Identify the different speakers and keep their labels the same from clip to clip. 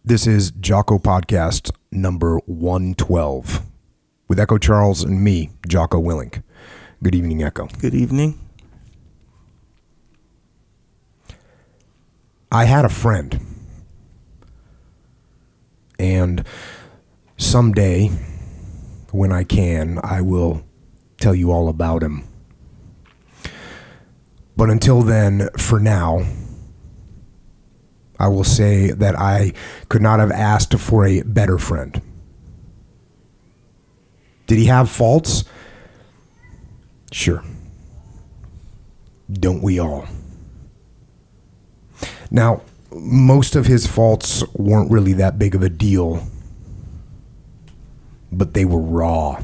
Speaker 1: This is Jocko Podcast number 112 with Echo Charles and me, Jocko Willink. Good evening, Echo.
Speaker 2: Good evening.
Speaker 1: I had a friend, and someday, when I can, I will tell you all about him. But until then, for now, I will say that I could not have asked for a better friend. Did he have faults? Sure. Don't we all? Now, most of his faults weren't really that big of a deal, but they were raw.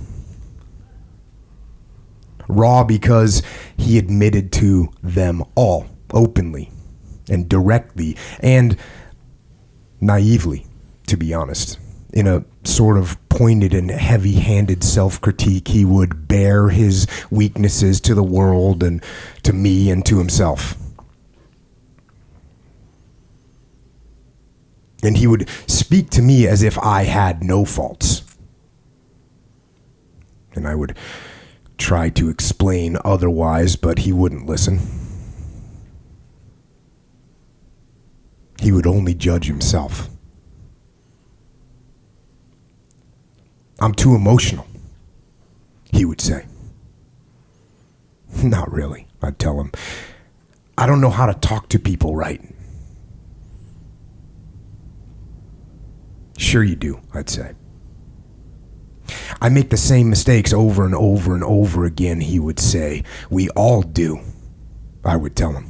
Speaker 1: Raw because he admitted to them all openly and directly and naively, to be honest. In a sort of pointed and heavy-handed self-critique, he would bare his weaknesses to the world and to me and to himself. And he would speak to me as if I had no faults. And I would try to explain otherwise, but he wouldn't listen. He would only judge himself. I'm too emotional, he would say. Not really, I'd tell him. I don't know how to talk to people right. Sure you do, I'd say. I make the same mistakes over and over and over again, he would say. We all do, I would tell him.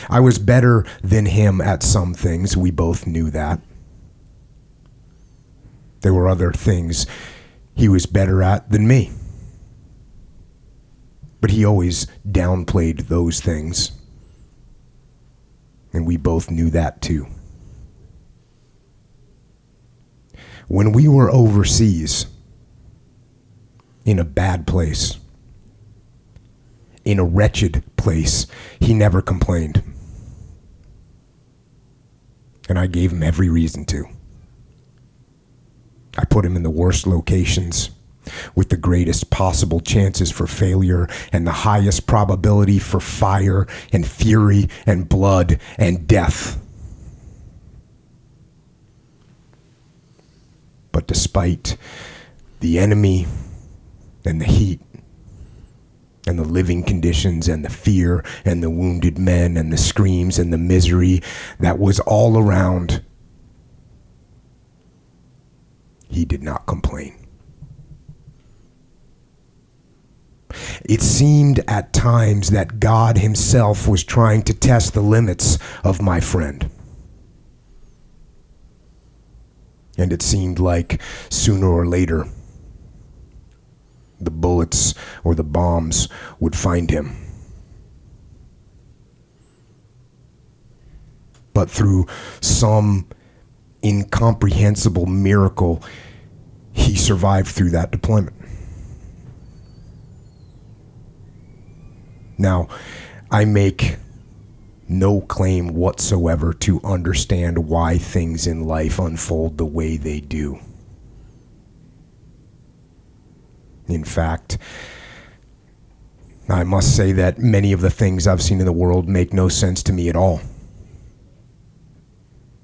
Speaker 1: I was better than him at some things. We both knew that. There were other things he was better at than me. But he always downplayed those things. And we both knew that too. When we were overseas, in a bad place, in a wretched place, he never complained. And I gave him every reason to. I put him in the worst locations with the greatest possible chances for failure and the highest probability for fire and fury and blood and death. But despite the enemy and the heat and the living conditions and the fear and the wounded men and the screams and the misery that was all around, he did not complain. It seemed at times that God himself was trying to test the limits of my friend. And it seemed like sooner or later, the bullets or the bombs would find him. But through some incomprehensible miracle, he survived through that deployment. Now, I make no claim whatsoever to understand why things in life unfold the way they do. In fact, I must say that many of the things I've seen in the world make no sense to me at all.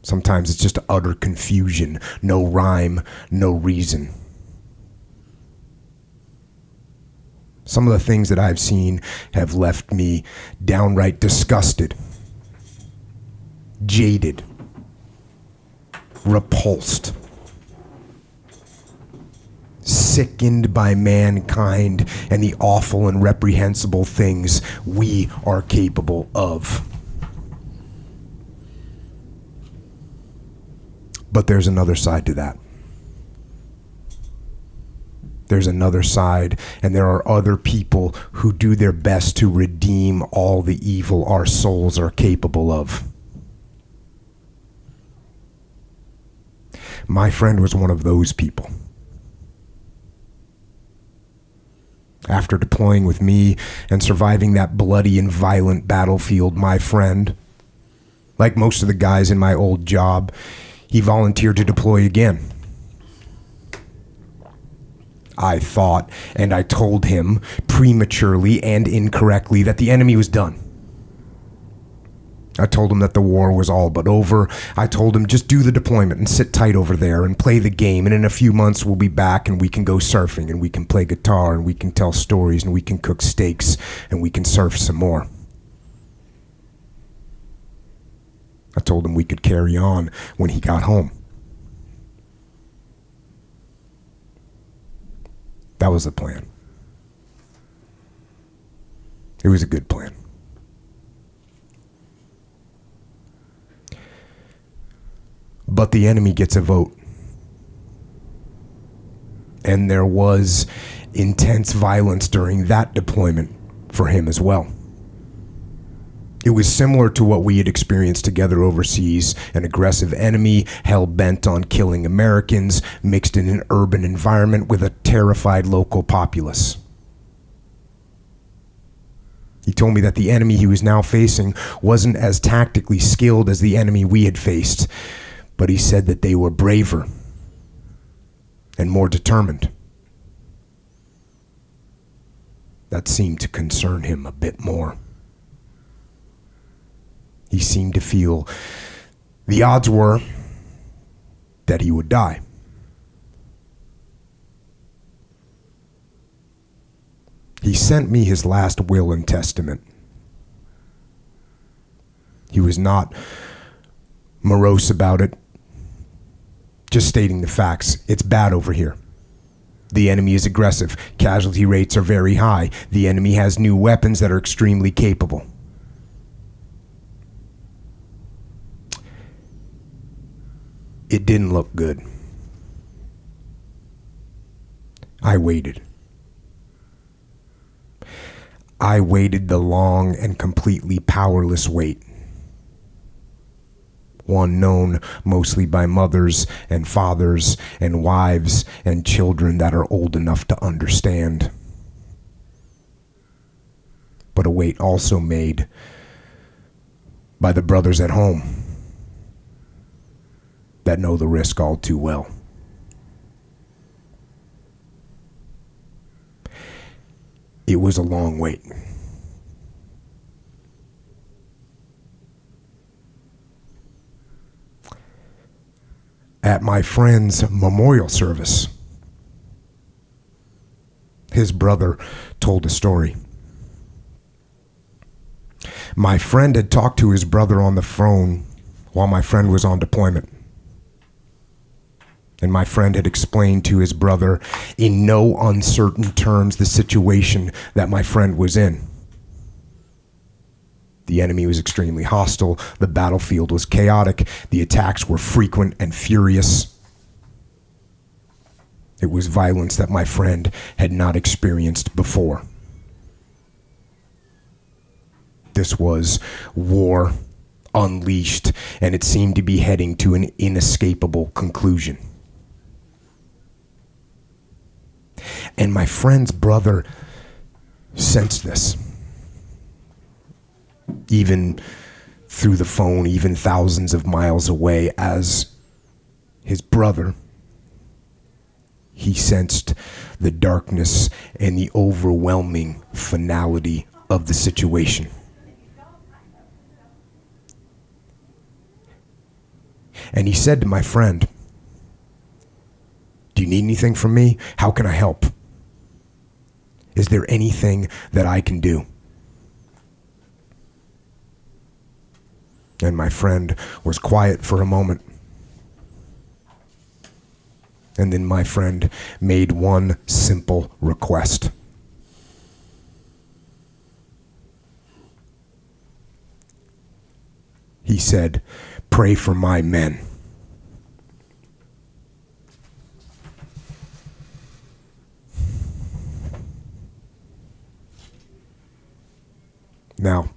Speaker 1: Sometimes it's just utter confusion, no rhyme, no reason. Some of the things that I've seen have left me downright disgusted, jaded, repulsed, sickened by mankind and the awful and reprehensible things we are capable of. But there's another side to that. There's another side, and there are other people who do their best to redeem all the evil our souls are capable of. My friend was one of those people. After deploying with me and surviving that bloody and violent battlefield, my friend, Like most of the guys in my old job, he volunteered to deploy again. I thought, and I told him prematurely and incorrectly, that the enemy was done. I told him that the war was all but over. I told him, just do the deployment and sit tight over there and play the game, and in a few months we'll be back and we can go surfing and we can play guitar and we can tell stories and we can cook steaks and we can surf some more. I told him we could carry on when he got home. That was the plan. It was a good plan. But the enemy gets a vote. And there was intense violence during that deployment for him as well. It was similar to what we had experienced together overseas, an aggressive enemy hell-bent on killing Americans, mixed in an urban environment with a terrified local populace. He told me that the enemy he was now facing wasn't as tactically skilled as the enemy we had faced, but he said that they were braver and more determined. That seemed to concern him a bit more. He seemed to feel the odds were that he would die. He sent me his last will and testament. He was not morose about it, just stating the facts. It's bad over here. The enemy is aggressive. Casualty rates are very high. The enemy has new weapons that are extremely capable. It didn't look good. I waited. I waited the long and completely powerless wait. One known mostly by mothers and fathers and wives and children that are old enough to understand. But a wait also made by the brothers at home that know the risk all too well. It was a long wait. At my friend's memorial service, his brother told a story. My friend had talked to his brother on the phone while my friend was on deployment. And my friend had explained to his brother in no uncertain terms the situation that my friend was in. The enemy was extremely hostile. The battlefield was chaotic. The attacks were frequent and furious. It was violence that my friend had not experienced before. This was war unleashed, and it seemed to be heading to an inescapable conclusion. And my friend's brother sensed this. Even through the phone, even thousands of miles away, as his brother, he sensed the darkness and the overwhelming finality of the situation. And he said to my friend, "Do you need anything from me? How can I help? Is there anything that I can do?" And my friend was quiet for a moment. And then my friend made one simple request. He said, "Pray for my men." Now,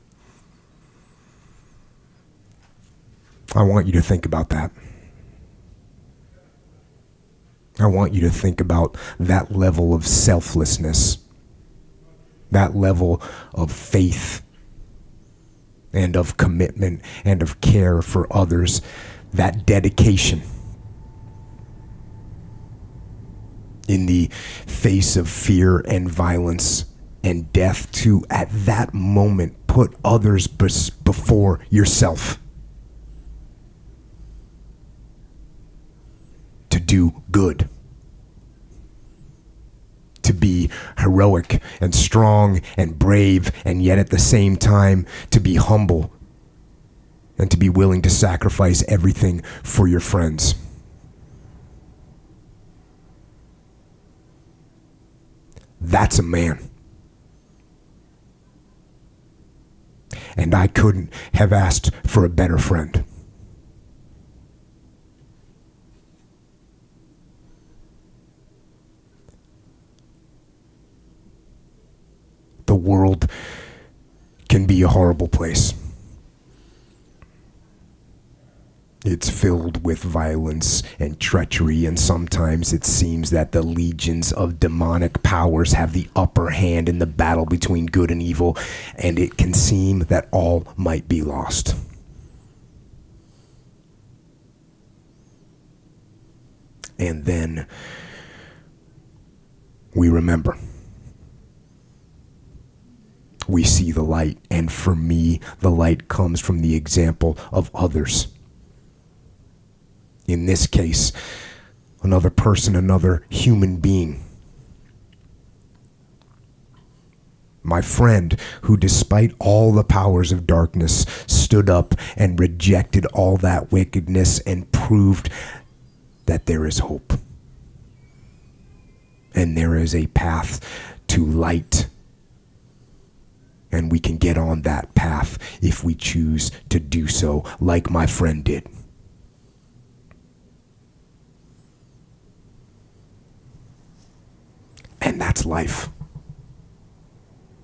Speaker 1: I want you to think about that. I want you to think about that level of selflessness, that level of faith and of commitment and of care for others, that dedication in the face of fear and violence and death to, at that moment, put others before yourself. To do good. To be heroic and strong and brave, and yet at the same time to be humble and to be willing to sacrifice everything for your friends. That's a man. And I couldn't have asked for a better friend. The world can be a horrible place. It's filled with violence and treachery, and sometimes it seems that the legions of demonic powers have the upper hand in the battle between good and evil, and it can seem that all might be lost. And then we remember. We see the light, and for me, the light comes from the example of others. In this case, another person, another human being. My friend, who despite all the powers of darkness, stood up and rejected all that wickedness and proved that there is hope. And there is a path to light. And we can get on that path if we choose to do so, like my friend did. And that's life.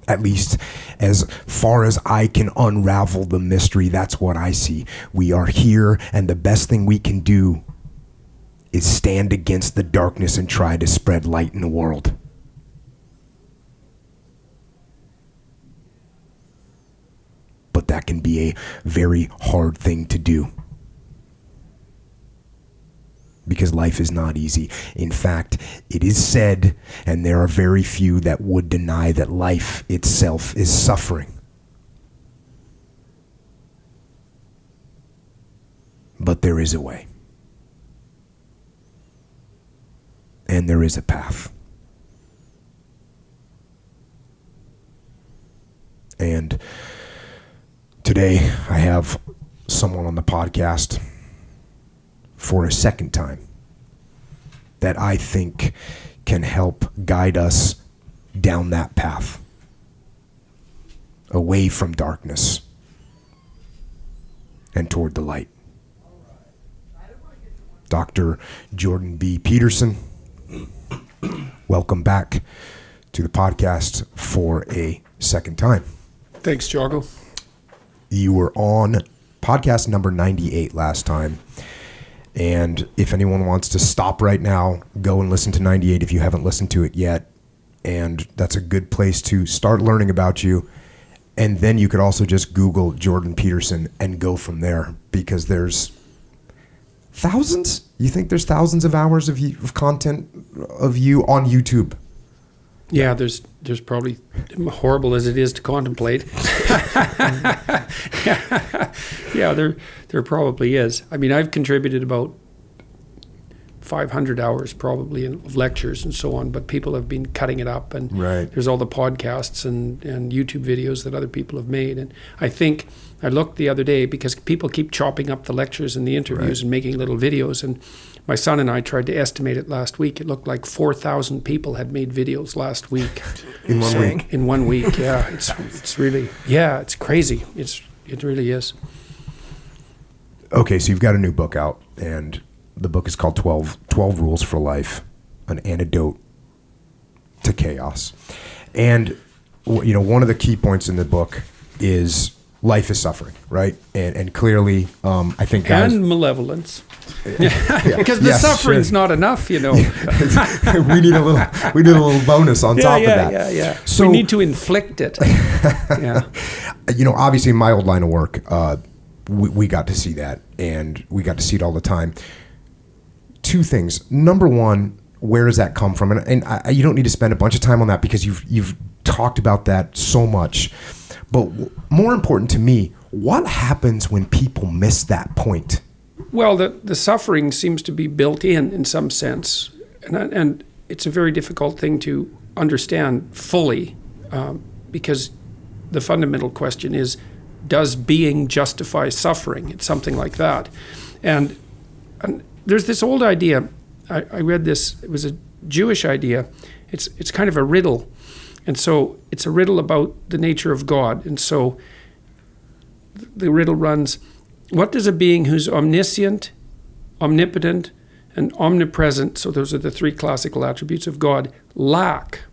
Speaker 1: At least as far as I can unravel the mystery, that's what I see. We are here, and the best thing we can do is stand against the darkness and try to spread light in the world. But that can be a very hard thing to do. Because life is not easy. In fact, it is said, and there are very few that would deny, that life itself is suffering. But there is a way. And there is a path. And today I have someone on the podcast for a second time that I think can help guide us down that path, away from darkness and toward the light. Dr. Jordan B. Peterson, welcome back to the podcast for a second time.
Speaker 2: Thanks, Jocko.
Speaker 1: You were on podcast number 98 last time. And if anyone wants to stop right now, go and listen to 98 if you haven't listened to it yet. And that's a good place to start learning about you. And then you could also just Google Jordan Peterson and go from there, because there's thousands. You think there's thousands of hours of content of you on YouTube?
Speaker 2: Yeah, there's probably, horrible as it is to contemplate. Yeah, there probably is. I mean, I've contributed about 500 hours probably of lectures and so on, but people have been cutting it up, and
Speaker 1: right.
Speaker 2: There's all the podcasts and YouTube videos that other people have made. And I think I looked the other day, because people keep chopping up the lectures and the interviews
Speaker 1: right.
Speaker 2: and making little videos, and my son and I tried to estimate it last week. It looked like 4,000 people had made videos last week.
Speaker 1: In one week?
Speaker 2: In 1 week, yeah. It's really, yeah, it's crazy. It really is.
Speaker 1: Okay, so you've got a new book out, and the book is called 12 Rules for Life, an Antidote to Chaos. And, you know, one of the key points in the book is life is suffering, right? And clearly, I think guys...
Speaker 2: And malevolence. Because the suffering's not enough,
Speaker 1: we need a little bonus on top of that.
Speaker 2: Yeah.
Speaker 1: So,
Speaker 2: we need to inflict it. Yeah.
Speaker 1: Obviously in my old line of work, we got to see that, and we got to see it all the time. Two things. Number one, where does that come from? And you don't need to spend a bunch of time on that because you've talked about that so much. But more important to me, what happens when people miss that point?
Speaker 2: Well, the suffering seems to be built in some sense, and it's a very difficult thing to understand fully, because the fundamental question is, does being justify suffering? It's something like that. And there's this old idea, I read this, it was a Jewish idea, it's kind of a riddle, and so it's a riddle about the nature of God, and so the riddle runs, what does a being who's omniscient, omnipotent, and omnipresent, so those are the three classical attributes of God, lack?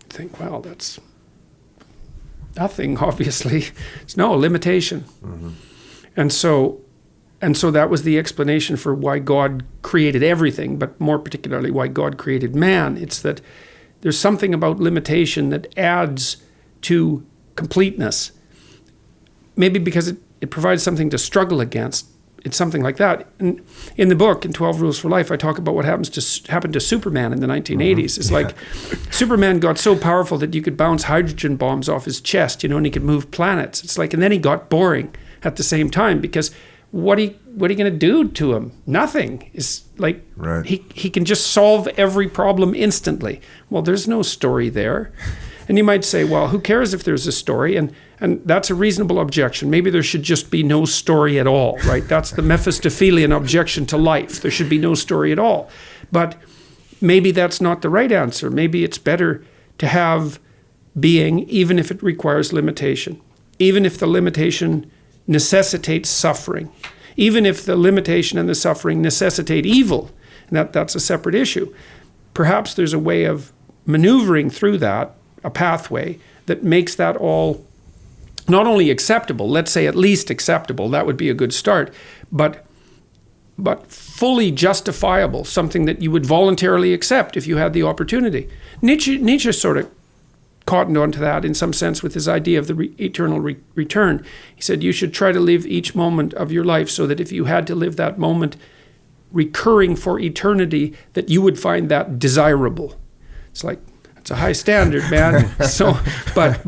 Speaker 2: I think, well, that's nothing, obviously. It's no limitation. Mm-hmm. And so that was the explanation for why God created everything, but more particularly why God created man. It's that there's something about limitation that adds to completeness. Maybe because it provides something to struggle against. It's something like that. And in the book, in 12 Rules for Life, I talk about what happened to Superman in the 1980s. Mm-hmm. It's like Superman got so powerful that you could bounce hydrogen bombs off his chest, and he could move planets. It's like, and then he got boring at the same time, because what are you going to do to him? Nothing. It's like he can just solve every problem instantly. Well, there's no story there. And you might say, well, who cares if there's a story? And that's a reasonable objection. Maybe there should just be no story at all, right? That's the Mephistophelian objection to life. There should be no story at all. But maybe that's not the right answer. Maybe it's better to have being, even if it requires limitation, even if the limitation necessitates suffering, even if the limitation and the suffering necessitate evil, and that's a separate issue. Perhaps there's a way of maneuvering through that, a pathway that makes that all not only acceptable, let's say at least acceptable, that would be a good start, but fully justifiable, something that you would voluntarily accept if you had the opportunity. Nietzsche sort of cottoned onto that in some sense with his idea of the eternal return. He said you should try to live each moment of your life so that if you had to live that moment recurring for eternity, that you would find that desirable. It's like, it's a high standard, man. So, but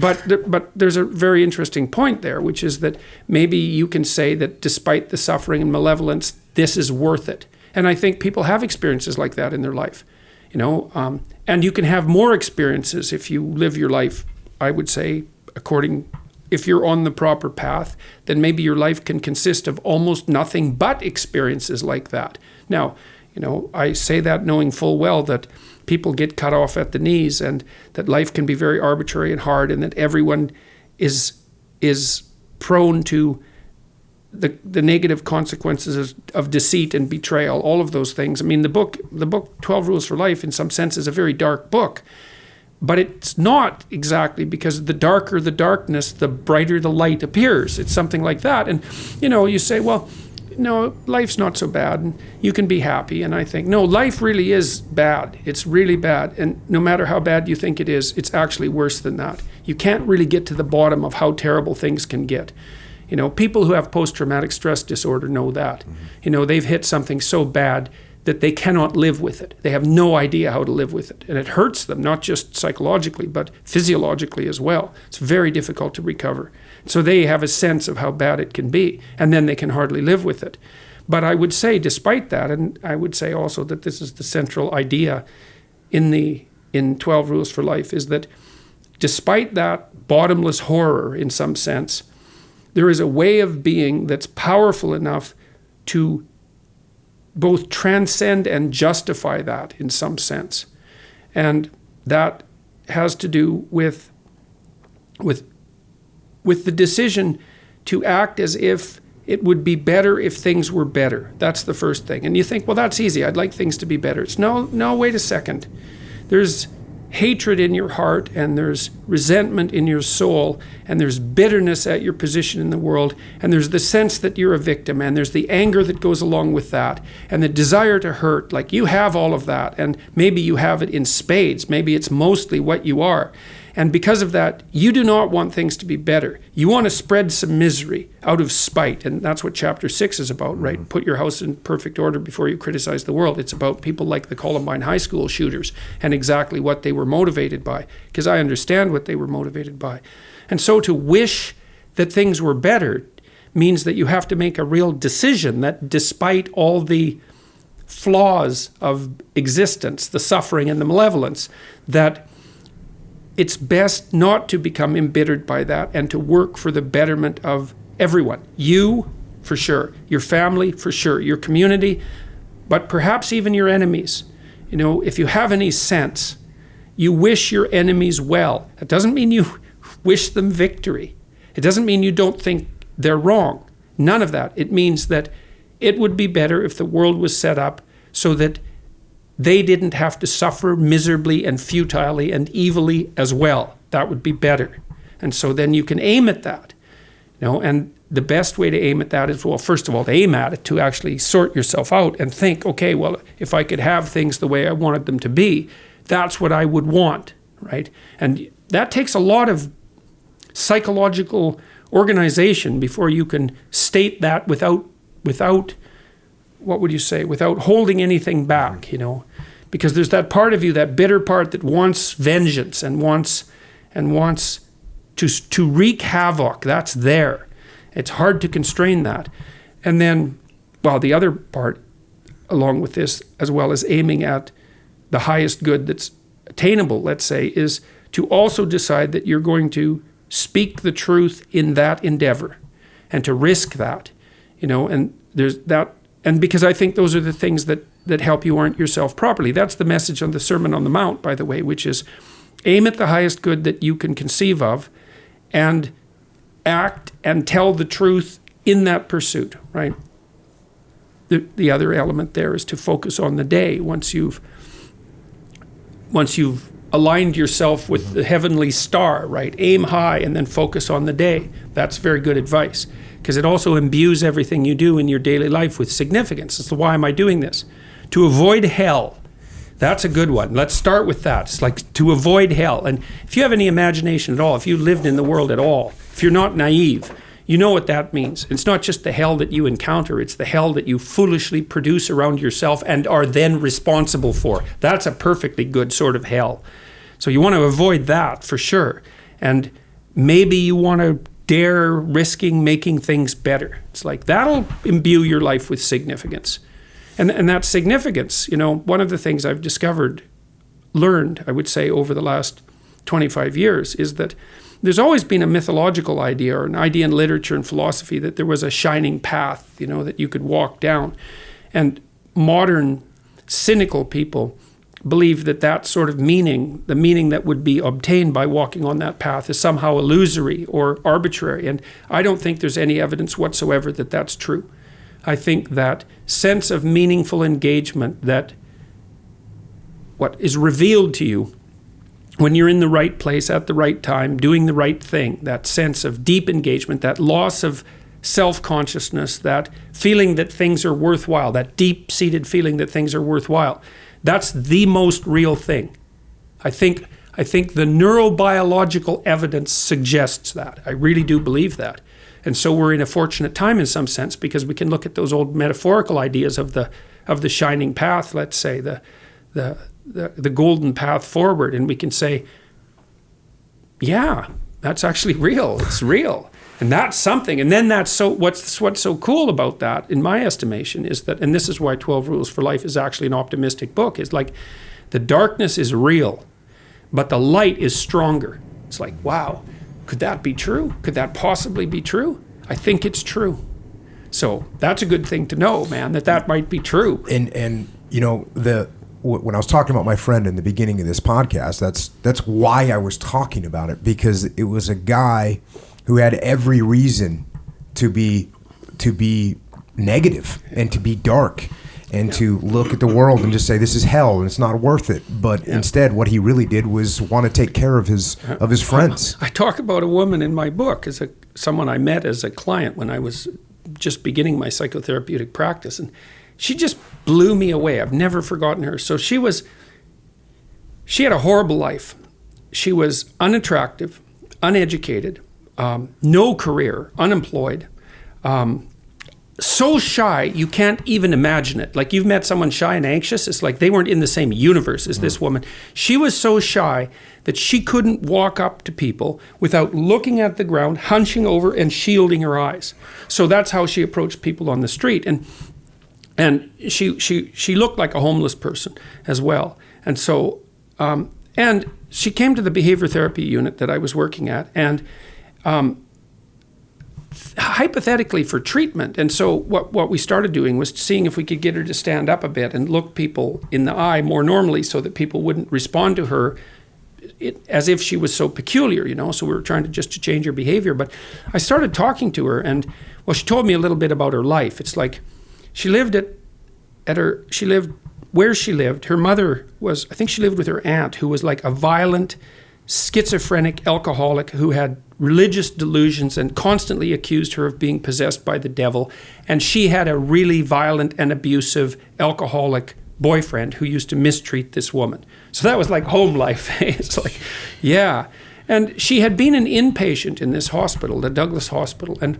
Speaker 2: there's a very interesting point there, which is that maybe you can say that despite the suffering and malevolence, this is worth it. And I think people have experiences like that in their life, and you can have more experiences if you live your life, I would say, if you're on the proper path, then maybe your life can consist of almost nothing but experiences like that. Now, I say that knowing full well that people get cut off at the knees, and that life can be very arbitrary and hard, and that everyone is prone to the negative consequences of deceit and betrayal, all of those things. I mean, the book 12 Rules for Life in some sense is a very dark book, but it's not exactly, because the darker the darkness, the brighter the light appears. It's something like that. And, you say, well, no, life's not so bad, and you can be happy. And I think, no, life really is bad. It's really bad. And no matter how bad you think it is, it's actually worse than that. You can't really get to the bottom of how terrible things can get. People who have post-traumatic stress disorder know that. Mm-hmm. They've hit something so bad that they cannot live with it. They have no idea how to live with it. And it hurts them, not just psychologically, but physiologically as well. It's very difficult to recover. So they have a sense of how bad it can be, and then they can hardly live with it. But I would say, despite that, and I would say also that this is the central idea in 12 Rules for Life, is that despite that bottomless horror in some sense, there is a way of being that's powerful enough to both transcend and justify that in some sense. And that has to do with the decision to act as if it would be better if things were better. That's the first thing. And you think, well, that's easy. I'd like things to be better. It's no, wait a second. There's hatred in your heart, and there's resentment in your soul, and there's bitterness at your position in the world, and there's the sense that you're a victim, and there's the anger that goes along with that, and the desire to hurt, like you have all of that, and maybe you have it in spades, maybe it's mostly what you are. And because of that, you do not want things to be better. You want to spread some misery out of spite. And that's what chapter 6 is about, right? Put your house in perfect order before you criticize the world. It's about people like the Columbine High School shooters and exactly what they were motivated by, because I understand what they were motivated by. And so to wish that things were better means that you have to make a real decision that despite all the flaws of existence, the suffering and the malevolence, that it's best not to become embittered by that and to work for the betterment of everyone. You, for sure. Your family, for sure. Your community, but perhaps even your enemies. You know, if you have any sense, you wish your enemies well. That doesn't mean you wish them victory. It doesn't mean you don't think they're wrong. None of that. It means that it would be better if the world was set up so that they didn't have to suffer miserably and futilely and evilly as well. That would be better. And so then you can aim at that. You know, and the best way to aim at that is, well, first of all, to aim at it, to actually sort yourself out and think, okay, well, if I could have things the way I wanted them to be, that's what I would want, right? And that takes a lot of psychological organization before you can state that without what would you say, without holding anything back, you know, because there's that part of you, that bitter part that wants vengeance and wants to wreak havoc. That's there. It's hard to constrain that. And then, well, the other part along with this, as well as aiming at the highest good that's attainable, let's say, is to also decide that you're going to speak the truth in that endeavor and to risk that, you know, and there's that. And because I think those are the things that help you orient yourself properly. That's the message on the Sermon on the Mount, by the way, which is aim at the highest good that you can conceive of and act and tell the truth in that pursuit, right? The other element there is to focus on the day once you've aligned yourself with the heavenly star, right? Aim high and then focus on the day. That's very good advice, because it also imbues everything you do in your daily life with significance. So why am I doing this? To avoid hell. That's a good one. Let's start with that. It's like to avoid hell. And if you have any imagination at all, if you lived in the world at all, if you're not naive, you know what that means. It's not just the hell that you encounter, it's the hell that you foolishly produce around yourself and are then responsible for. That's a perfectly good sort of hell. So you want to avoid that for sure. And maybe you want to dare risking making things better. It's like that'll imbue your life with significance. And that significance, you know, one of the things I've learned, I would say, over the last 25 years is that there's always been a mythological idea or an idea in literature and philosophy that there was a shining path, you know, that you could walk down. And modern cynical people believe that sort of meaning, the meaning that would be obtained by walking on that path, is somehow illusory or arbitrary. And I don't think there's any evidence whatsoever that that's true. I think that sense of meaningful engagement that what is revealed to you when you're in the right place at the right time, doing the right thing, that sense of deep engagement, that loss of self-consciousness, that feeling that things are worthwhile, that deep-seated feeling that things are worthwhile, that's the most real thing. I think the neurobiological evidence suggests that. I really do believe that. And so we're in a fortunate time in some sense because we can look at those old metaphorical ideas of the shining path, let's say, the golden path forward, and we can say, yeah, that's actually real. It's real. And that's something. And then that's so what's so cool about that, in my estimation, is that, and this is why 12 Rules for Life is actually an optimistic book, is like the darkness is real, but the light is stronger. It's like, wow, could that be true? Could that possibly be true? I think it's true. So that's a good thing to know, man, that might be true.
Speaker 1: And you know, when I was talking about my friend in the beginning of this podcast, that's why I was talking about it, because it was a guy who had every reason to be negative and to be dark. and to look at the world and just say this is hell and it's not worth it. But instead, what he really did was want to take care of his friends.
Speaker 2: I talk about a woman in my book as someone I met as a client when I was just beginning my psychotherapeutic practice, and she just blew me away. I've never forgotten her. So she had a horrible life. She was unattractive, uneducated, no career, unemployed, so shy you can't even imagine it. Like, you've met someone shy and anxious, it's like they weren't in the same universe as this woman. She was so shy that she couldn't walk up to people without looking at the ground, hunching over and shielding her eyes. So that's how she approached people on the street. And she looked like a homeless person as well. And so and she came to the behavior therapy unit that I was working at, and hypothetically for treatment. And so what we started doing was seeing if we could get her to stand up a bit and look people in the eye more normally, so that people wouldn't respond to her as if she was so peculiar, So we were trying to change her behavior. But I started talking to her, and she told me a little bit about her life. It's like she lived where she lived. Her mother I think she lived with her aunt, who was like a violent, schizophrenic alcoholic who had religious delusions and constantly accused her of being possessed by the devil. And she had a really violent and abusive alcoholic boyfriend who used to mistreat this woman. So that was like home life. It's like, yeah. And she had been an inpatient in this hospital, the Douglas Hospital, and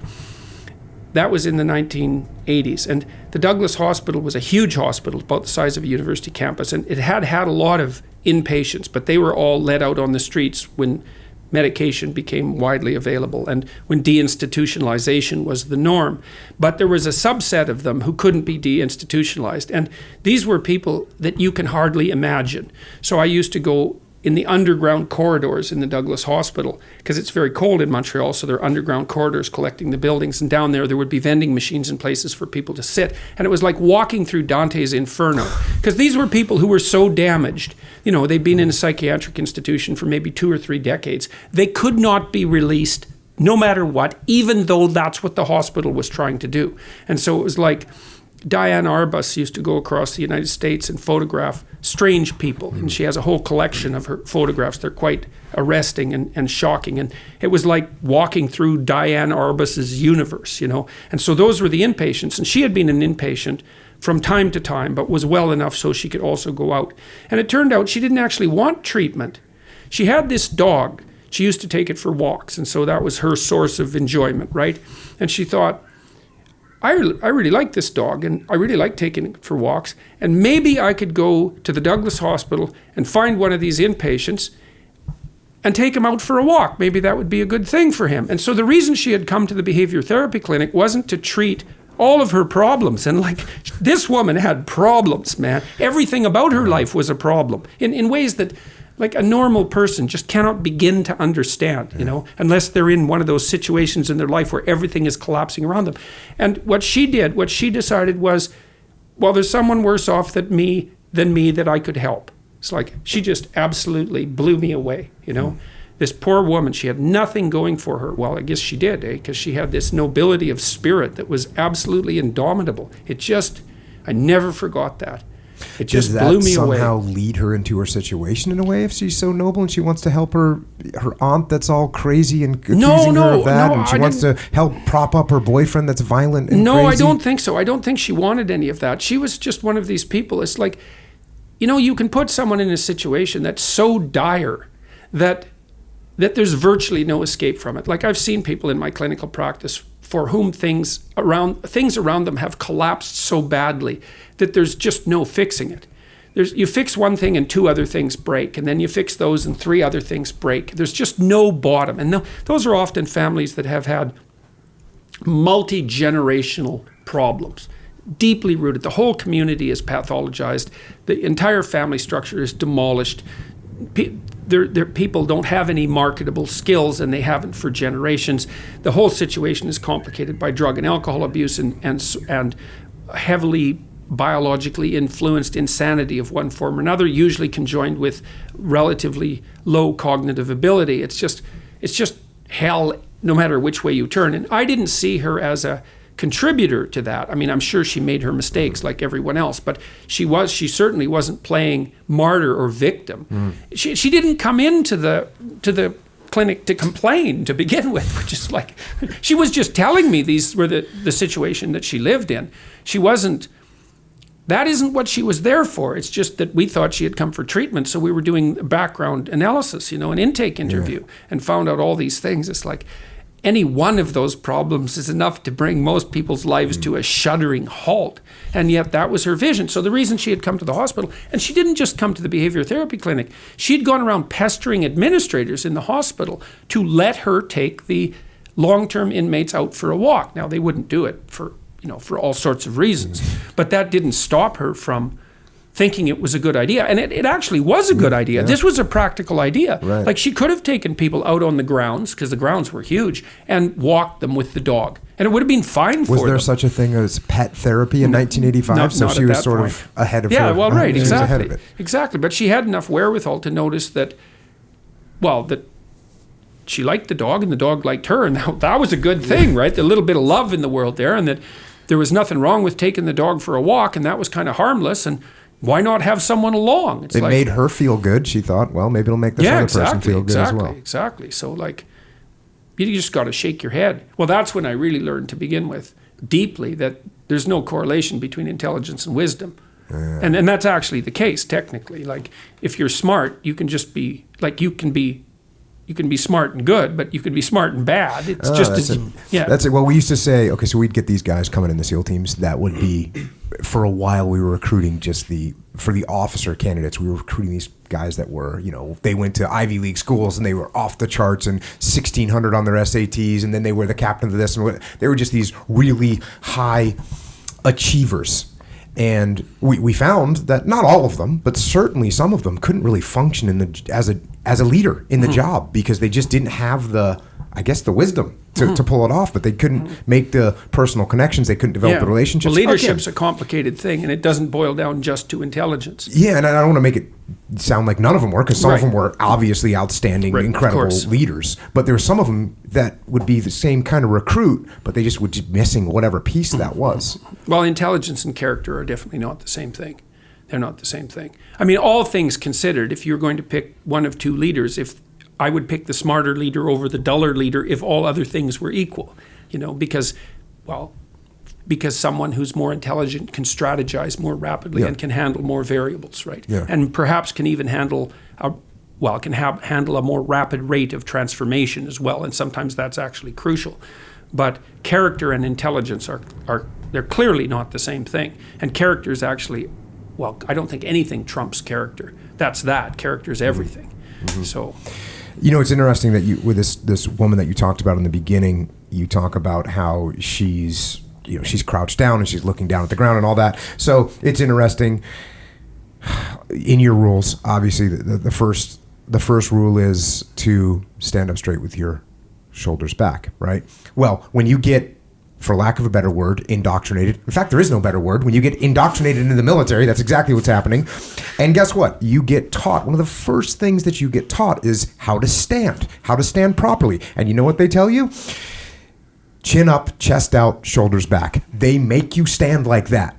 Speaker 2: that was in the 1980s. And the Douglas Hospital was a huge hospital, about the size of a university campus, and it had a lot of inpatients, but they were all let out on the streets when medication became widely available and when deinstitutionalization was the norm. But there was a subset of them who couldn't be deinstitutionalized, and these were people that you can hardly imagine. So I used to go in the underground corridors in the Douglas Hospital, because it's very cold in Montreal, so there are underground corridors collecting the buildings, and down there would be vending machines and places for people to sit, and it was like walking through Dante's Inferno, because these were people who were so damaged. They'd been in a psychiatric institution for maybe 2 or 3 decades. They could not be released no matter what, even though that's what the hospital was trying to do. And so it was like Diane Arbus used to go across the United States and photograph strange people, and she has a whole collection of her photographs. They're quite arresting and shocking, and it was like walking through Diane Arbus's universe, And so those were the inpatients, and she had been an inpatient from time to time, but was well enough so she could also go out. And it turned out she didn't actually want treatment. She had this dog. She used to take it for walks, and so that was her source of enjoyment, right? And she thought, I really like this dog, and I really like taking it for walks, and maybe I could go to the Douglas Hospital and find one of these inpatients and take him out for a walk. Maybe that would be a good thing for him. And so the reason she had come to the behavior therapy clinic wasn't to treat all of her problems. And this woman had problems, man. Everything about her life was a problem in ways that like a normal person just cannot begin to understand, unless they're in one of those situations in their life where everything is collapsing around them. And what she decided was, well, there's someone worse off than me that I could help. It's like she just absolutely blew me away, This poor woman, she had nothing going for her. Well, I guess she did, because she had this nobility of spirit that was absolutely indomitable. I never forgot that. It just blew me away.
Speaker 1: Does that somehow lead her into her situation in a way, if she's so noble and she wants to help her aunt that's all crazy and accusing her of that, and she wants to help prop up her boyfriend that's violent and crazy?
Speaker 2: No, I don't think so. I don't think she wanted any of that. She was just one of these people. It's like, you can put someone in a situation that's so dire that there's virtually no escape from it. Like, I've seen people in my clinical practice for whom things around them have collapsed so badly that there's just no fixing it. You fix one thing and 2 other things break, and then you fix those and 3 other things break. There's just no bottom. And those are often families that have had multi-generational problems, deeply rooted. The whole community is pathologized. The entire family structure is demolished. Their people don't have any marketable skills, and they haven't for generations. The whole situation is complicated by drug and alcohol abuse and heavily biologically influenced insanity of one form or another, usually conjoined with relatively low cognitive ability. It's just hell no matter which way you turn. And I didn't see her as a contributor to that. I mean, I'm sure she made her mistakes like everyone else, but she certainly wasn't playing martyr or victim. She didn't come into the clinic to complain to begin with, which is like, she was just telling me these were the situation that she lived in. That isn't what she was there for. It's just that we thought she had come for treatment, so we were doing background analysis, an intake interview, and found out all these things. It's like, any one of those problems is enough to bring most people's lives to a shuddering halt. And yet that was her vision. So the reason she had come to the hospital, and she didn't just come to the behavior therapy clinic, she'd gone around pestering administrators in the hospital to let her take the long-term inmates out for a walk. Now, they wouldn't do it for all sorts of reasons, but that didn't stop her from thinking it was a good idea. And it actually was a good idea. This was a practical idea.
Speaker 1: Right.
Speaker 2: Like, she could have taken people out on the grounds, because the grounds were huge, and walked them with the dog. And it would have been fine for them.
Speaker 1: Was there such a thing as pet therapy in 1985?
Speaker 2: No,
Speaker 1: so
Speaker 2: not
Speaker 1: she
Speaker 2: at
Speaker 1: was
Speaker 2: that
Speaker 1: sort
Speaker 2: point.
Speaker 1: of ahead of her.
Speaker 2: Yeah, well, right,
Speaker 1: She was ahead
Speaker 2: exactly.
Speaker 1: of it.
Speaker 2: Exactly. But she had enough wherewithal to notice that she liked the dog and the dog liked her. And that was a good thing, right? A little bit of love in the world there. And that there was nothing wrong with taking the dog for a walk. And that was kind of harmless. And why not have someone along?
Speaker 1: It made her feel good. She thought, well, maybe it'll make this other person feel good as well.
Speaker 2: Exactly. So, you just got to shake your head. Well, that's when I really learned to begin with, deeply, that there's no correlation between intelligence and wisdom. And that's actually the case, technically. Like, if you're smart, you can just be, like, you can be smart and good, but you can be smart and bad. It's
Speaker 1: That's it. Well, we used to say, okay, so we'd get these guys coming in the SEAL teams. That would be, for a while, we were recruiting for the officer candidates. We were recruiting these guys that were, they went to Ivy League schools and they were off the charts and 1,600 on their SATs, and then they were the captain of this, and they were just these really high achievers. And we found that not all of them, but certainly some of them couldn't really function as a leader in the job, because they just didn't have the wisdom to pull it off. But they couldn't make the personal connections. They couldn't develop the relationships.
Speaker 2: Well, leadership's a complicated thing, and it doesn't boil down just to intelligence.
Speaker 1: Yeah, and I don't want to make it sound like none of them were, because some of them were obviously outstanding, incredible leaders. But there were some of them that would be the same kind of recruit, but they just would be missing whatever piece that was.
Speaker 2: Well, intelligence and character are definitely not the same thing. They're not the same thing. I mean, all things considered, if you're going to pick one of two leaders, if I would pick the smarter leader over the duller leader if all other things were equal, because someone who's more intelligent can strategize more rapidly and can handle more variables, right? Yeah. And perhaps can even handle handle a more rapid rate of transformation as well, and sometimes that's actually crucial. But character and intelligence they're clearly not the same thing. And character is actually, I don't think anything trumps character. Character is everything. Mm-hmm. So,
Speaker 1: it's interesting that you, with this woman that you talked about in the beginning, you talk about how she's crouched down and she's looking down at the ground and all that. So it's interesting. In your rules, obviously, the first rule is to stand up straight with your shoulders back, right? Well, when you get, for lack of a better word, indoctrinated. In fact, there is no better word. When you get indoctrinated into the military, that's exactly what's happening. And guess what? You get taught. One of the first things that you get taught is how to stand properly. And you know what they tell you? Chin up, chest out, shoulders back. They make you stand like that.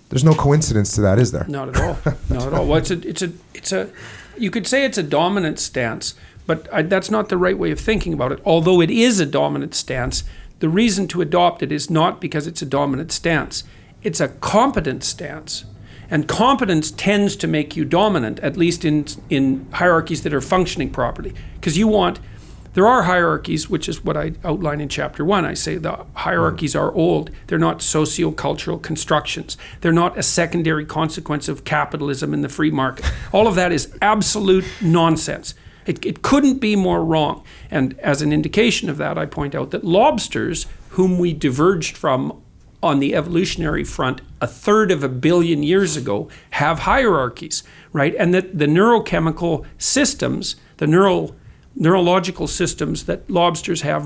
Speaker 1: There's no coincidence to that, is there?
Speaker 2: Not at all. Not at all. Well, it's a. You could say it's a dominant stance, but that's not the right way of thinking about it. Although it is a dominant stance, the reason to adopt it is not because it's a dominant stance. It's a competent stance. And competence tends to make you dominant, at least in hierarchies that are functioning properly. Because there are hierarchies, which is what I outline in Chapter 1. I say the hierarchies are old. They're not socio-cultural constructions. They're not a secondary consequence of capitalism and the free market. All of that is absolute nonsense. It couldn't be more wrong. And as an indication of that, I point out that lobsters, whom we diverged from on the evolutionary front 1/3 billion years ago, have hierarchies, right? And that the neurochemical systems, the neurological systems that lobsters have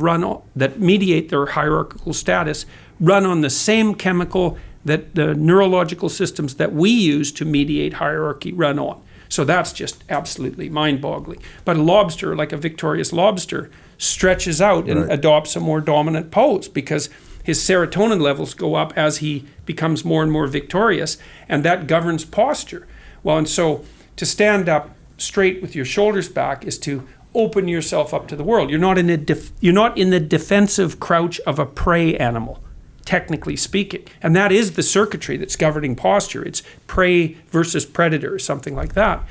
Speaker 2: that mediate their hierarchical status, run on the same chemical that the neurological systems that we use to mediate hierarchy run on. So that's just absolutely mind-boggling. But a lobster, like a victorious lobster, stretches out and adopts a more dominant pose because his serotonin levels go up as he becomes more and more victorious, and that governs posture. Well, and so to stand up straight with your shoulders back is to open yourself up to the world. You're not in the defensive crouch of a prey animal, technically speaking. And that is the circuitry that's governing posture. It's prey versus predator or something like that.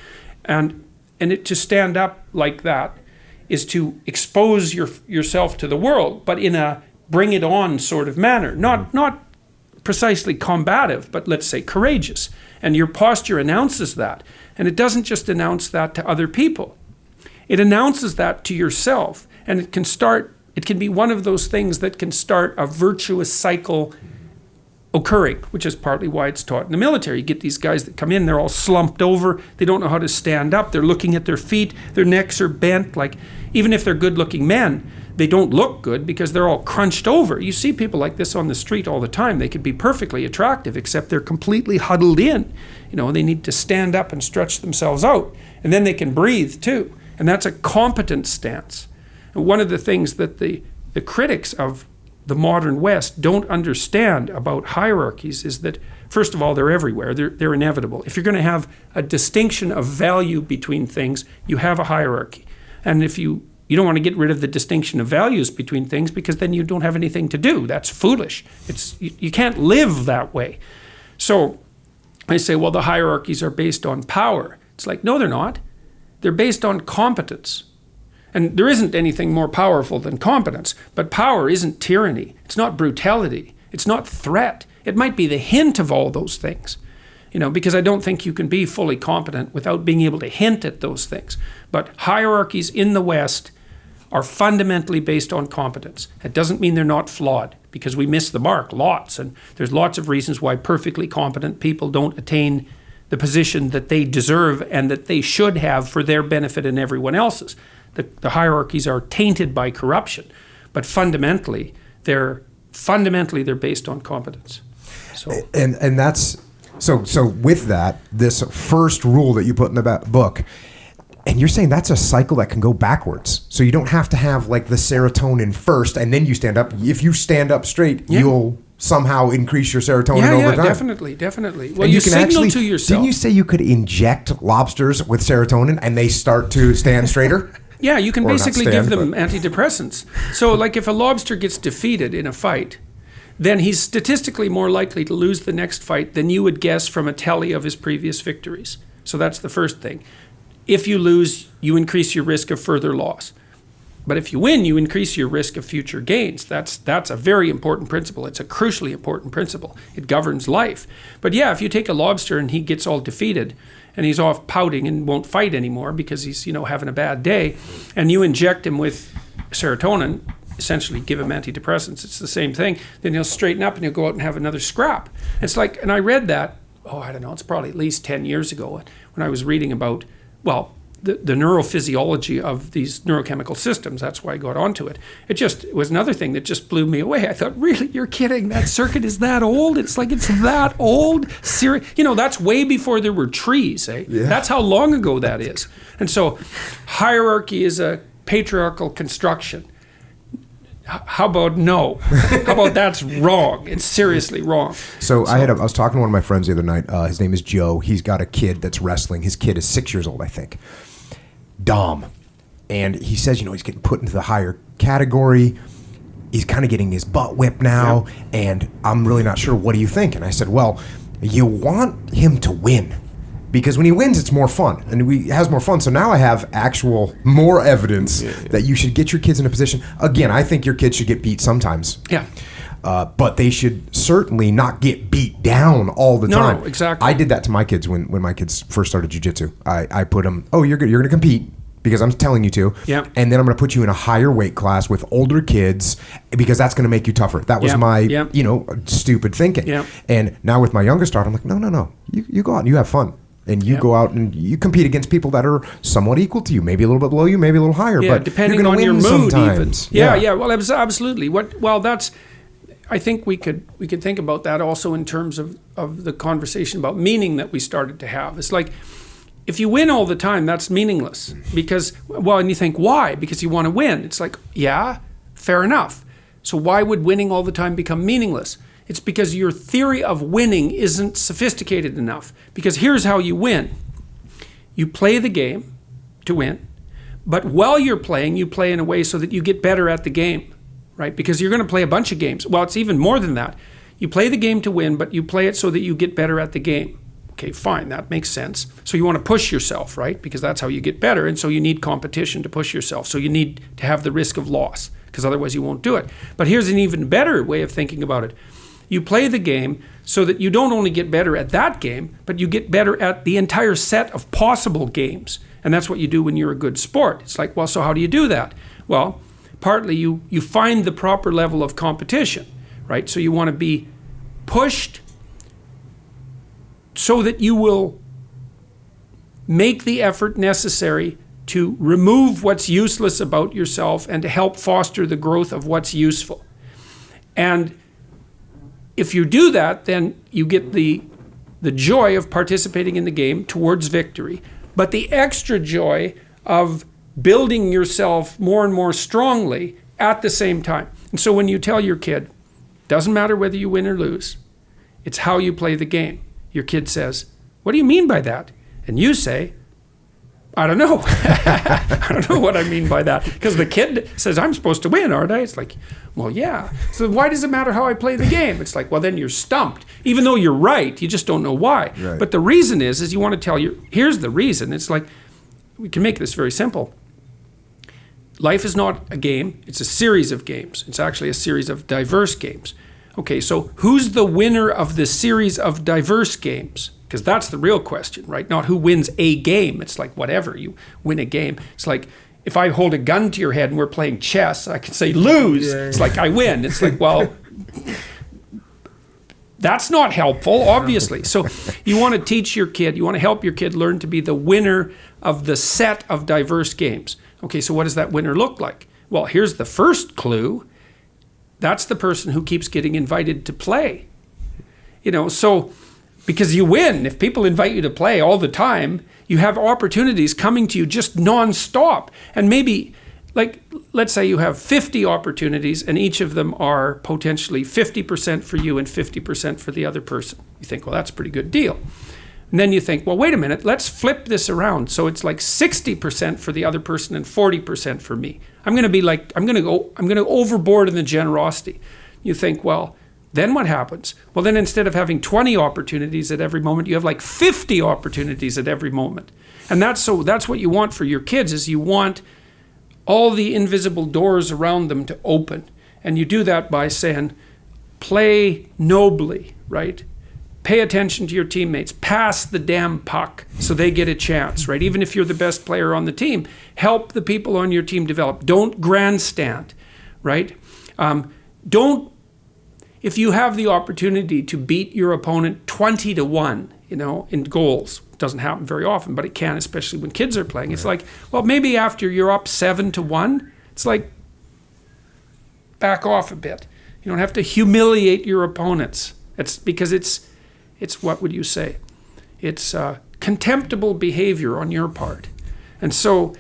Speaker 2: And to stand up like that is to expose yourself to the world, but in a bring it on sort of manner. Not precisely combative, but let's say courageous. And your posture announces that. And it doesn't just announce that to other people. It announces that to yourself. And it can be one of those things that can start a virtuous cycle occurring, which is partly why it's taught in the military. You get these guys that come in, they're all slumped over, they don't know how to stand up, they're looking at their feet, their necks are bent. Like, even if they're good-looking men, they don't look good because they're all crunched over. You see people like this on the street all the time. They could be perfectly attractive, except they're completely huddled in. They need to stand up and stretch themselves out, and then they can breathe too. And that's a competent stance. And one of the things that the critics of the modern West don't understand about hierarchies is that, first of all, they're everywhere. They're inevitable. If you're going to have a distinction of value between things, you have a hierarchy. And if you don't want to get rid of the distinction of values between things, because then you don't have anything to do. That's foolish. You can't live that way. So I say, well, the hierarchies are based on power. It's like, no, they're not. They're based on competence. And there isn't anything more powerful than competence. But power isn't tyranny. It's not brutality. It's not threat. It might be the hint of all those things. Because I don't think you can be fully competent without being able to hint at those things. But hierarchies in the West are fundamentally based on competence. It doesn't mean they're not flawed, because we miss the mark lots. And there's lots of reasons why perfectly competent people don't attain the position that they deserve and that they should have for their benefit and everyone else's. The hierarchies are tainted by corruption, but fundamentally they're based on competence. So
Speaker 1: and that's so with that, this first rule that you put in the book, and you're saying that's a cycle that can go backwards. So you don't have to have like the serotonin first and then you stand up. If you stand up straight, you'll somehow increase your serotonin over time.
Speaker 2: Definitely. Well, you signal to yourself.
Speaker 1: Didn't you say you could inject lobsters with serotonin and they start to stand straighter?
Speaker 2: Yeah, you can basically give them antidepressants. So like if a lobster gets defeated in a fight, then he's statistically more likely to lose the next fight than you would guess from a tally of his previous victories. So that's the first thing. If you lose, you increase your risk of further loss. But if you win, you increase your risk of future gains. That's a very important principle. It's a crucially important principle. It governs life. But yeah, if you take a lobster and he gets all defeated and he's off pouting and won't fight anymore because he's, having a bad day, and you inject him with serotonin, essentially give him antidepressants, it's the same thing, then he'll straighten up and he'll go out and have another scrap. It's like, and I read that, I don't know, it's probably at least 10 years ago when I was reading about, the neurophysiology of these neurochemical systems. That's why I got onto it. It was another thing that just blew me away. I thought, really, you're kidding? That circuit is that old? It's that old? That's way before there were trees, eh? Yeah. That's how long ago that is. And so hierarchy is a patriarchal construction. How about no? How about that's wrong? It's seriously wrong.
Speaker 1: So I was talking to one of my friends the other night. His name is Joe. He's got a kid that's wrestling. His kid is 6 years old, I think. Dom. And he says, he's getting put into the higher category. He's kind of getting his butt whipped now. Yeah. And I'm really not sure. What do you think? And I said, well, you want him to win. Because when he wins, it's more fun, and he has more fun. So now I have more evidence that you should get your kids in a position. Again, I think your kids should get beat sometimes.
Speaker 2: Yeah.
Speaker 1: But they should certainly not get beat down all the time.
Speaker 2: No, exactly.
Speaker 1: I did that to my kids when my kids first started jiu-jitsu. I put them, you're going to compete because I'm telling you to.
Speaker 2: Yeah.
Speaker 1: And then I'm going to put you in a higher weight class with older kids because that's going to make you tougher. That was my, stupid thinking.
Speaker 2: Yeah.
Speaker 1: And now with my youngest daughter, I'm like, no. You go out and you have fun. And you go out and you compete against people that are somewhat equal to you, maybe a little bit below you, maybe a little higher.
Speaker 2: Yeah,
Speaker 1: but
Speaker 2: depending
Speaker 1: you're
Speaker 2: on
Speaker 1: win
Speaker 2: your mood
Speaker 1: sometimes.
Speaker 2: even. Yeah. Well, absolutely. I think we could think about that also in terms of the conversation about meaning that we started to have. It's like, if you win all the time, that's meaningless. And you think, why? Because you want to win. It's like, yeah, fair enough. So why would winning all the time become meaningless? It's because your theory of winning isn't sophisticated enough. Because here's how you win. You play the game to win, but while you're playing, you play in a way so that you get better at the game, right? Because you're going to play a bunch of games. Well, it's even more than that. You play the game to win, but you play it so that you get better at the game. Okay, fine, that makes sense. So you want to push yourself, right? Because that's how you get better, and so you need competition to push yourself. So you need to have the risk of loss, because otherwise you won't do it. But here's an even better way of thinking about it. You play the game so that you don't only get better at that game, but you get better at the entire set of possible games. And that's what you do when you're a good sport. It's like, well, so how do you do that? Well, partly you find the proper level of competition, right? So you want to be pushed so that you will make the effort necessary to remove what's useless about yourself and to help foster the growth of what's useful. And if you do that, then you get the joy of participating in the game towards victory, but the extra joy of building yourself more and more strongly at the same time. And so when you tell your kid, doesn't matter whether you win or lose, it's how you play the game. Your kid says, what do you mean by that? And you say, I don't know. I don't know what I mean by that. Because the kid says, I'm supposed to win, aren't I? It's like, well, yeah. So why does it matter how I play the game? It's like, well, then you're stumped. Even though you're right, you just don't know why. Right. But the reason is you want to tell here's the reason. It's like, we can make this very simple. Life is not a game. It's a series of games. It's actually a series of diverse games. Okay, so who's the winner of the series of diverse games? Because that's the real question, right? Not who wins a game. It's like whatever, you win a game. It's like if I hold a gun to your head and we're playing chess, I can say lose. Yeah. It's like I win. It's like, well, that's not helpful, obviously. So you want to teach your kid, you want to help your kid learn to be the winner of the set of diverse games. Okay, so what does that winner look like? Well, here's the first clue. That's the person who keeps getting invited to play. So because you win. If people invite you to play all the time, you have opportunities coming to you just nonstop. And maybe, like, let's say you have 50 opportunities and each of them are potentially 50% for you and 50% for the other person. You think, well, that's a pretty good deal. And then you think, well, wait a minute, let's flip this around. So it's like 60% for the other person and 40% for me. I'm going to go overboard in the generosity. You think, well, then what happens? Well, then instead of having 20 opportunities at every moment, you have like 50 opportunities at every moment. And that's what you want for your kids, is you want all the invisible doors around them to open. And you do that by saying, play nobly, right? Pay attention to your teammates. Pass the damn puck so they get a chance, right? Even if you're the best player on the team, help the people on your team develop. Don't grandstand, right? If you have the opportunity to beat your opponent 20-1, in goals, it doesn't happen very often, but it can, especially when kids are playing. It's like, well, maybe after you're up 7-1, it's like, back off a bit. You don't have to humiliate your opponents. It's because it's what would you say? It's contemptible behavior on your part. And so,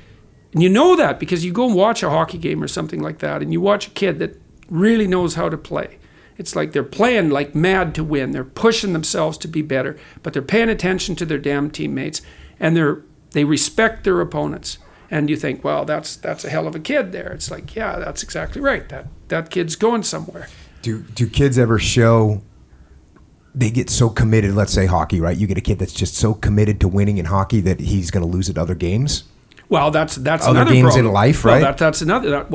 Speaker 2: and you know that because you go and watch a hockey game or something like that, and you watch a kid that really knows how to play. It's like they're playing like mad to win. They're pushing themselves to be better, but they're paying attention to their damn teammates, and they respect their opponents. And you think, well, that's a hell of a kid there. It's like, yeah, that's exactly right. That kid's going somewhere.
Speaker 1: Do kids ever show they get so committed? Let's say hockey, right? You get a kid that's just so committed to winning in hockey that he's going to lose at other games.
Speaker 2: Well, that's
Speaker 1: other
Speaker 2: another
Speaker 1: games
Speaker 2: problem.
Speaker 1: in life, right?
Speaker 2: Well,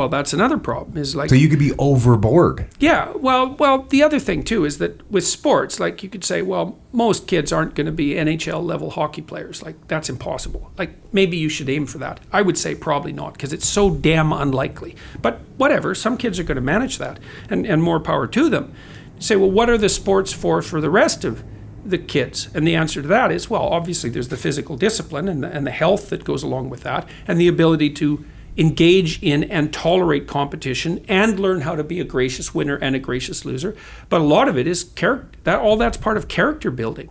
Speaker 2: that's another problem. Is like,
Speaker 1: so you could be overboard.
Speaker 2: Yeah. Well, the other thing too is that with sports, like you could say, well, most kids aren't going to be NHL level hockey players. Like that's impossible. Like maybe you should aim for that. I would say probably not, because it's so damn unlikely. But whatever, some kids are going to manage that, and more power to them. You say, well, what are the sports for the rest of the kids? And the answer to that is, well, obviously there's the physical discipline and the health that goes along with that, and the ability to engage in and tolerate competition and learn how to be a gracious winner and a gracious loser. But a lot of it is character. That's part of character building.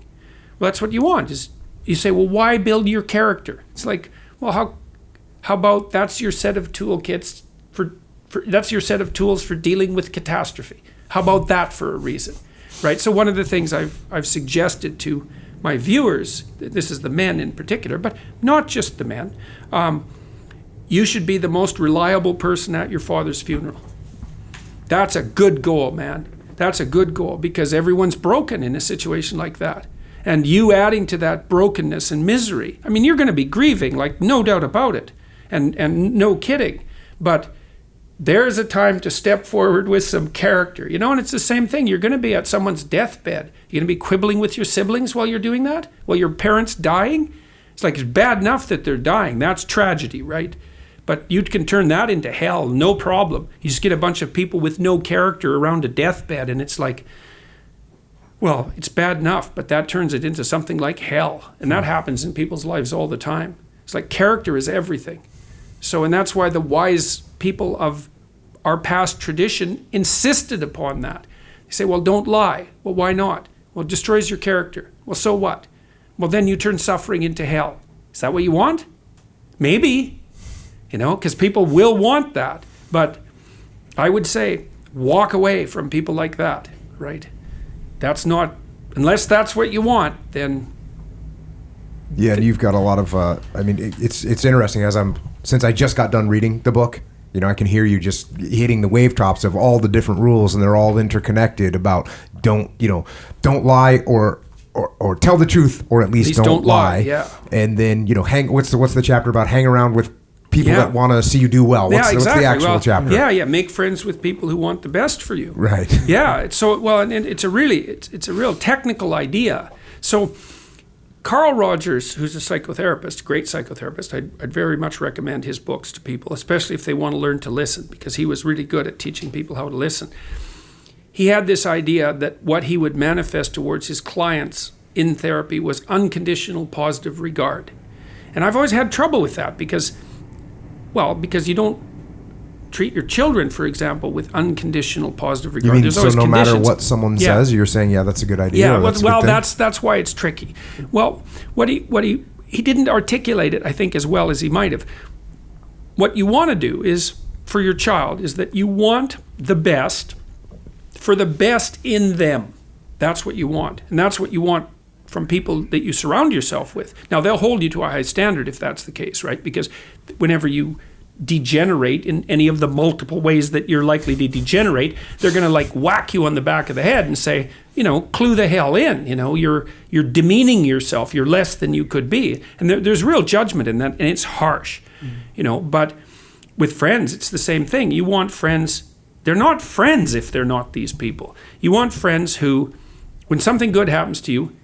Speaker 2: Well, that's what you want. Is you say, well, why build your character? It's like, well, how about that's your set of toolkits for That's your set of tools for dealing with catastrophe. How about that for a reason, right? So one of the things I've suggested to my viewers, this is the men in particular, but not just the men, you should be the most reliable person at your father's funeral. That's a good goal, man. That's a good goal, because everyone's broken in a situation like that. And you adding to that brokenness and misery, I mean, you're going to be grieving, like, no doubt about it, and no kidding. But there's a time to step forward with some character, and it's the same thing. You're going to be at someone's deathbed. You're going to be quibbling with your siblings while you're doing that? While your parents dying? It's like, it's bad enough that they're dying. That's tragedy, right? But you can turn that into hell, no problem. You just get a bunch of people with no character around a deathbed, and it's like, well, it's bad enough, but that turns it into something like hell. And that happens in people's lives all the time. It's like character is everything. So, and that's why the wise people of our past tradition insisted upon that. They say, well, don't lie. Well, why not? Well, it destroys your character. Well, so what? Well, then you turn suffering into hell. Is that what you want? Maybe, because people will want that. But I would say walk away from people like that, right? That's not, unless that's what you want, then.
Speaker 1: Yeah, and you've got a lot of, it's interesting since I just got done reading the book, I can hear you just hitting the wave tops of all the different rules, and they're all interconnected about don't lie or tell the truth, or at least don't lie. Yeah. And then, what's the chapter about? Hang around with people that want to see you do well. What's the actual chapter?
Speaker 2: Yeah. Make friends with people who want the best for you.
Speaker 1: Right.
Speaker 2: Yeah. It's a real technical idea. So Carl Rogers, who's a psychotherapist, great psychotherapist, I'd very much recommend his books to people, especially if they want to learn to listen, because he was really good at teaching people how to listen. He had this idea that what he would manifest towards his clients in therapy was unconditional positive regard. And I've always had trouble with that because you don't treat your children, for example, with unconditional positive regard.
Speaker 1: You mean,
Speaker 2: There's
Speaker 1: so
Speaker 2: always
Speaker 1: no
Speaker 2: conditions.
Speaker 1: matter what someone says, you're saying, that's a good idea?
Speaker 2: Yeah,
Speaker 1: that's
Speaker 2: that's why it's tricky. Well, what he didn't articulate it, I think, as well as he might have. What you want to do is, for your child, is that you want the best for the best in them. That's what you want. And that's what you want from people that you surround yourself with. Now, they'll hold you to a high standard if that's the case, right? Because whenever you degenerate in any of the multiple ways that you're likely to degenerate, they're going to whack you on the back of the head and say, clue the hell in, you're demeaning yourself, you're less than you could be. And there's real judgment in that, and it's harsh, but with friends, it's the same thing. You want friends, they're not friends if they're not these people. You want friends who, when something good happens to you,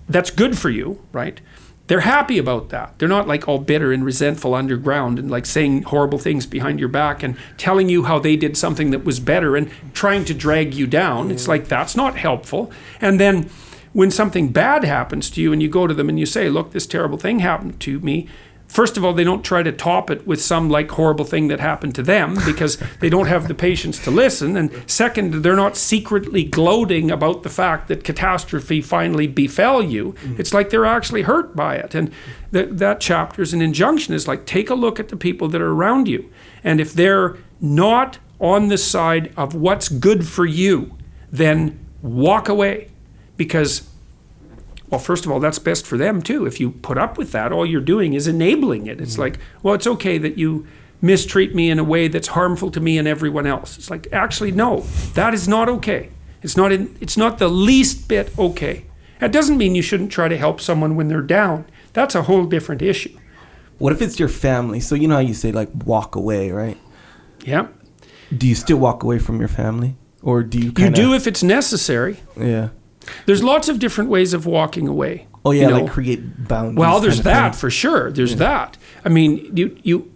Speaker 2: that's good for you, right? They're happy about that. They're not all bitter and resentful underground and saying horrible things behind your back and telling you how they did something that was better and trying to drag you down. It's that's not helpful. And then when something bad happens to you and you go to them and you say, look, this terrible thing happened to me. First of all, they don't try to top it with some horrible thing that happened to them because they don't have the patience to listen. And second, they're not secretly gloating about the fact that catastrophe finally befell you. It's they're actually hurt by it. And that chapter is an injunction. Is take a look at the people that are around you. And if they're not on the side of what's good for you, then walk away. Because, well, first of all, that's best for them too. If you put up with that, all you're doing is enabling it. It's well, it's okay that you mistreat me in a way that's harmful to me and everyone else. It's actually, no, that is not okay. It's not the least bit okay. That doesn't mean you shouldn't try to help someone when they're down. That's a whole different issue.
Speaker 3: What if it's your family? So you know how you say walk away, right?
Speaker 2: Yeah.
Speaker 3: Do you still walk away from your family? Or do you
Speaker 2: You do if it's necessary.
Speaker 3: Yeah.
Speaker 2: There's lots of different ways of walking away.
Speaker 3: Oh yeah, create boundaries.
Speaker 2: Well, there's that for sure. There's that. I mean, you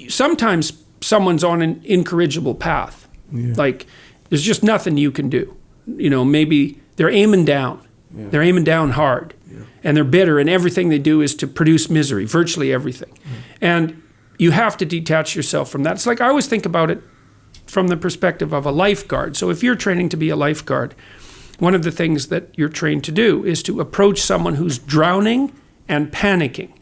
Speaker 2: sometimes someone's on an incorrigible path. Yeah. There's just nothing you can do. Maybe they're aiming down. Yeah. They're aiming down hard. Yeah. And they're bitter, and everything they do is to produce misery, virtually everything. And you have to detach yourself from that. It's I always think about it from the perspective of a lifeguard. So if you're training to be a lifeguard, one of the things that you're trained to do is to approach someone who's drowning and panicking.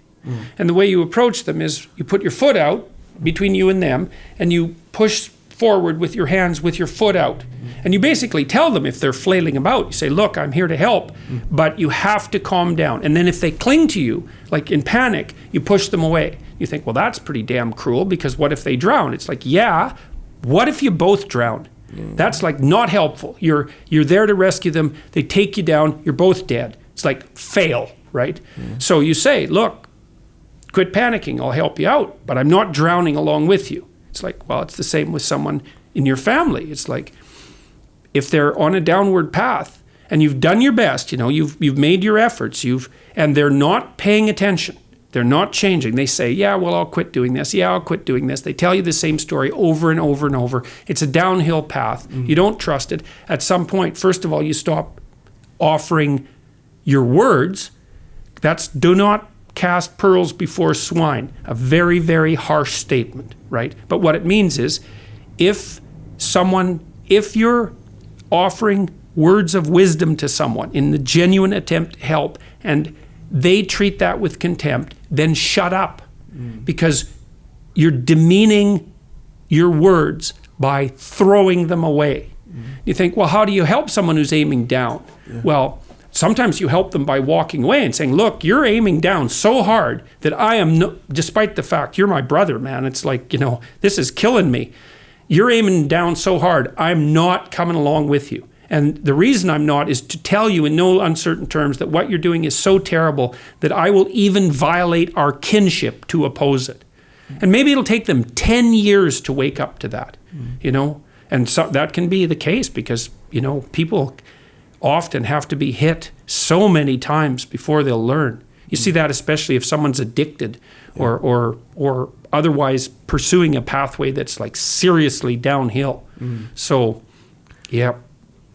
Speaker 2: And the way you approach them is you put your foot out between you and them, and you push forward with your hands, with your foot out. And you basically tell them if they're flailing about, you say, look, I'm here to help, but you have to calm down. And then if they cling to you, like in panic, you push them away. You think, well, that's pretty damn cruel, because what if they drown? It's like, yeah, what if you both drown? That's like not helpful. You're there to rescue them. They take you down. You're both dead. It's like fail, right? So you say, look, quit panicking. I'll help you out, but I'm not drowning along with you. It's like, well, it's the same with someone in your family. It's like, if they're on a downward path and you've done your best, you've made your efforts, and they're not paying attention, they're not changing. They say, yeah, well, I'll quit doing this. Yeah, I'll quit doing this. They tell you the same story over and over and over. It's a downhill path. You don't trust it. At some point, first of all, you stop offering your words. That's do not cast pearls before swine. A very, very harsh statement, right? But what it means is if you're offering words of wisdom to someone in the genuine attempt to help, and they treat that with contempt, then shut up, because you're demeaning your words by throwing them away. You think, well, how do you help someone who's aiming down? Well, sometimes you help them by walking away and saying, look, you're aiming down so hard that I am, despite the fact you're my brother, man, it's like, this is killing me. You're aiming down so hard, I'm not coming along with you. And the reason I'm not is to tell you in no uncertain terms that what you're doing is so terrible that I will even violate our kinship to oppose it. And maybe it'll take them 10 years to wake up to that, And so that can be the case because, people often have to be hit so many times before they'll learn. You see that especially if someone's addicted or otherwise pursuing a pathway that's like seriously downhill. So,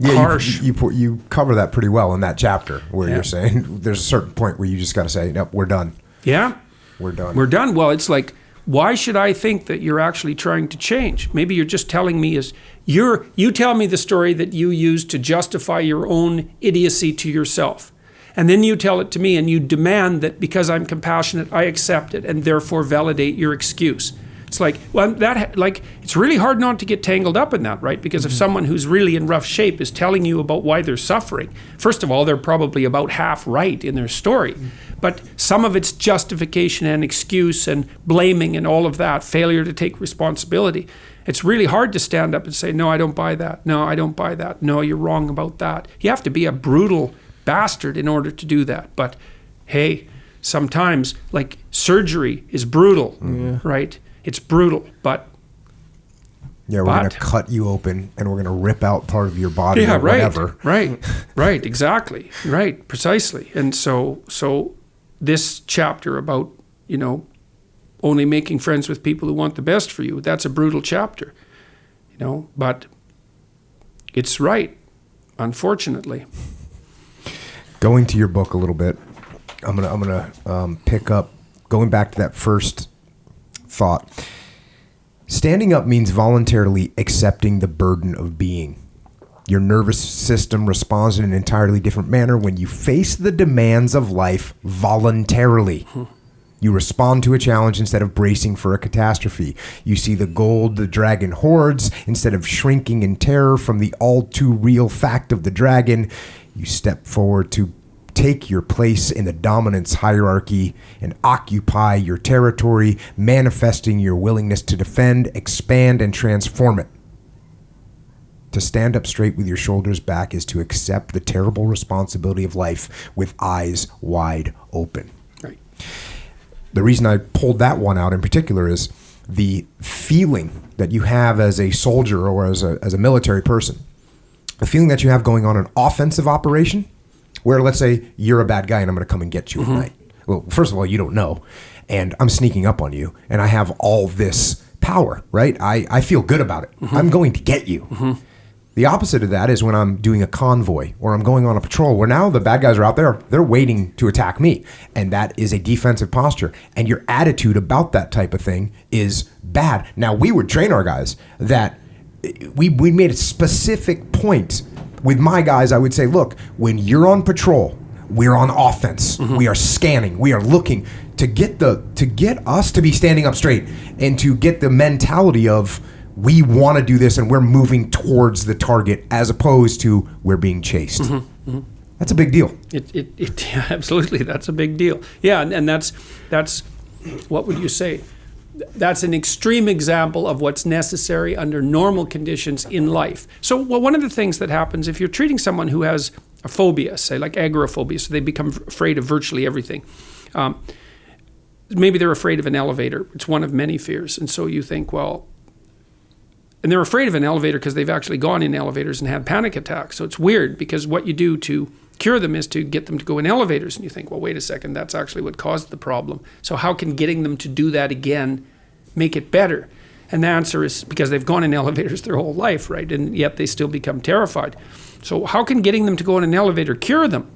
Speaker 2: harsh.
Speaker 1: You cover that pretty well in that chapter where you're saying there's a certain point where you just got to say, nope, we're done.
Speaker 2: Yeah.
Speaker 1: We're done.
Speaker 2: We're done. Well, it's like, why should I think that you're actually trying to change? Maybe you're just telling me you tell me the story that you use to justify your own idiocy to yourself. And then you tell it to me and you demand that because I'm compassionate, I accept it and therefore validate your excuse. It's like, well, it's really hard not to get tangled up in that, right? Because if someone who's really in rough shape is telling you about why they're suffering, first of all, they're probably about half right in their story. But some of it's justification and excuse and blaming and all of that, failure to take responsibility. It's really hard to stand up and say, no, I don't buy that. No, I don't buy that. No, you're wrong about that. You have to be a brutal bastard in order to do that. But hey, sometimes like surgery is brutal, right? It's brutal, but
Speaker 1: we're going to cut you open and we're going to rip out part of your body or whatever.
Speaker 2: Right, exactly. Right, precisely. And so this chapter about, only making friends with people who want the best for you, that's a brutal chapter, but it's right, unfortunately.
Speaker 1: Going to your book a little bit, I'm gonna pick up, going back to that first thought. Standing up means voluntarily accepting the burden of being. Your nervous system responds in an entirely different manner when you face the demands of life voluntarily. You respond to a challenge instead of bracing for a catastrophe. You see the gold the dragon hoards instead of shrinking in terror from the all too real fact of the dragon. You step forward to take your place in the dominance hierarchy and occupy your territory, manifesting your willingness to defend, expand, and transform it. To stand up straight with your shoulders back is to accept the terrible responsibility of life with eyes wide open.
Speaker 2: Right.
Speaker 1: The reason I pulled that one out in particular is the feeling that you have as a soldier or as a military person. The feeling that you have going on an offensive operation where, let's say, you're a bad guy and I'm going to come and get you at night. Well, first of all, you don't know, and I'm sneaking up on you, and I have all this power, right? I feel good about it. I'm going to get you. The opposite of that is when I'm doing a convoy or I'm going on a patrol where now the bad guys are out there, they're waiting to attack me, and that is a defensive posture, and your attitude about that type of thing is bad. Now, we would train our guys that we made a specific point. With my guys, I would say, look, when you're on patrol, we're on offense. We are scanning. We are looking to get us to be standing up straight and to get the mentality of we want to do this and we're moving towards the target as opposed to we're being chased. That's a big deal.
Speaker 2: Yeah, absolutely, that's a big deal. Yeah, and that's what would you say? That's an extreme example of what's necessary under normal conditions in life. So one of the things that happens if you're treating someone who has a phobia, say like agoraphobia, so they become afraid of virtually everything. Maybe they're afraid of an elevator. It's one of many fears. And so you think, well, and they're afraid of an elevator because they've actually gone in elevators and had panic attacks. So it's weird because what you do to cure them is to get them to go in elevators. And you think, well, wait a second, that's actually what caused the problem. So how can getting them to do that again make it better? And the answer is because they've gone in elevators their whole life, right? And yet they still become terrified. So how can getting them to go in an elevator cure them?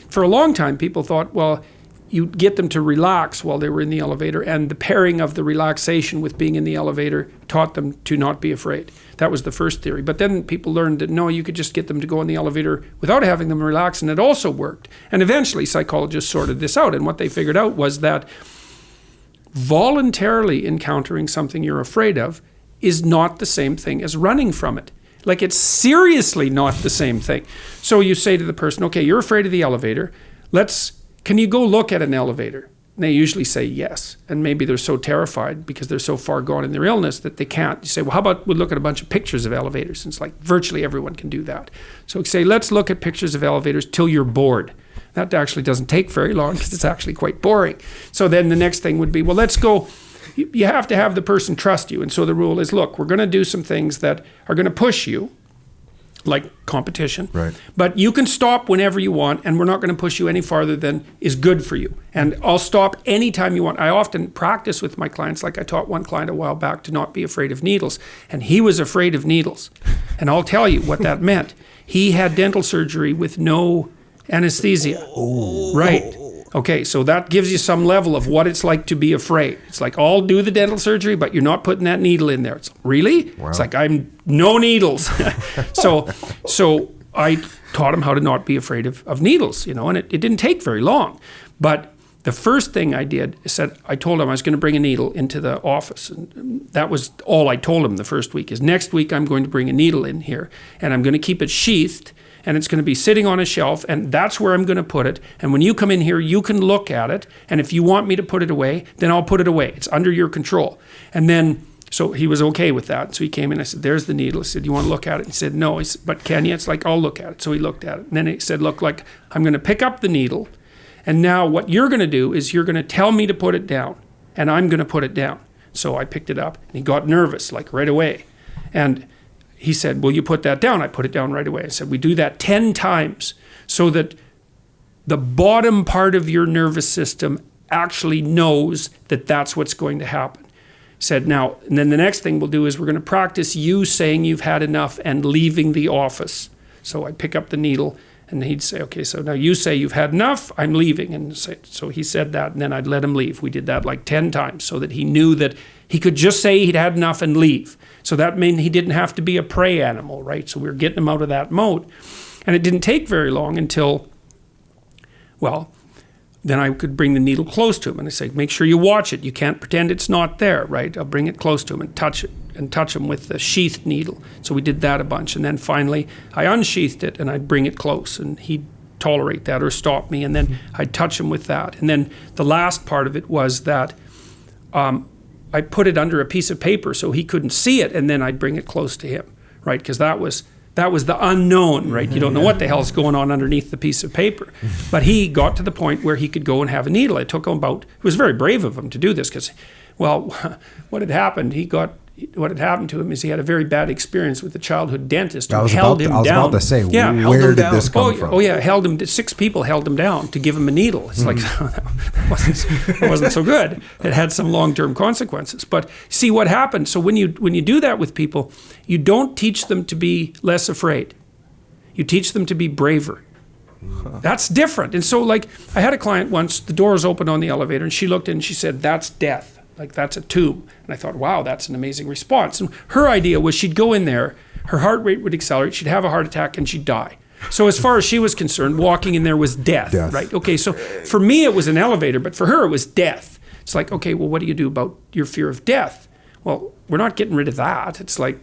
Speaker 2: For a long time, people thought, well, you get them to relax while they were in the elevator, and the pairing of the relaxation with being in the elevator taught them to not be afraid. That was the first theory. But then people learned that no, you could just get them to go in the elevator without having them relax, and it also worked. And eventually psychologists sorted this out, and what they figured out was that voluntarily encountering something you're afraid of is not the same thing as running from it. Like, it's seriously not the same thing. So you say to the person, okay, you're afraid of the elevator. Can you go look at an elevator? And they usually say yes. And maybe they're so terrified because they're so far gone in their illness that they can't. You say, well, how about we look at a bunch of pictures of elevators? And it's like virtually everyone can do that. So say, let's look at pictures of elevators till you're bored. That actually doesn't take very long because it's actually quite boring. So then the next thing would be, well, let's go. You have to have the person trust you. And so the rule is, look, we're going to do some things that are going to push you, like competition.
Speaker 1: Right.
Speaker 2: But you can stop whenever you want, and we're not going to push you any farther than is good for you. And I'll stop anytime you want. I often practice with my clients, like I taught one client a while back to not be afraid of needles, and he was afraid of needles. And I'll tell you what that meant. He had dental surgery with no anesthesia. Oh. Right. Okay, so that gives you some level of what it's like to be afraid. It's like, I'll do the dental surgery, but you're not putting that needle in there. It's really? Wow. It's like, I'm no needles. So I taught him how to not be afraid of needles, and it didn't take very long. But the first thing I did is I told him I was going to bring a needle into the office. And that was all I told him the first week is next week I'm going to bring a needle in here and I'm going to keep it sheathed. And it's going to be sitting on a shelf, and that's where I'm going to put it. And when you come in here, you can look at it. And if you want me to put it away, then I'll put it away. It's under your control. And then, so he was okay with that. So he came in, I said, there's the needle. I said, you want to look at it? He said, no. He said, but can you? It's like, I'll look at it. So he looked at it. And then he said, look, like, I'm going to pick up the needle. And now what you're going to do is you're going to tell me to put it down. And I'm going to put it down. So I picked it up, and he got nervous, like right away. And he said, will you put that down? I put it down right away. I said, we do that 10 times so that the bottom part of your nervous system actually knows that that's what's going to happen. He said, now, and then the next thing we'll do is we're going to practice you saying you've had enough and leaving the office. So I'd pick up the needle, and he'd say, okay, so now you say you've had enough, I'm leaving. And so he said that, and then I'd let him leave. We did that like 10 times so that he knew that he could just say he'd had enough and leave. So that meant he didn't have to be a prey animal, right? So we were getting him out of that mode. And it didn't take very long until, well, then I could bring the needle close to him. And I say, make sure you watch it. You can't pretend it's not there, right? I'll bring it close to him and touch it, and touch him with the sheathed needle. So we did that a bunch. And then finally, I unsheathed it, and I'd bring it close. And he'd tolerate that or stop me. And then I'd touch him with that. And then the last part of it was that I put it under a piece of paper so he couldn't see it, and then I'd bring it close to him, right? Because that was the unknown, right? You don't know what the hell's going on underneath the piece of paper. But he got to the point where he could go and have a needle. It took him it was very brave of him to do this because, well, what had happened to him is he had a very bad experience with a childhood dentist who held him down. I was about to say, where did this come from? Oh yeah, 6 people held him down to give him a needle. It's like, that wasn't so good. It had some long-term consequences. But see what happened. So when you do that with people, you don't teach them to be less afraid. You teach them to be braver. That's different. And so like I had a client once, the doors opened on the elevator, and she looked in and she said, that's death. Like, that's a tube. And I thought, wow, that's an amazing response. And her idea was she'd go in there, her heart rate would accelerate, she'd have a heart attack, and she'd die. So as far as she was concerned, walking in there was death. Right? Okay, so for me it was an elevator, but for her it was death. It's like, okay, well, what do you do about your fear of death? Well, we're not getting rid of that. It's like,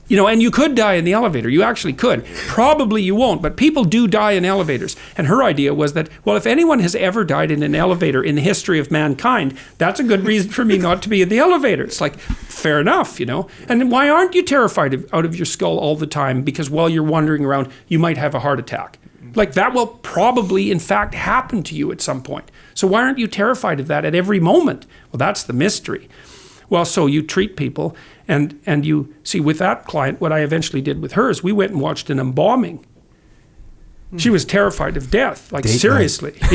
Speaker 2: you know, and you could die in the elevator. You actually could. Probably you won't, but people do die in elevators. And her idea was that, well, if anyone has ever died in an elevator in the history of mankind, that's a good reason for me not to be in the elevator. It's like, fair enough, you know. And then why aren't you terrified out of your skull all the time? Because while you're wandering around, you might have a heart attack. Like, that will probably, in fact, happen to you at some point. So why aren't you terrified of that at every moment? Well, that's the mystery. Well, so you treat people, and you see, with that client, what I eventually did with her is we went and watched an embalming. She was terrified of death, like
Speaker 1: Date
Speaker 2: seriously. Night.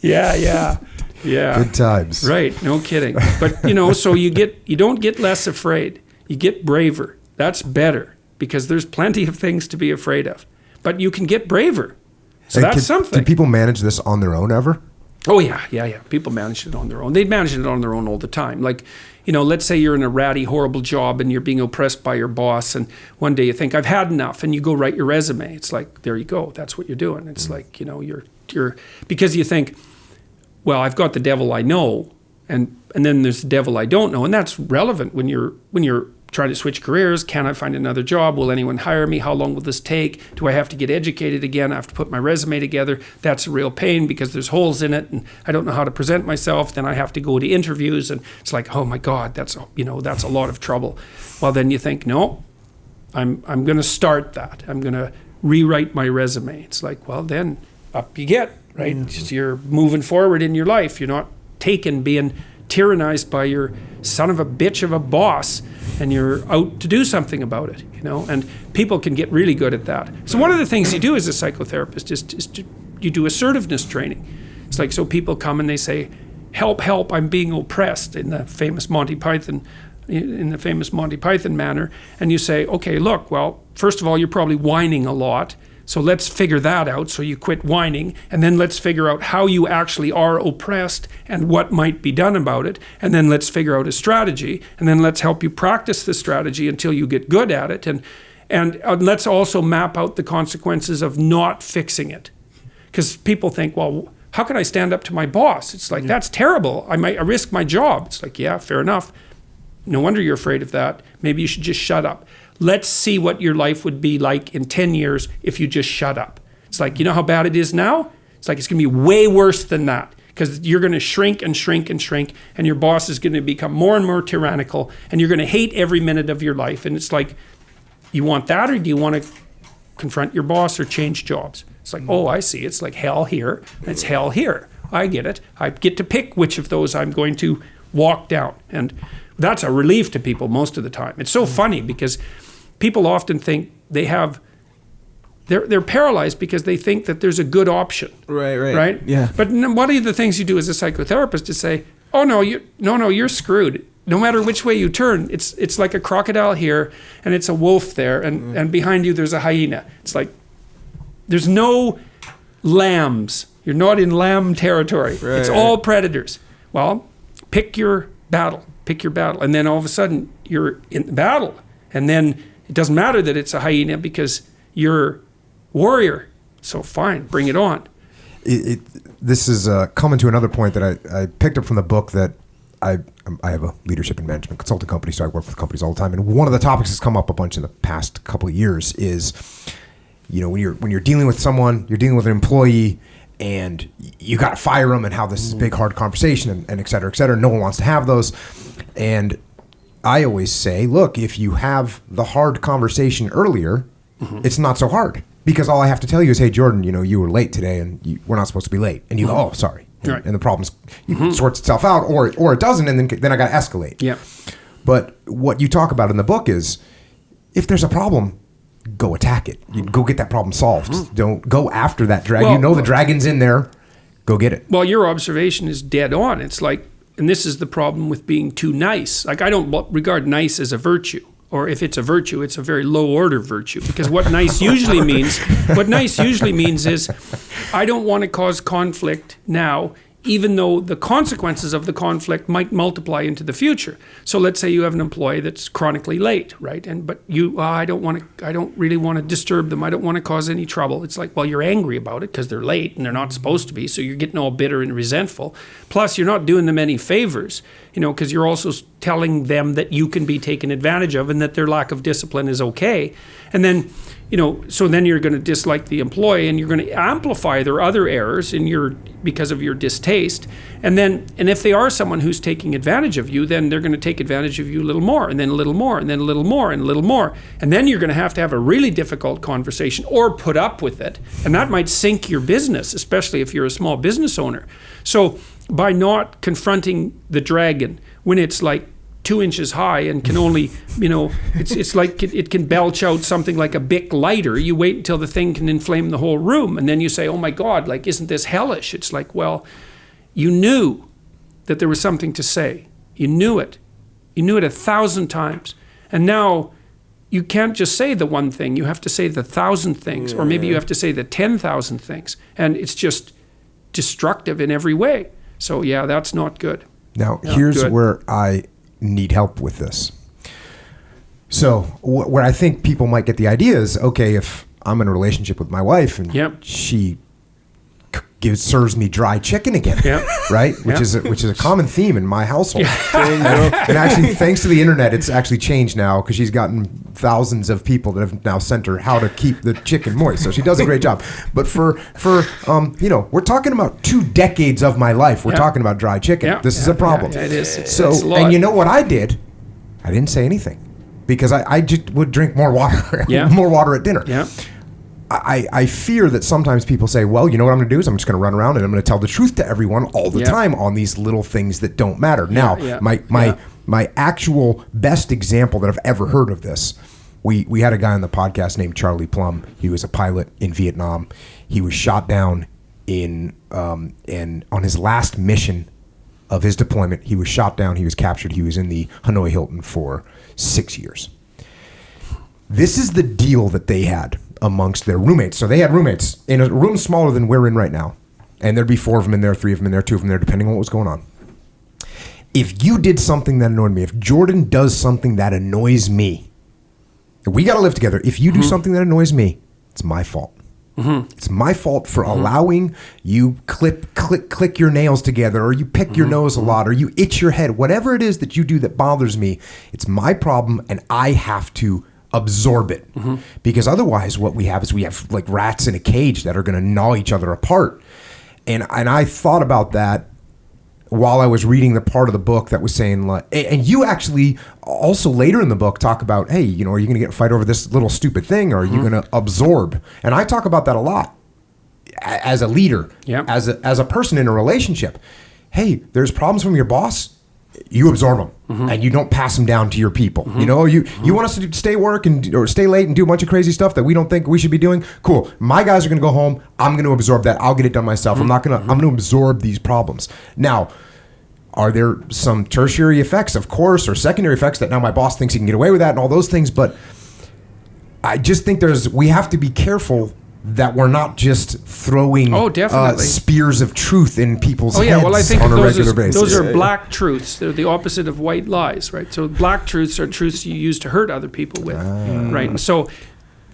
Speaker 2: Yeah, yeah.
Speaker 1: Good times.
Speaker 2: Right, no kidding. But, you know, so you don't get less afraid. You get braver. That's better, because there's plenty of things to be afraid of. But you can get braver. So that's something.
Speaker 1: Do people manage this on their own ever?
Speaker 2: Oh, yeah. People manage it on their own. They manage it on their own all the time. Like, you know, let's say you're in a ratty, horrible job and you're being oppressed by your boss, and one day you think, I've had enough, and you go write your resume. It's like, there you go. That's what you're doing. It's like, you know, you're because you think, well, I've got the devil I know, and then there's the devil I don't know, and that's relevant when you're trying to switch careers. Can I find another job? Will anyone hire me? How long will this take? Do I have to get educated again? I have to put my resume together. That's a real pain because there's holes in it and I don't know how to present myself. Then I have to go to interviews and it's like, oh my God, that's a lot of trouble. Well, then you think, no, I'm going to start that. I'm going to rewrite my resume. It's like, well, then up you get, right? Mm-hmm. You're moving forward in your life. You're not being tyrannized by your son of a bitch of a boss, and you're out to do something about it, you know, and people can get really good at that. So one of the things you do as a psychotherapist is you do assertiveness training. It's like, so people come and they say, help, I'm being oppressed, in the famous Monty Python manner, and you say, okay, look, well, first of all, you're probably whining a lot, so let's figure that out, so you quit whining, and then let's figure out how you actually are oppressed and what might be done about it, and then let's figure out a strategy, and then let's help you practice the strategy until you get good at it, and let's also map out the consequences of not fixing it. Because people think, well, how can I stand up to my boss? It's like, that's terrible. I risk my job. It's like, yeah, fair enough. No wonder you're afraid of that. Maybe you should just shut up. Let's see what your life would be like in 10 years if you just shut up. It's like, you know how bad it is now? It's like, it's going to be way worse than that, because you're going to shrink and shrink and shrink, and your boss is going to become more and more tyrannical, and you're going to hate every minute of your life. And it's like, you want that, or do you want to confront your boss or change jobs? It's like, oh, I see. It's like hell here, and it's hell here. I get it. I get to pick which of those I'm going to walk down. And that's a relief to people most of the time. It's so funny because people often think they're paralyzed because they think that there's a good option. Right?
Speaker 3: Yeah.
Speaker 2: But one of the things you do as a psychotherapist is say, oh, no, you're screwed. No matter which way you turn, it's like a crocodile here and it's a wolf there, and behind you there's a hyena. It's like, there's no lambs. You're not in lamb territory. Right. It's all predators. Well, pick your battle. And then all of a sudden you're in the battle. And then it doesn't matter that it's a hyena because you're warrior. So fine, bring it on.
Speaker 1: This is coming to another point that I picked up from the book that I have a leadership and management consulting company, so I work with companies all the time. And one of the topics that's come up a bunch in the past couple of years is, you know, when you're dealing with someone, you're dealing with an employee, and you got to fire them, and how this is a big, hard conversation, and et cetera, et cetera. No one wants to have those. And I always say, look, if you have the hard conversation earlier, it's not so hard. Because all I have to tell you is, hey, Jordan, you know, you were late today, and we're not supposed to be late. And you go, oh, sorry.
Speaker 2: Right.
Speaker 1: And the problem sorts itself out, or it doesn't, and then I got to escalate.
Speaker 2: Yeah.
Speaker 1: But what you talk about in the book is, if there's a problem, go attack it. You go get that problem solved. Don't go after that dragon. Well, the dragon's in there. Go get it. Well,
Speaker 2: your observation is dead on. It's like, and this is the problem with being too nice. Like, I don't regard nice as a virtue. Or if it's a virtue, it's a very low order virtue. Because what nice usually means is, I don't want to cause conflict now. even though the consequences of the conflict might multiply into the future. So let's say you have an employee that's chronically late, right? But I don't really want to disturb them. I don't want to cause any trouble. It's like, well, you're angry about it because they're late and they're not supposed to be. So you're getting all bitter and resentful. Plus, you're not doing them any favors, because you're also telling them that you can be taken advantage of and that their lack of discipline is okay. And then, so then you're going to dislike the employee and you're going to amplify their other errors because of your distaste. And if they are someone who's taking advantage of you, then they're going to take advantage of you a little more, and then a little more, and then a little more, and a little more. And then you're going to have a really difficult conversation or put up with it. And that might sink your business, especially if you're a small business owner. So by not confronting the dragon when it's like 2 inches high and can only, it's like it can belch out something like a Bic lighter. You wait until the thing can inflame the whole room, and then you say, oh my God, like, isn't this hellish? It's like, well, you knew that there was something to say. You knew it. You knew it 1,000 times. And now you can't just say the one thing. You have to say the 1,000 things, or maybe you have to say the 10,000 things. And it's just destructive in every way. So yeah, that's not good.
Speaker 1: Now, here's where I need help with this. So where I think people might get the idea is, okay, if I'm in a relationship with my wife and she serves me dry chicken again, right? Which is a common theme in my household. And actually, thanks to the internet, it's actually changed now because she's gotten thousands of people that have now sent her how to keep the chicken moist. So she does a great job. But for we're talking about 2 decades of my life. We're talking about dry chicken. This is a problem.
Speaker 2: It is.
Speaker 1: So, and you know what I did? I didn't say anything because I just would drink more water, more water at dinner.
Speaker 2: Yeah.
Speaker 1: I fear that sometimes people say, well, you know what I'm going to do is I'm just going to run around and I'm going to tell the truth to everyone all the time on these little things that don't matter. Now, my actual best example that I've ever heard of this, we had a guy on the podcast named Charlie Plum. He was a pilot in Vietnam. He was shot down on his last mission of his deployment. He was shot down. He was captured. He was in the Hanoi Hilton for 6 years. This is the deal that they had amongst their roommates. So they had roommates in a room smaller than we're in right now. And there'd be 4 of them in there, 3 of them in there, 2 of them there, depending on what was going on. If you did something that annoyed me, if Jordan does something that annoys me, we got to live together. If you do something that annoys me, it's my fault. It's my fault for allowing you click your nails together, or you pick your nose a lot, or you itch your head. Whatever it is that you do that bothers me, it's my problem, and I have to absorb it. Because otherwise what we have like rats in a cage that are going to gnaw each other apart. And I thought about that while I was reading the part of the book that was saying, like, and you actually also later in the book talk about, hey, are you going to get in a fight over this little stupid thing, or are you going to absorb? And I talk about that a lot as a leader, as a person in a relationship. Hey, there's problems from your boss. You absorb them, and you don't pass them down to your people. You want us to stay or stay late and do a bunch of crazy stuff that we don't think we should be doing. Cool. My guys are going to go home. I'm going to absorb that. I'll get it done myself. I'm going to absorb these problems. Now, are there some tertiary effects, of course, or secondary effects that now my boss thinks he can get away with that and all those things? But I just think we have to be careful that we're not just throwing spears of truth in people's heads on a regular basis.
Speaker 2: Those are black truths. They're the opposite of white lies, right? So black truths are truths you use to hurt other people with, right? And so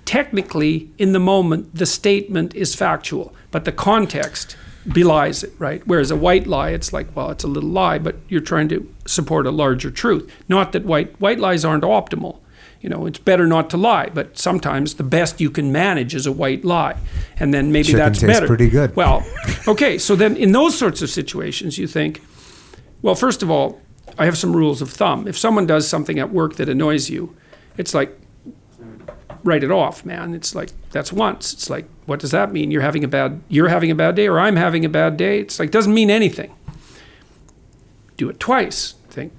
Speaker 2: technically, in the moment, the statement is factual, but the context belies it, right? Whereas a white lie, it's like, well, it's a little lie, but you're trying to support a larger truth. Not that white lies aren't optimal. It's better not to lie, but sometimes the best you can manage is a white lie. And then maybe that's better.
Speaker 1: Tastes pretty good.
Speaker 2: Well, okay, so then in those sorts of situations, you think, well, first of all, I have some rules of thumb. If someone does something at work that annoys you, it's like, write it off, man. It's like, that's once. It's like, what does that mean? You're having a bad day, or I'm having a bad day? It's like, doesn't mean anything. Do it twice. Think,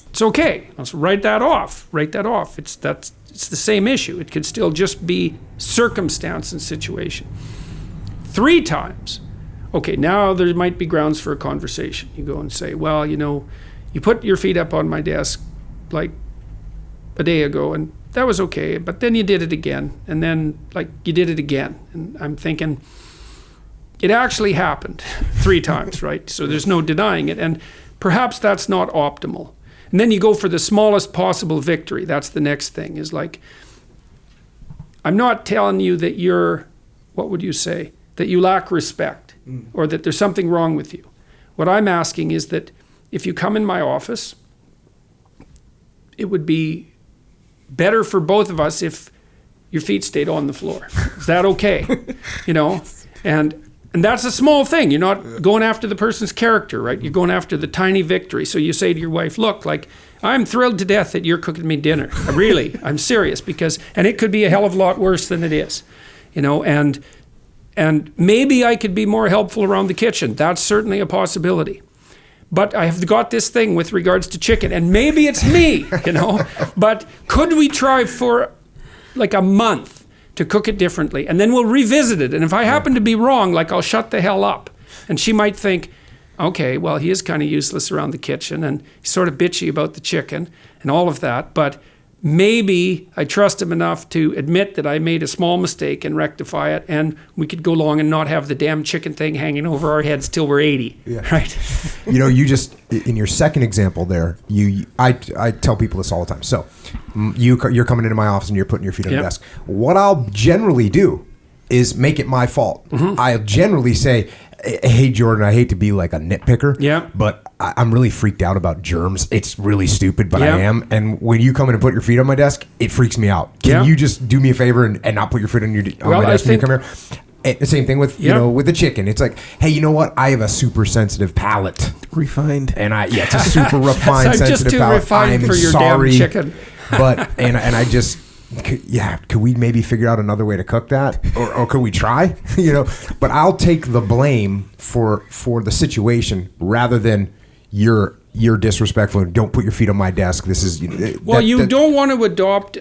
Speaker 2: it's okay. Let's write that off. It's the same issue. It could still just be circumstance and situation. 3 times. Okay, now there might be grounds for a conversation. You go and say, well, you put your feet up on my desk like a day ago, and that was okay, but then you did it again, and then like you did it again. And I'm thinking, it actually happened 3 times, right? So there's no denying it. And perhaps that's not optimal. And then you go for the smallest possible victory. That's the next thing, is like, I'm not telling you that you're, what would you say, that you lack respect or that there's something wrong with you. What I'm asking is that if you come in my office, it would be better for both of us if your feet stayed on the floor. Is that okay? You know, and that's a small thing. You're not going after the person's character, right? You're going after the tiny victory. So you say to your wife, look, like, I'm thrilled to death that you're cooking me dinner. Really, I'm serious, because, and it could be a hell of a lot worse than it is, you know, and maybe I could be more helpful around the kitchen. That's certainly a possibility. But I have got this thing with regards to chicken, and maybe it's me, you know, but could we try for like a month to cook it differently, and then we'll revisit it. And if I happen to be wrong, like, I'll shut the hell up. And she might think, okay, well, he is kind of useless around the kitchen, and he's sort of bitchy about the chicken and all of that, but maybe I trust him enough to admit that I made a small mistake and rectify it, and we could go along and not have the damn chicken thing hanging over our heads till we're 80, right?
Speaker 1: You know, you just, in your second example there, I tell people this all the time. So you're coming into my office and you're putting your feet on the desk. What I'll generally do is make it my fault. I'll generally say, hey, Jordan, I hate to be like a nitpicker, but I'm really freaked out about germs. It's really stupid, but I am. And when you come in and put your feet on my desk, it freaks me out. Can you just do me a favor and not put your foot on my desk when you come here? And the same thing with, you know, with the chicken. It's like, hey, you know what? I have a super sensitive palate.
Speaker 3: Refined.
Speaker 1: And it's a super refined, sensitive
Speaker 2: just too
Speaker 1: palate.
Speaker 2: refined
Speaker 1: I'm
Speaker 2: for your
Speaker 1: sorry,
Speaker 2: damn chicken.
Speaker 1: But, and I just... could we maybe figure out another way to cook that, or could we try? You know, but I'll take the blame for the situation rather than you're disrespectful and don't put your feet on my desk. This is
Speaker 2: you don't want to adopt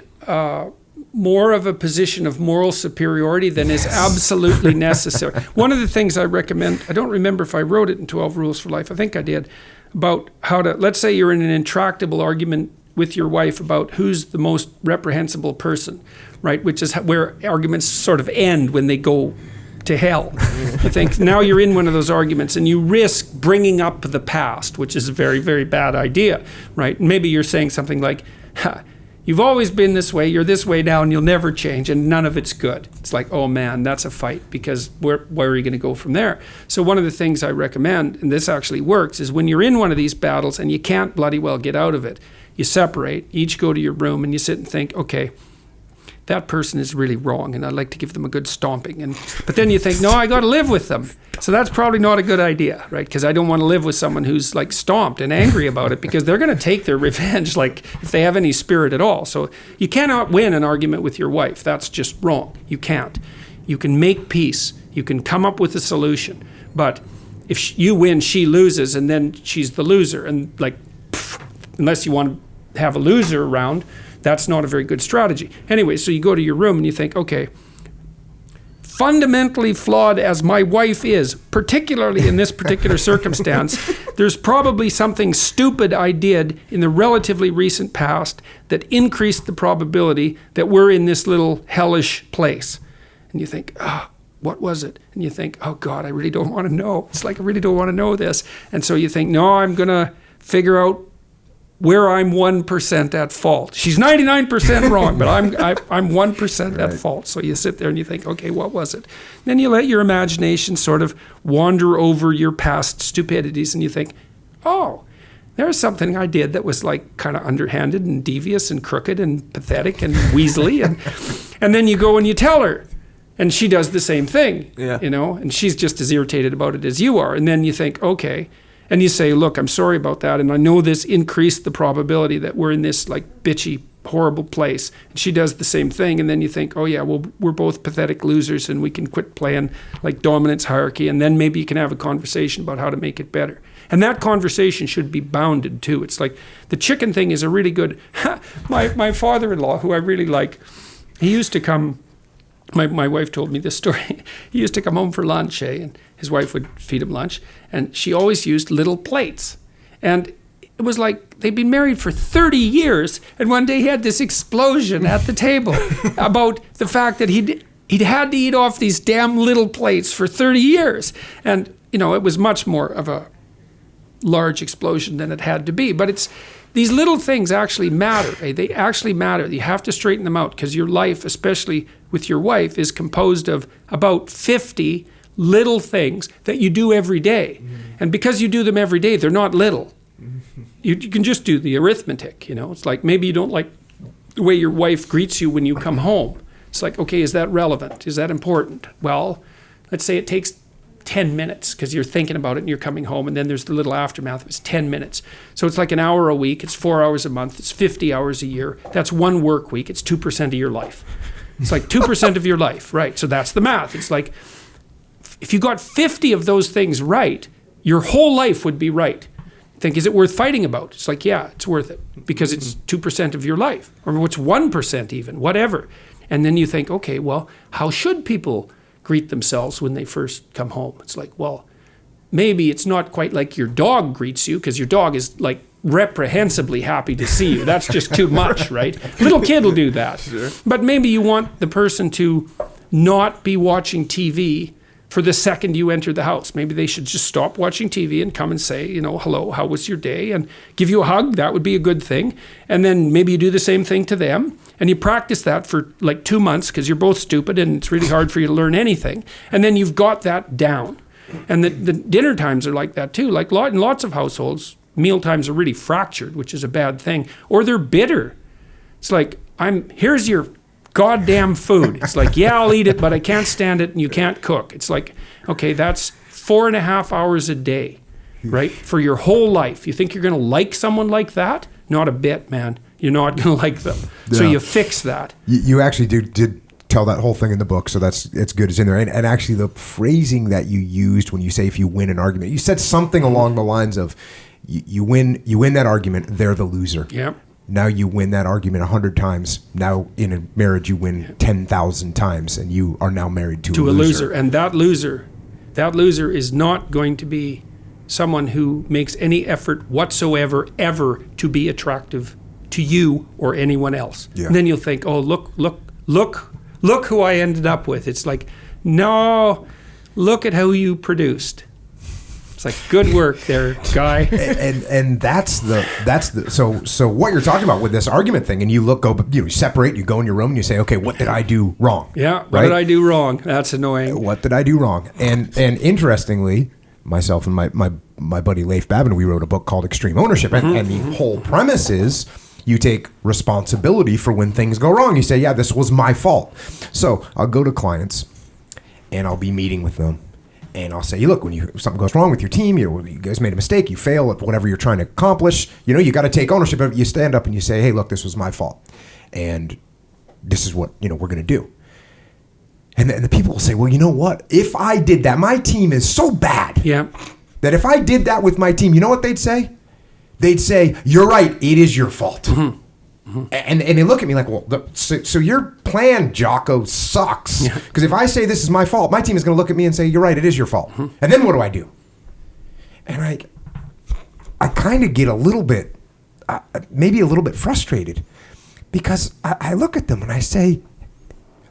Speaker 2: more of a position of moral superiority than is absolutely necessary. One of the things I recommend, I don't remember if I wrote it in 12 Rules for Life, I think I did, about how to, let's say you're in an intractable argument with your wife about who's the most reprehensible person, right? Which is where arguments sort of end when they go to hell. I think now you're in one of those arguments and you risk bringing up the past, which is a very, very bad idea, right? Maybe you're saying something like, you've always been this way, you're this way now, and you'll never change, and none of it's good. It's like, oh man, that's a fight, because where are you going to go from there? So one of the things I recommend, and this actually works, is when you're in one of these battles and you can't bloody well get out of it, you separate, each go to your room, and you sit and think, okay, that person is really wrong, and I'd like to give them a good stomping. But then you think, no, I got to live with them. So that's probably not a good idea, right? Because I don't want to live with someone who's like stomped and angry about it, because they're going to take their revenge, like if they have any spirit at all. So you cannot win an argument with your wife. That's just wrong. You can't. You can make peace. You can come up with a solution. But if you win, she loses, and then she's the loser. And like, unless you want to have a loser around, that's not a very good strategy. Anyway, so you go to your room and you think, okay, fundamentally flawed as my wife is, particularly in this particular circumstance, there's probably something stupid I did in the relatively recent past that increased the probability that we're in this little hellish place. And you think, what was it? And you think, oh God, I really don't want to know. It's like, I really don't want to know this. And so you think, no, I'm going to figure out where I'm 1% at fault. She's 99% wrong, but I'm 1% at fault. So you sit there and you think, okay, what was it? Then you let your imagination sort of wander over your past stupidities, and you think, oh, there's something I did that was like kind of underhanded and devious and crooked and pathetic and weaselly, and then you go and you tell her, and she does the same thing, you know, and she's just as irritated about it as you are. And then you think, okay. And you say, look, I'm sorry about that, and I know this increased the probability that we're in this like bitchy, horrible place. And she does the same thing, and then you think, oh yeah, well, we're both pathetic losers, and we can quit playing like dominance hierarchy, and then maybe you can have a conversation about how to make it better. And that conversation should be bounded too. It's like the chicken thing is a really good, my father-in-law, who I really like, he used to come, my wife told me this story, he used to come home for lunch, and his wife would feed him lunch, and she always used little plates. And it was like they'd been married for 30 years, and one day he had this explosion at the table about the fact that he'd had to eat off these damn little plates for 30 years. And, it was much more of a large explosion than it had to be. But these little things actually matter. They actually matter. You have to straighten them out because your life, especially with your wife, is composed of about 50 little things that you do every day. And because you do them every day, they're not little. You can just do the arithmetic, It's like maybe you don't like the way your wife greets you when you come home. It's like, okay, is that relevant? Is that important? Well, let's say it takes 10 minutes because you're thinking about it and you're coming home, and then there's the little aftermath. It's 10 minutes. So it's like an hour a week. It's 4 hours a month. It's 50 hours a year. That's one work week. It's 2% of your life. It's like 2% of your life, right? So that's the math. It's like if you got 50 of those things right, your whole life would be right. Think, is it worth fighting about? It's like, yeah, it's worth it because it's 2% of your life, or what's 1% even, whatever. And then you think, okay, well, how should people greet themselves when they first come home? It's like, well, maybe it's not quite like your dog greets you because your dog is like reprehensibly happy to see you. That's just too much, right? Little kid will do that. Sure. But maybe you want the person to not be watching TV for the second you enter the house. Maybe they should just stop watching TV and come and say, hello, how was your day? And give you a hug. That would be a good thing. And then maybe you do the same thing to them. And you practice that for like 2 months because you're both stupid and it's really hard for you to learn anything. And then you've got that down. And the dinner times are like that too. Like in lots of households, meal times are really fractured, which is a bad thing. Or they're bitter. It's like, here's your goddamn food. It's like, yeah, I'll eat it, but I can't stand it and you can't cook. It's like, okay, that's 4.5 hours a day, right? For your whole life. You think you're going to like someone like that? Not a bit, man. You're not going to like them. Yeah. So you fix that.
Speaker 1: You actually did tell that whole thing in the book, so it's good. It's in there. And actually the phrasing that you used when you say if you win an argument, you said something along the lines of you win that argument, they're the loser.
Speaker 2: Yep.
Speaker 1: Now you win that argument 100 times. Now in a marriage you win 10,000 times, and you are now married to a loser.
Speaker 2: And that loser is not going to be someone who makes any effort whatsoever ever to be attractive to you or anyone else. Yeah. And then you'll think, oh, look who I ended up with. It's like, no, look at who you produced. It's like, good work there, guy.
Speaker 1: and that's the so what you're talking about with this argument thing, and you separate, you go in your room and you say, okay, what did I do wrong?
Speaker 2: Yeah, what did I do wrong? That's annoying.
Speaker 1: What did I do wrong? And interestingly, myself and my buddy Leif Babin, we wrote a book called Extreme Ownership, and the whole premise is you take responsibility for when things go wrong. You say, yeah, this was my fault. So I'll go to clients and I'll be meeting with them. And I'll say, look, when something goes wrong with your team, you guys made a mistake, you fail at whatever you're trying to accomplish, you got to take ownership of it. You stand up and you say, hey, look, this was my fault. And this is what, we're going to do. And the people will say, well, you know what? If I did that, my team is so bad that if I did that with my team, you know what they'd say? They'd say, you're right, it is your fault. Mm-hmm. Mm-hmm. And they look at me like, well, so your plan, Jocko, sucks. Because if I say this is my fault, my team is going to look at me and say, you're right, it is your fault. Mm-hmm. And then what do? And I kind of get a little bit, maybe a little bit frustrated, because I look at them and I say,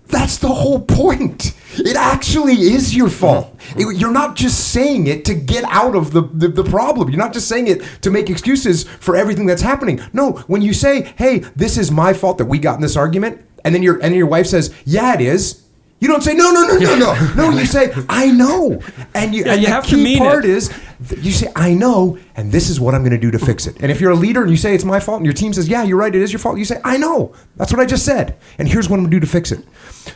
Speaker 1: that's the whole point. It actually is your fault. You're not just saying it to get out of the problem. You're not just saying it to make excuses for everything that's happening. No, when you say, hey, this is my fault that we got in this argument, and then your wife says, yeah, it is. You don't say, no. No, you say, I know. And you have to mean it. The key part is, you say, I know, and this is what I'm going to do to fix it. And if you're a leader and you say it's my fault, and your team says, yeah, you're right, it is your fault, you say, I know. That's what I just said. And here's what I'm going to do to fix it.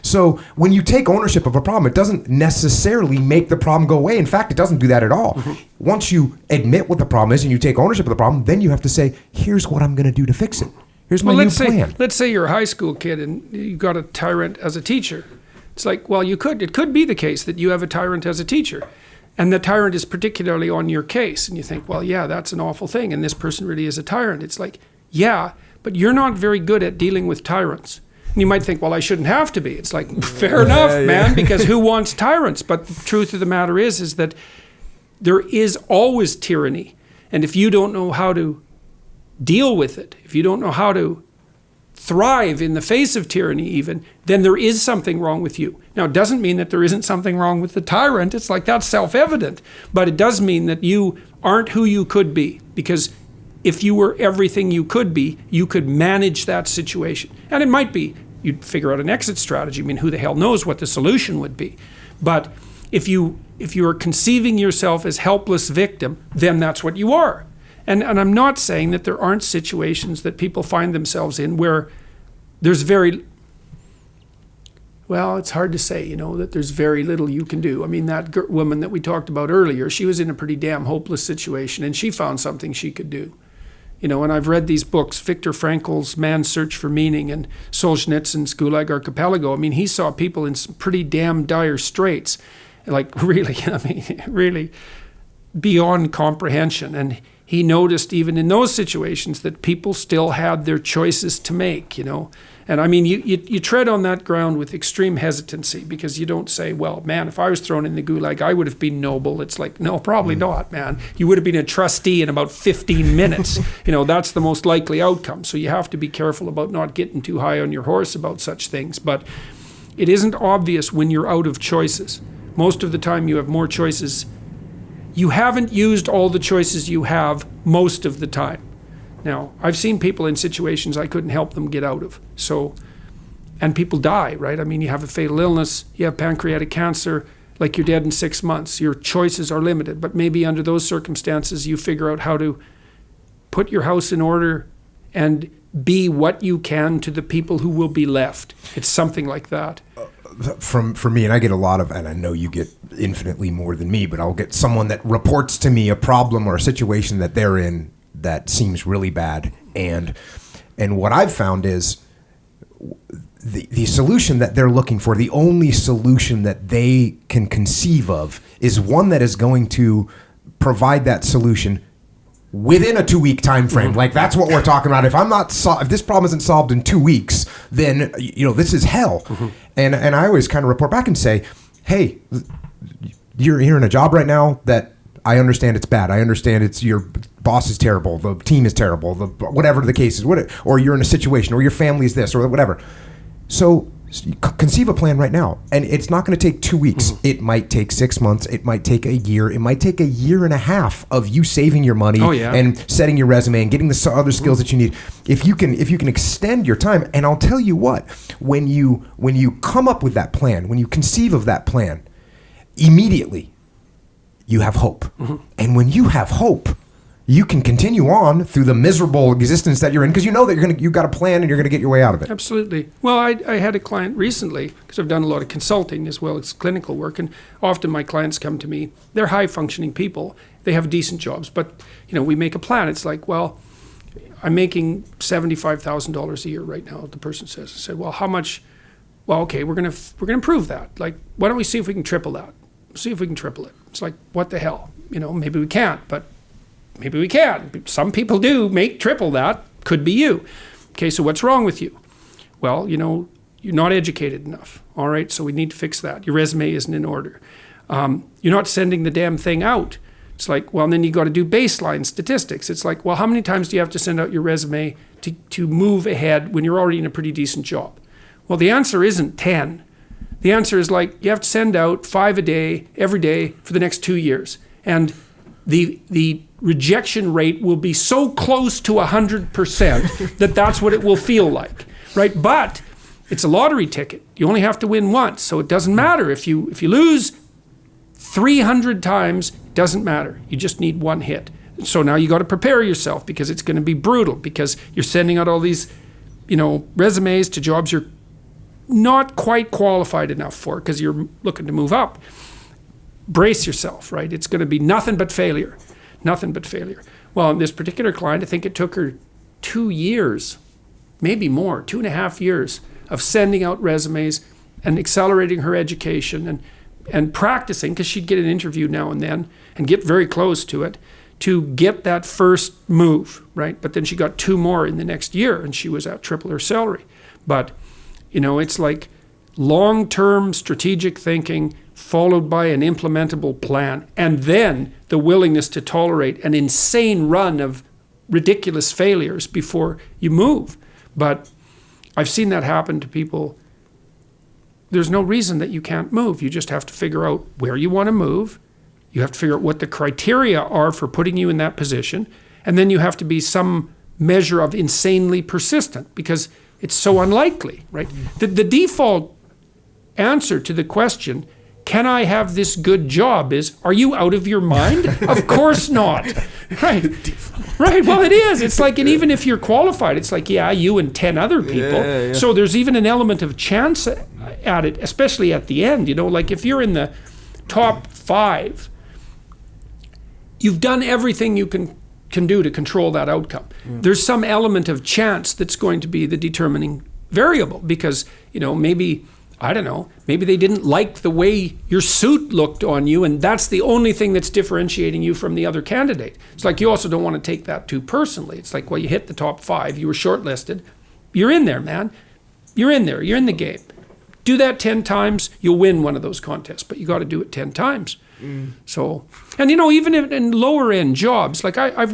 Speaker 1: So when you take ownership of a problem, it doesn't necessarily make the problem go away. In fact, it doesn't do that at all. Mm-hmm. Once you admit what the problem is and you take ownership of the problem, then you have to say, here's what I'm going to do to fix it. Here's my new plan.
Speaker 2: Let's say you're a high school kid and you got a tyrant as a teacher. It's like, well, it could be the case that you have a tyrant as a teacher, and the tyrant is particularly on your case, and you think, well, yeah, that's an awful thing, and this person really is a tyrant. It's like, yeah, but you're not very good at dealing with tyrants. And you might think, well, I shouldn't have to be. It's like, fair enough, man, because who wants tyrants? But the truth of the matter is that there is always tyranny, and if you don't know how to deal with it, if you don't know how to thrive in the face of tyranny even, then there is something wrong with you. Now, it doesn't mean that there isn't something wrong with the tyrant. It's like that's self-evident. But it does mean that you aren't who you could be, because if you were everything you could be, you could manage that situation. And it might be you'd figure out an exit strategy. I mean, who the hell knows what the solution would be? But if you are conceiving yourself as helpless victim, then that's what you are. And I'm not saying that there aren't situations that people find themselves in where there's it's hard to say, that there's very little you can do. I mean, that woman that we talked about earlier, she was in a pretty damn hopeless situation, and she found something she could do. And I've read these books, Viktor Frankl's Man's Search for Meaning and Solzhenitsyn's Gulag Archipelago. I mean, he saw people in some pretty damn dire straits, like really beyond comprehension. And he noticed even in those situations that people still had their choices to make, And I mean, you tread on that ground with extreme hesitancy, because you don't say, well, man, if I was thrown in the gulag, I would have been noble. It's like, no, probably not, man. You would have been a trustee in about 15 minutes. That's the most likely outcome. So you have to be careful about not getting too high on your horse about such things. But it isn't obvious when you're out of choices. Most of the time you have more choices. You haven't used all the choices you have most of the time. Now, I've seen people in situations I couldn't help them get out of. And people die, right? I mean, you have a fatal illness, you have pancreatic cancer, like you're dead in 6 months. Your choices are limited, but maybe under those circumstances, you figure out how to put your house in order and be what you can to the people who will be left. It's something like that.
Speaker 1: For me, and I get a lot of, and I know you get infinitely more than me, but I'll get someone that reports to me a problem or a situation that they're in that seems really bad, and what I've found is the solution that they're looking for, the only solution that they can conceive of, is one that is going to provide that solution within a 2-week time frame. Mm-hmm. Like, that's what we're talking about. If this problem isn't solved in 2 weeks, then this is hell. Mm-hmm. And I always kind of report back and say, hey, you're in a job right now that I understand it's bad. I understand it's your boss is terrible, the team is terrible, whatever the case is, or you're in a situation, or your family is this, or whatever. So conceive a plan right now, and it's not going to take 2 weeks. Mm-hmm. It might take 6 months. It might take a year. It might take a year and a half of you saving your money and setting your resume and getting the other skills that you need. If you can extend your time, and I'll tell you what, when you come up with that plan, when you conceive of that plan, immediately you have hope. Mm-hmm. And when you have hope, you can continue on through the miserable existence that you're in, because you know that you've got a plan and you're going to get your way out of it.
Speaker 2: Absolutely. Well, I had a client recently, because I've done a lot of consulting as well as clinical work, and often my clients come to me. They're high-functioning people. They have decent jobs, but we make a plan. It's like, well, I'm making $75,000 a year right now, the person says. I said, well, how much? Well, okay, we're gonna improve that. Like, why don't we see if we can triple that? See if we can triple it. It's like, what the hell? Maybe we can't, but maybe we can. Some people do make triple that. Could be you. Okay, so what's wrong with you? Well, you're not educated enough. All right, so we need to fix that. Your resume isn't in order. You're not sending the damn thing out. It's like, well, and then you got to do baseline statistics. It's like, well, how many times do you have to send out your resume to move ahead when you're already in a pretty decent job? Well, the answer isn't 10. The answer is like, you have to send out 5 a day, every day for the next 2 years. And the rejection rate will be so close to 100% that that's what it will feel like, right? But it's a lottery ticket. You only have to win once, so it doesn't matter. If you lose 300 times, it doesn't matter. You just need one hit. So now you got to prepare yourself, because it's going to be brutal, because you're sending out all these, resumes to jobs you're not quite qualified enough for, because you're looking to move up. Brace yourself, right? It's going to be nothing but failure. Nothing but failure. Well, in this particular client, I think it took her 2 years, maybe more, 2.5 years of sending out resumes and accelerating her education and practicing, because she'd get an interview now and then and get very close to it, to get that first move, right? But then she got 2 more in the next year, and she was at triple her salary. But, it's like long-term strategic thinking followed by an implementable plan, and then the willingness to tolerate an insane run of ridiculous failures before you move. But I've seen that happen to people. There's no reason that you can't move. You just have to figure out where you want to move. You have to figure out what the criteria are for putting you in that position. And then you have to be some measure of insanely persistent because it's so unlikely, right? The default answer to the question, can I have this good job, is, are you out of your mind? Of course not. Right. Right. Well, it is. It's like, and even if you're qualified, it's like, yeah, you and 10 other people. Yeah. So there's even an element of chance at it, especially at the end. You know, like if you're in the top 5, you've done everything you can do to control that outcome. There's some element of chance that's going to be the determining variable because, you know, maybe, I don't know, maybe they didn't like the way your suit looked on you, and that's the only thing that's differentiating you from the other candidate. It's like you also don't want to take that too personally. It's like, well, you hit the top 5, you were shortlisted, you're in there, man. You're in there, you're in the game. Do that 10 times, you'll win one of those contests, but you got to do it 10 times. So, and you know, even in lower end jobs, like I've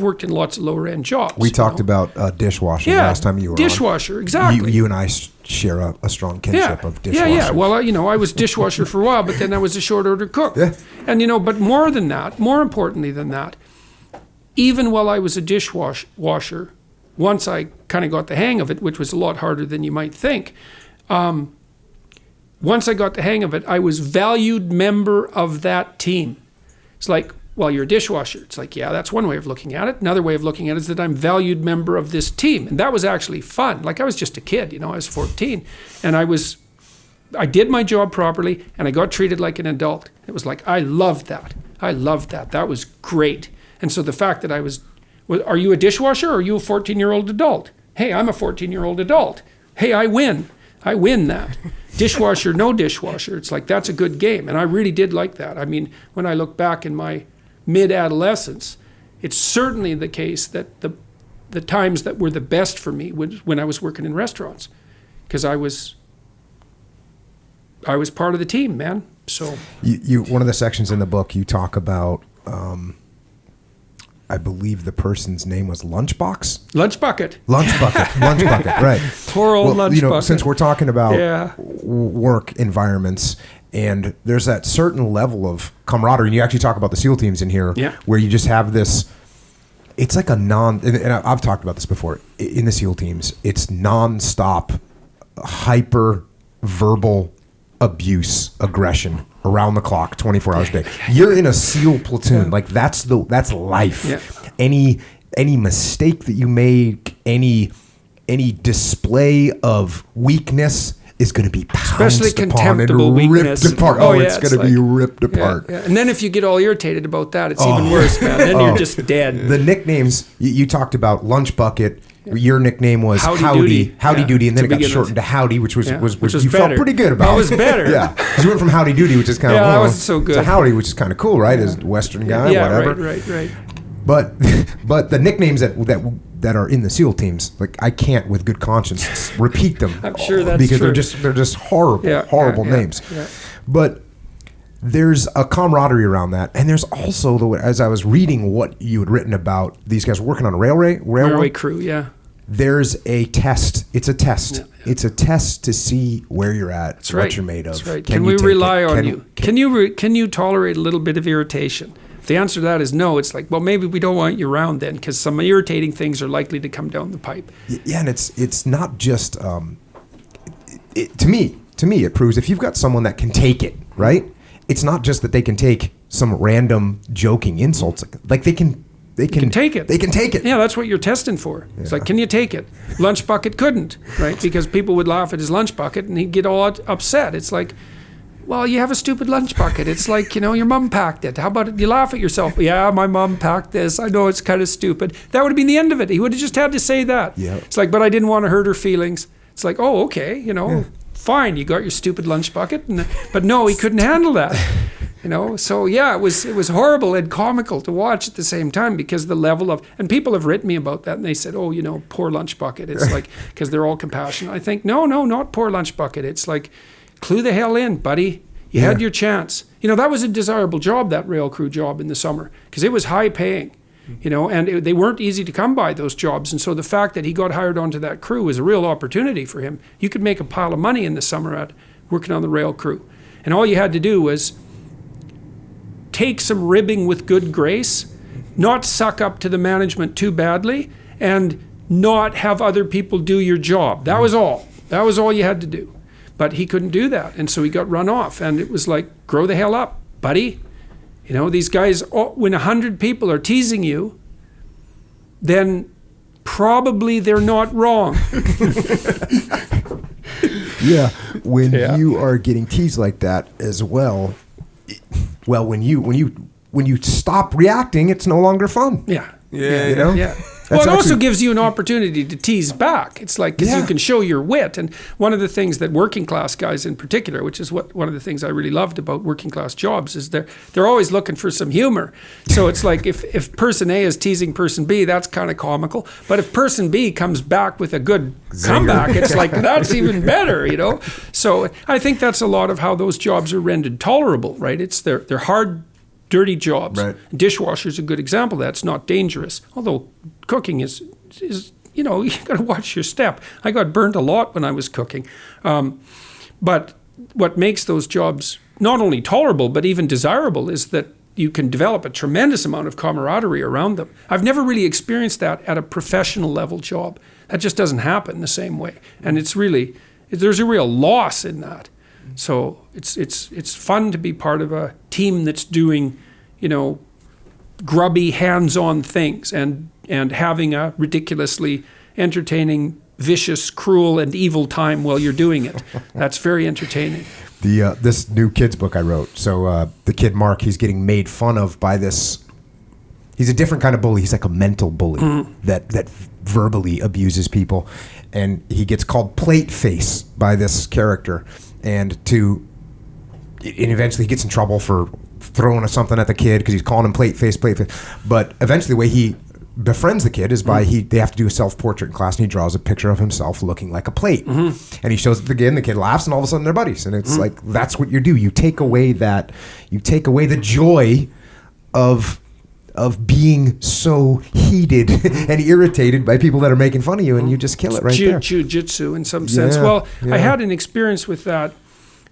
Speaker 2: worked in lots of lower end jobs.
Speaker 1: We talked about dishwashing last time you were
Speaker 2: dishwasher,
Speaker 1: on.
Speaker 2: exactly.
Speaker 1: You and I share a strong kinship of dishwashing.
Speaker 2: Yeah. Well, you know, I was dishwasher for a while, but then I was a short order cook. Yeah. And you know, but more than that, more importantly than that, even while I was a dishwasher, once I kind of got the hang of it, which was a lot harder than you might think. Once I got the hang of it, I was valued member of that team. It's like, well, you're a dishwasher. It's like, yeah, that's one way of looking at it. Another way of looking at it is that I'm valued member of this team. And that was actually fun. Like I was just a kid, you know, I was 14. And I did my job properly and I got treated like an adult. It was like, I loved that. That was great. And so the fact that are you a dishwasher or are you a 14-year-old adult? Hey, I'm a 14-year-old adult. Hey, I win that. Dishwasher, no dishwasher. It's like, that's a good game. And I really did like that. I mean, when I look back in my mid-adolescence, it's certainly the case that the times that were the best for me was when I was working in restaurants. Because I was part of the team, man. So
Speaker 1: you one of the sections in the book, you talk about, I believe the person's name was Lunchbox?
Speaker 2: Lunch Bucket,
Speaker 1: right.
Speaker 2: Poor old Lunch Bucket.
Speaker 1: Since we're talking about work environments, and there's that certain level of camaraderie, and you actually talk about the SEAL teams in here, where you just have this, it's like and I've talked about this before, in the SEAL teams, it's nonstop, hyper verbal abuse, aggression around the clock, 24 hours a day. You're in a SEAL platoon. Like that's life. Yeah. Any mistake that you make, any display of weakness is going to be pounced upon and ripped apart. It's going to be ripped apart.
Speaker 2: Yeah. And then if you get all irritated about that, it's even worse, man. Then you're just dead.
Speaker 1: The nicknames, you talked about Lunch Bucket. Your nickname was Howdy Doody, and then it got shortened to Howdy, which was you felt pretty good about.
Speaker 2: That was better.
Speaker 1: Yeah, because you went from Howdy Doody, which is kind of
Speaker 2: that wasn't so good,
Speaker 1: to Howdy, which is kind of cool, right? As a Western guy, whatever.
Speaker 2: Right.
Speaker 1: But the nicknames that are in the SEAL teams, like I can't with good conscience repeat them.
Speaker 2: I'm sure that's
Speaker 1: because
Speaker 2: true.
Speaker 1: they're just horrible names. Yeah. But there's a camaraderie around that, and there's also as I was reading what you had written about these guys working on a railway crew.
Speaker 2: Yeah.
Speaker 1: There's a test. It's a test. Yeah. It's a test to see where you're at,
Speaker 2: That's
Speaker 1: what
Speaker 2: right.
Speaker 1: you're made of.
Speaker 2: That's right. Can we rely on you? Can you tolerate a little bit of irritation? If the answer to that is no, it's like, well, maybe we don't want you around then, because some irritating things are likely to come down the pipe.
Speaker 1: Yeah, and it's not just to me it proves if you've got someone that can take it, right? It's not just that they can take some random joking insults, like they can take it. They can take it.
Speaker 2: Yeah, that's what you're testing for. Yeah. It's like, can you take it? Lunch Bucket couldn't, right? Because people would laugh at his lunch bucket and he'd get all upset. It's like, well, you have a stupid lunch bucket. It's like, your mom packed it. How about it? You laugh at yourself. Yeah, my mom packed this. I know it's kind of stupid. That would have been the end of it. He would have just had to say that. Yeah. It's like, but I didn't want to hurt her feelings. It's like, oh, okay, fine. You got your stupid lunch bucket. But no, he couldn't handle that. So yeah, it was horrible and comical to watch at the same time because the level of, and people have written me about that and they said, oh, poor lunch bucket. It's like, because they're all compassionate. I think, no, not poor lunch bucket. It's like, clue the hell in, buddy. You had your chance. That was a desirable job, that rail crew job in the summer, because it was high paying. you know, and they weren't easy to come by, those jobs. And so the fact that he got hired onto that crew was a real opportunity for him. You could make a pile of money in the summer at working on the rail crew. And all you had to do was take some ribbing with good grace, not suck up to the management too badly, and not have other people do your job. That was all. That was all you had to do. But he couldn't do that, and so he got run off. And it was like, grow the hell up, buddy. You know, these guys, when 100 people are teasing you, then probably they're not wrong.
Speaker 1: Yeah, when you are getting teased like that as well, when you stop reacting, it's no longer fun.
Speaker 2: Yeah.
Speaker 3: Yeah.
Speaker 1: You know?
Speaker 2: Yeah.
Speaker 1: That's
Speaker 2: Well, it also
Speaker 1: actually-
Speaker 2: gives you an opportunity to tease back. It's like, because you can show your wit. And one of the things that working class guys in particular, which is one of the things I really loved about working class jobs, is they're always looking for some humor. So it's like if person A is teasing person B, that's kind of comical. But if person B comes back with a good comeback, it's like, that's even better, you know? So I think that's a lot of how those jobs are rendered tolerable, right? They're hard, dirty jobs.
Speaker 1: Right.
Speaker 2: Dishwasher's a good example. That's not dangerous. Although cooking is you know, you got to watch your step. I got burned a lot when I was cooking. But what makes those jobs not only tolerable but even desirable is that you can develop a tremendous amount of camaraderie around them. I've never really experienced that at a professional level job. That just doesn't happen the same way. And there's a real loss in that. So it's fun to be part of a team that's doing, you know, grubby, hands-on things and having a ridiculously entertaining, vicious, cruel, and evil time while you're doing it. That's very entertaining.
Speaker 1: This new kids book I wrote. So the kid Mark, he's getting made fun of by this. He's a different kind of bully. He's like a mental bully that verbally abuses people, and he gets called plate face by this character. And eventually he gets in trouble for throwing something at the kid because he's calling him plate face. But eventually the way he befriends the kid is by they have to do a self-portrait in class, and he draws a picture of himself looking like a plate. And he shows it to the kid, and the kid laughs, and all of a sudden they're buddies. And it's like, that's what you do. You take away the joy of being so heated and irritated by people that are making fun of you, and you just kill it right there.
Speaker 2: Jiu-jitsu in some sense.
Speaker 1: Yeah,
Speaker 2: Well,
Speaker 1: yeah.
Speaker 2: I had an experience with that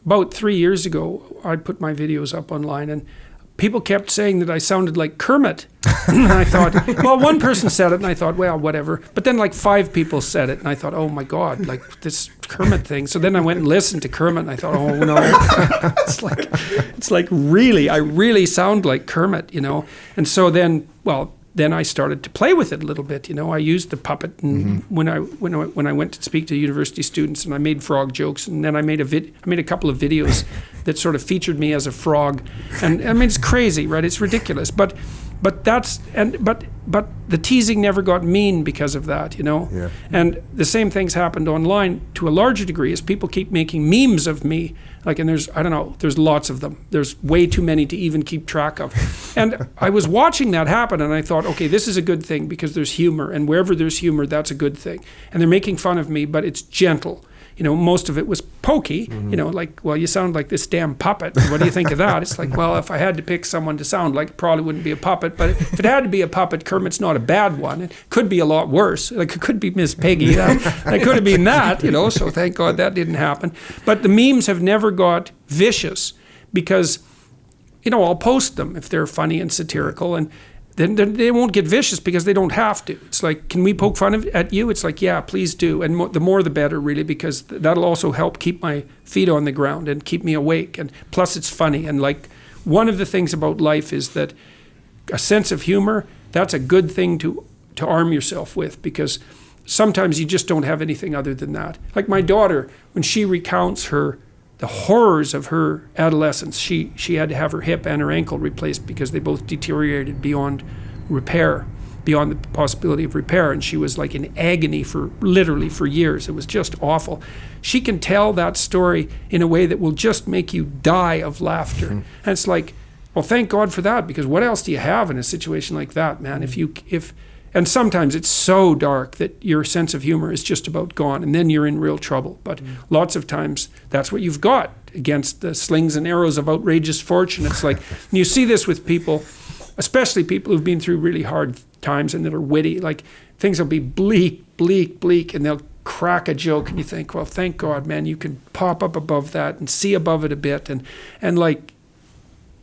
Speaker 2: about 3 years ago. I put my videos up online, and people kept saying that I sounded like Kermit. And I thought, well, one person said it, and I thought, well, whatever. But then like 5 people said it, and I thought, oh my God, like this Kermit thing. So then I went and listened to Kermit, and I thought, oh no, it's like really, I really sound like Kermit, you know. And so then I started to play with it a little bit, you know. I used the puppet, and when I went to speak to university students, and I made frog jokes, and then I made a couple of videos that sort of featured me as a frog, and I mean, it's crazy, right? It's ridiculous, but the teasing never got mean because of that, you know.
Speaker 1: Yeah.
Speaker 2: And the same things happened online to a larger degree as people keep making memes of me. Like, and there's lots of them. There's way too many to even keep track of. And I was watching that happen, and I thought, okay, this is a good thing because there's humor, and wherever there's humor, that's a good thing. And they're making fun of me, but it's gentle. You know, most of it was pokey, you know, like, well, you sound like this damn puppet. What do you think of that? It's like, well, if I had to pick someone to sound like, it probably wouldn't be a puppet. But if it had to be a puppet, Kermit's not a bad one. It could be a lot worse. Like, it could be Miss Piggy. That could have been that, you know, so thank God that didn't happen. But the memes have never got vicious because, you know, I'll post them if they're funny and satirical, and then they won't get vicious because they don't have to. It's like, can we poke fun at you? It's like, yeah, please do. And the more the better, really, because that'll also help keep my feet on the ground and keep me awake. And plus, it's funny. And like, one of the things about life is that a sense of humor, that's a good thing to arm yourself with, because sometimes you just don't have anything other than that. Like my daughter, when she recounts the horrors of her adolescence, she had to have her hip and her ankle replaced because they both deteriorated beyond repair, beyond the possibility of repair, and she was like in agony literally for years. It was just awful. She can tell that story in a way that will just make you die of laughter. And it's like, well, thank God for that, because what else do you have in a situation like that, man? And sometimes it's so dark that your sense of humor is just about gone, and then you're in real trouble. But lots of times, that's what you've got against the slings and arrows of outrageous fortune. It's like, and you see this with people especially people who've been through really hard times and that are witty. Like, things will be bleak, and they'll crack a joke, and you think, well, thank God, man, you can pop up above that and see above it a bit, and like,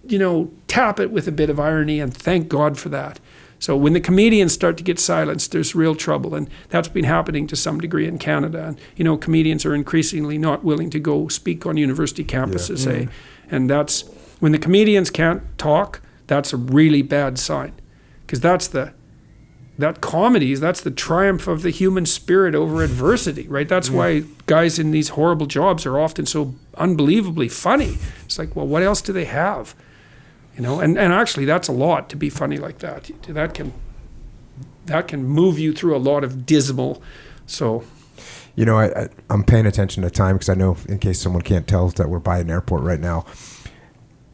Speaker 2: you know, tap it with a bit of irony, and thank God for that. So when the comedians start to get silenced, there's real trouble, and that's been happening to some degree in Canada. And, you know, comedians are increasingly not willing to go speak on university campuses, and that's, when the comedians can't talk, that's a really bad sign, because that's the triumph of the human spirit over adversity, right? That's why guys in these horrible jobs are often so unbelievably funny. It's like, well, what else do they have? You know, and actually that's a lot to be funny like that. That can move you through a lot of dismal. So,
Speaker 1: you know, I'm paying attention to time, because I know, in case someone can't tell, that we're by an airport right now.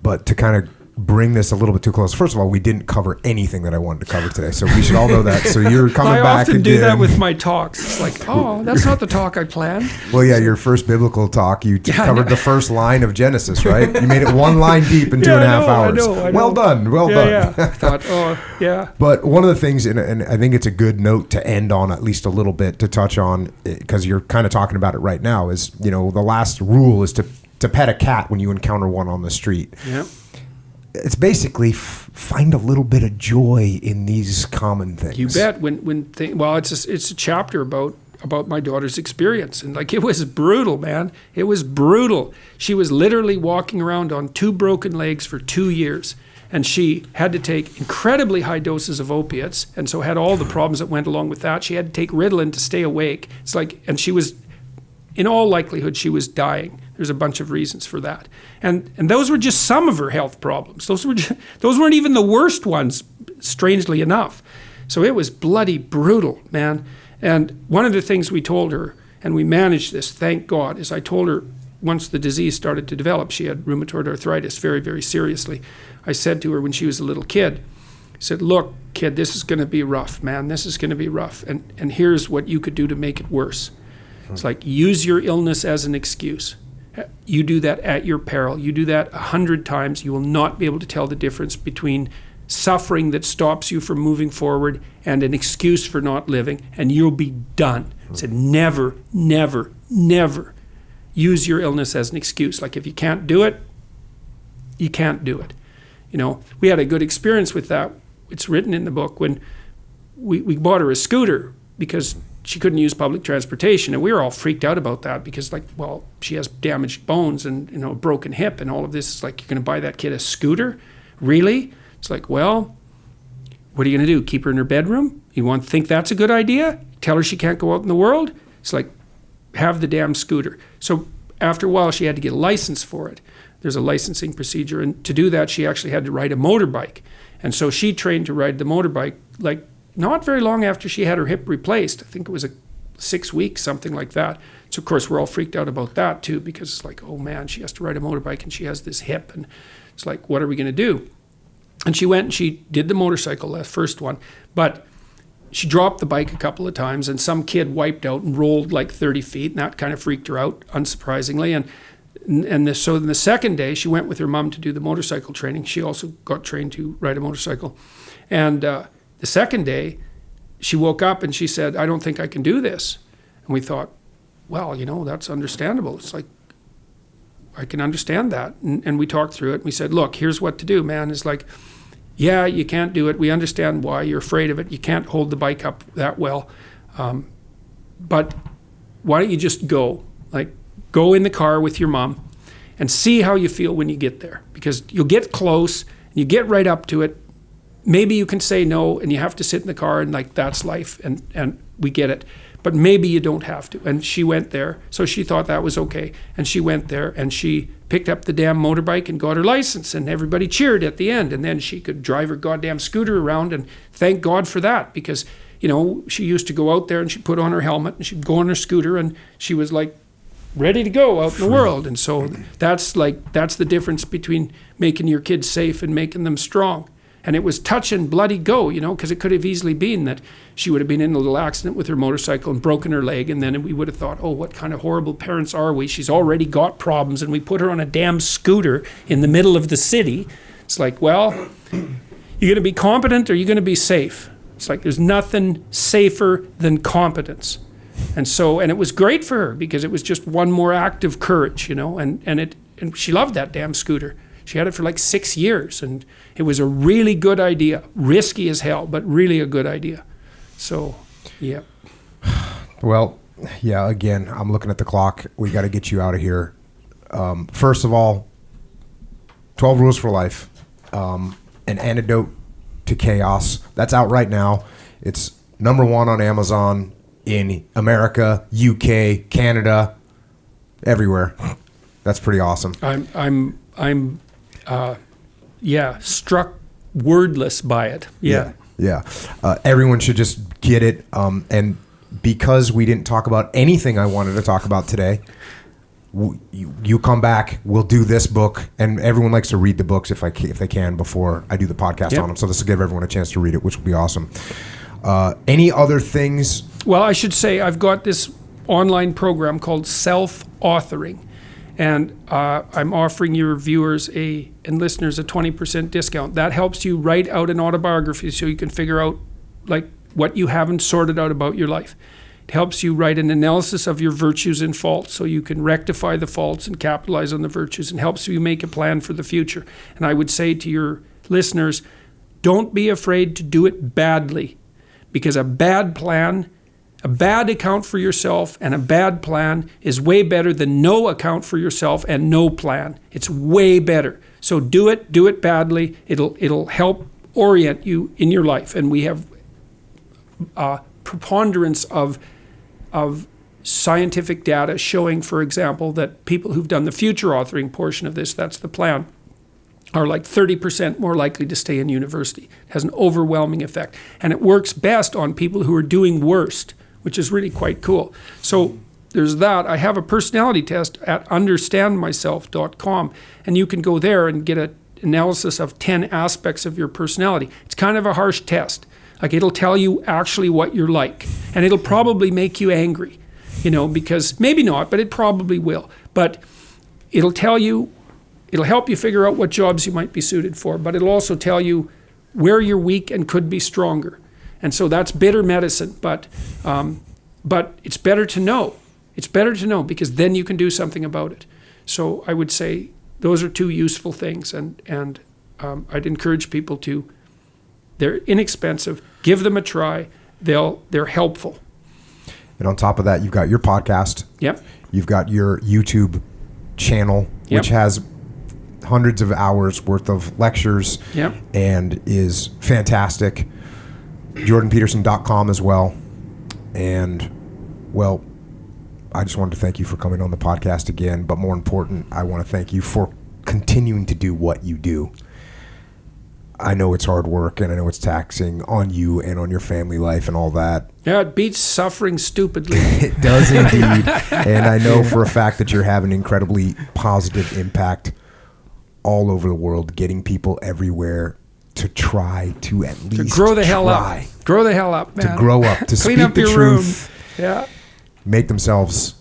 Speaker 1: But to kind of bring this a little bit too close. First of all, we didn't cover anything that I wanted to cover today, so we should all know that. So you're coming back again.
Speaker 2: I often do that with my talks. It's like, oh, that's not the talk I planned.
Speaker 1: Well, yeah, your first biblical talk, you covered the first line of Genesis, right? You made it one line deep in 2.5 hours. I know. Well done.
Speaker 2: Yeah. I thought, oh, yeah.
Speaker 1: But one of the things, and I think it's a good note to end on, at least a little bit, to touch on, because you're kind of talking about it right now, is, you know, the last rule is to pet a cat when you encounter one on the street.
Speaker 2: Yeah.
Speaker 1: It's basically find a little bit of joy in these common things.
Speaker 2: You bet. It's a chapter about my daughter's experience, and like, it was brutal, man. It was brutal. She was literally walking around on 2 broken legs for 2 years, and she had to take incredibly high doses of opiates, and so had all the problems that went along with that. She had to take Ritalin to stay awake. It's like, and she was, in all likelihood, she was dying. There's a bunch of reasons for that. And those were just some of her health problems. Those weren't even the worst ones, strangely enough. So it was bloody brutal, man. And one of the things we told her, and we managed this, thank God, is I told her, once the disease started to develop, she had rheumatoid arthritis very, very seriously. I said to her when she was a little kid, I said, look, kid, this is going to be rough, man. This is going to be rough. And here's what you could do to make it worse. It's like, use your illness as an excuse. You do that at your peril. You do that 100 times. You will not be able to tell the difference between suffering that stops you from moving forward and an excuse for not living, and you'll be done. I said, never, never, never use your illness as an excuse. Like, if you can't do it, you can't do it. You know, we had a good experience with that. It's written in the book when we bought her a scooter because she couldn't use public transportation, and we were all freaked out about that because, like, well, she has damaged bones and, you know, a broken hip and all of this. It's like, you're going to buy that kid a scooter? Really? It's like, well, what are you going to do? Keep her in her bedroom? You want to think that's a good idea? Tell her she can't go out in the world? It's like, have the damn scooter. So after a while, she had to get a license for it. There's a licensing procedure, and to do that, she actually had to ride a motorbike. And so she trained to ride the motorbike, like, not very long after she had her hip replaced. I think it was 6 weeks, something like that. So, of course, we're all freaked out about that, too, because it's like, oh, man, she has to ride a motorbike and she has this hip. And it's like, what are we going to do? And she went and she did the motorcycle, that first one. But she dropped the bike a couple of times, and some kid wiped out and rolled like 30 feet, and that kind of freaked her out, unsurprisingly. So the second day, she went with her mom to do the motorcycle training. She also got trained to ride a motorcycle. And the second day, she woke up and she said, I don't think I can do this. And we thought, well, you know, that's understandable. It's like, I can understand that. And we talked through it. And we said, look, here's what to do, man. It's like, yeah, you can't do it. We understand why you're afraid of it. You can't hold the bike up that well. But why don't you just go? Like, go in the car with your mom and see how you feel when you get there. Because you'll get close and you get right up to it. Maybe you can say no and you have to sit in the car and, like, that's life and we get it. But maybe you don't have to. And she went there. So she thought that was okay. And she went there and she picked up the damn motorbike and got her license. And everybody cheered at the end. And then she could drive her goddamn scooter around, and thank God for that. Because, you know, she used to go out there and she'd put on her helmet and she'd go on her scooter and she was like ready to go out in the world. And so that's the difference between making your kids safe and making them strong. And it was touch and bloody go, you know, because it could have easily been that she would have been in a little accident with her motorcycle and broken her leg, and then we would have thought, oh, what kind of horrible parents are we? She's already got problems, and we put her on a damn scooter in the middle of the city. It's like, well, You going to be competent or you going to be safe? It's like there's nothing safer than competence. And it was great for her because it was just one more act of courage, and she loved that damn scooter. She had it for like 6 years, and it was a really good idea. Risky as hell, but really a good idea. So, yeah.
Speaker 1: Well, yeah, again, I'm looking at the clock. We got to get you out of here. First of all, 12 Rules for Life, an antidote to chaos. That's out right now. It's #1 on Amazon in America, UK, Canada, everywhere. That's pretty awesome.
Speaker 2: I'm struck wordless by it. Yeah.
Speaker 1: Everyone should just get it. And because we didn't talk about anything I wanted to talk about today, you come back, we'll do this book, and everyone likes to read the books if they can before I do the podcast on them. So this will give everyone a chance to read it, which will be awesome. Any other things?
Speaker 2: Well, I should say I've got this online program called Self-Authoring, and I'm offering your viewers and listeners a 20% discount. That helps you write out an autobiography so you can figure out like what you haven't sorted out about your life. It helps you write an analysis of your virtues and faults so you can rectify the faults and capitalize on the virtues, and helps you make a plan for the future. And I would say to your listeners, don't be afraid to do it badly, because a bad plan, a bad account for yourself and a bad plan is way better than no account for yourself and no plan. It's way better. So do it badly. It'll help orient you in your life. And we have a preponderance of scientific data showing, for example, that people who've done the future authoring portion of this, that's the plan, are like 30% more likely to stay in university. It has an overwhelming effect. And it works best on people who are doing worst, which is really quite cool. So there's that. I have a personality test at understandmyself.com, and you can go there and get an analysis of 10 aspects of your personality. It's kind of a harsh test. Like, it'll tell you actually what you're like, and it'll probably make you angry, because maybe not, but it probably will. But it'll help you figure out what jobs you might be suited for, but it'll also tell you where you're weak and could be stronger. And so that's bitter medicine, but it's better to know. It's better to know, because then you can do something about it. So I would say those are 2 useful things, and I'd encourage people to. They're inexpensive. Give them a try. They're helpful.
Speaker 1: And on top of that, you've got your podcast.
Speaker 2: Yep.
Speaker 1: You've got your YouTube channel, which has hundreds of hours worth of lectures, and is fantastic. JordanPeterson.com as well. And, well, I just wanted to thank you for coming on the podcast again. But more important, I want to thank you for continuing to do what you do. I know it's hard work, and I know it's taxing on you and on your family life and all that.
Speaker 2: Yeah, it beats suffering stupidly.
Speaker 1: It does indeed. And I know for a fact that you're having an incredibly positive impact all over the world, getting people everywhere to try to at least
Speaker 2: grow the hell up. Grow the hell up, man.
Speaker 1: To grow up, to
Speaker 2: clean
Speaker 1: speak
Speaker 2: up
Speaker 1: the
Speaker 2: your
Speaker 1: truth,
Speaker 2: room.
Speaker 1: make themselves,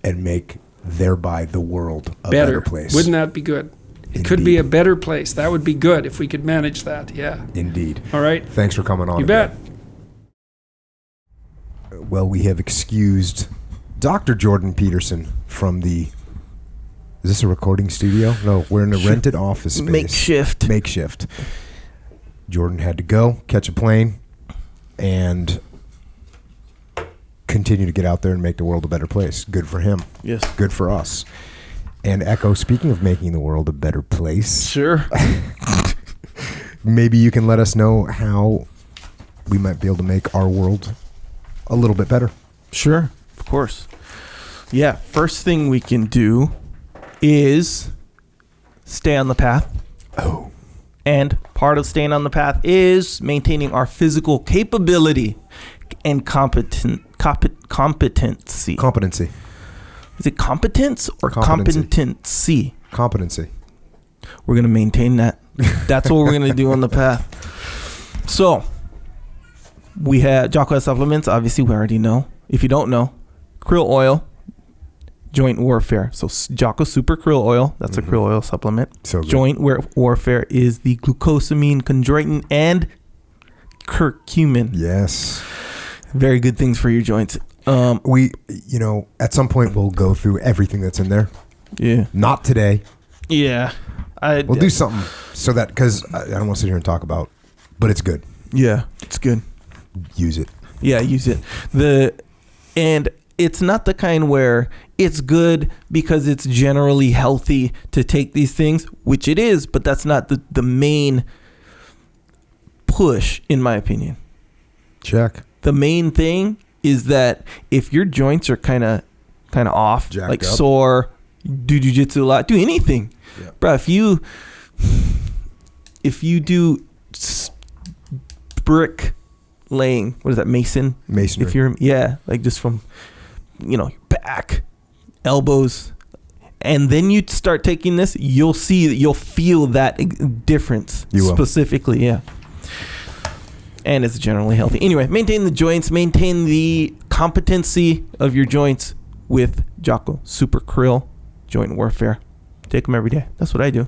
Speaker 1: and make thereby the world a better place.
Speaker 2: Wouldn't that be good? It could be a better place. That would be good if we could manage that. Yeah.
Speaker 1: Indeed.
Speaker 2: All right.
Speaker 1: Thanks for coming on.
Speaker 2: You bet.
Speaker 1: Well, we have excused Dr. Jordan Peterson from the... Is this a recording studio? No, we're in a rented office space. Makeshift. Jordan had to go, catch a plane, and continue to get out there and make the world a better place. Good for him.
Speaker 3: Yes.
Speaker 1: Good for us. And Echo, speaking of making the world a better place.
Speaker 3: Sure.
Speaker 1: Maybe you can let us know how we might be able to make our world a little bit better.
Speaker 3: Sure. Of course. Yeah. First thing we can do is stay on the path.
Speaker 1: Oh.
Speaker 3: And part of staying on the path is maintaining our physical capability and competency.
Speaker 1: Competency.
Speaker 3: Is it competence or competency?
Speaker 1: Competency.
Speaker 3: We're going to maintain that. That's what we're going to do on the path. So, we have Jocko supplements. Obviously, we already know. If you don't know, krill oil, joint warfare. So Jocko Super Krill Oil, that's a krill oil supplement.
Speaker 1: So good.
Speaker 3: Joint warfare is the glucosamine, chondroitin, and curcumin.
Speaker 1: Yes.
Speaker 3: Very good things for your joints.
Speaker 1: We, at some point we'll go through everything that's in there.
Speaker 3: Yeah.
Speaker 1: Not today.
Speaker 3: Yeah.
Speaker 1: We'll do something so that, because I don't want to sit here and talk about, but it's good.
Speaker 3: Yeah, it's good.
Speaker 1: Use it.
Speaker 3: Yeah, use it. And it's not the kind where it's good because it's generally healthy to take these things, which it is, but that's not the main push, in my opinion.
Speaker 1: Check.
Speaker 3: The main thing is that if your joints are kind of off,
Speaker 1: Jacked
Speaker 3: like
Speaker 1: up.
Speaker 3: sore, do jujitsu a lot, do anything.
Speaker 1: Yeah.
Speaker 3: Bro, if you do brick laying, what is that, masonry? If you're, like just from, your back, elbows, and then you start taking this, you'll feel that difference.
Speaker 1: You will.
Speaker 3: Specifically, yeah. And it's generally healthy. Anyway, maintain the joints, maintain the competency of your joints with Jocko Super Krill Joint Warfare. Take them every day. That's what I do.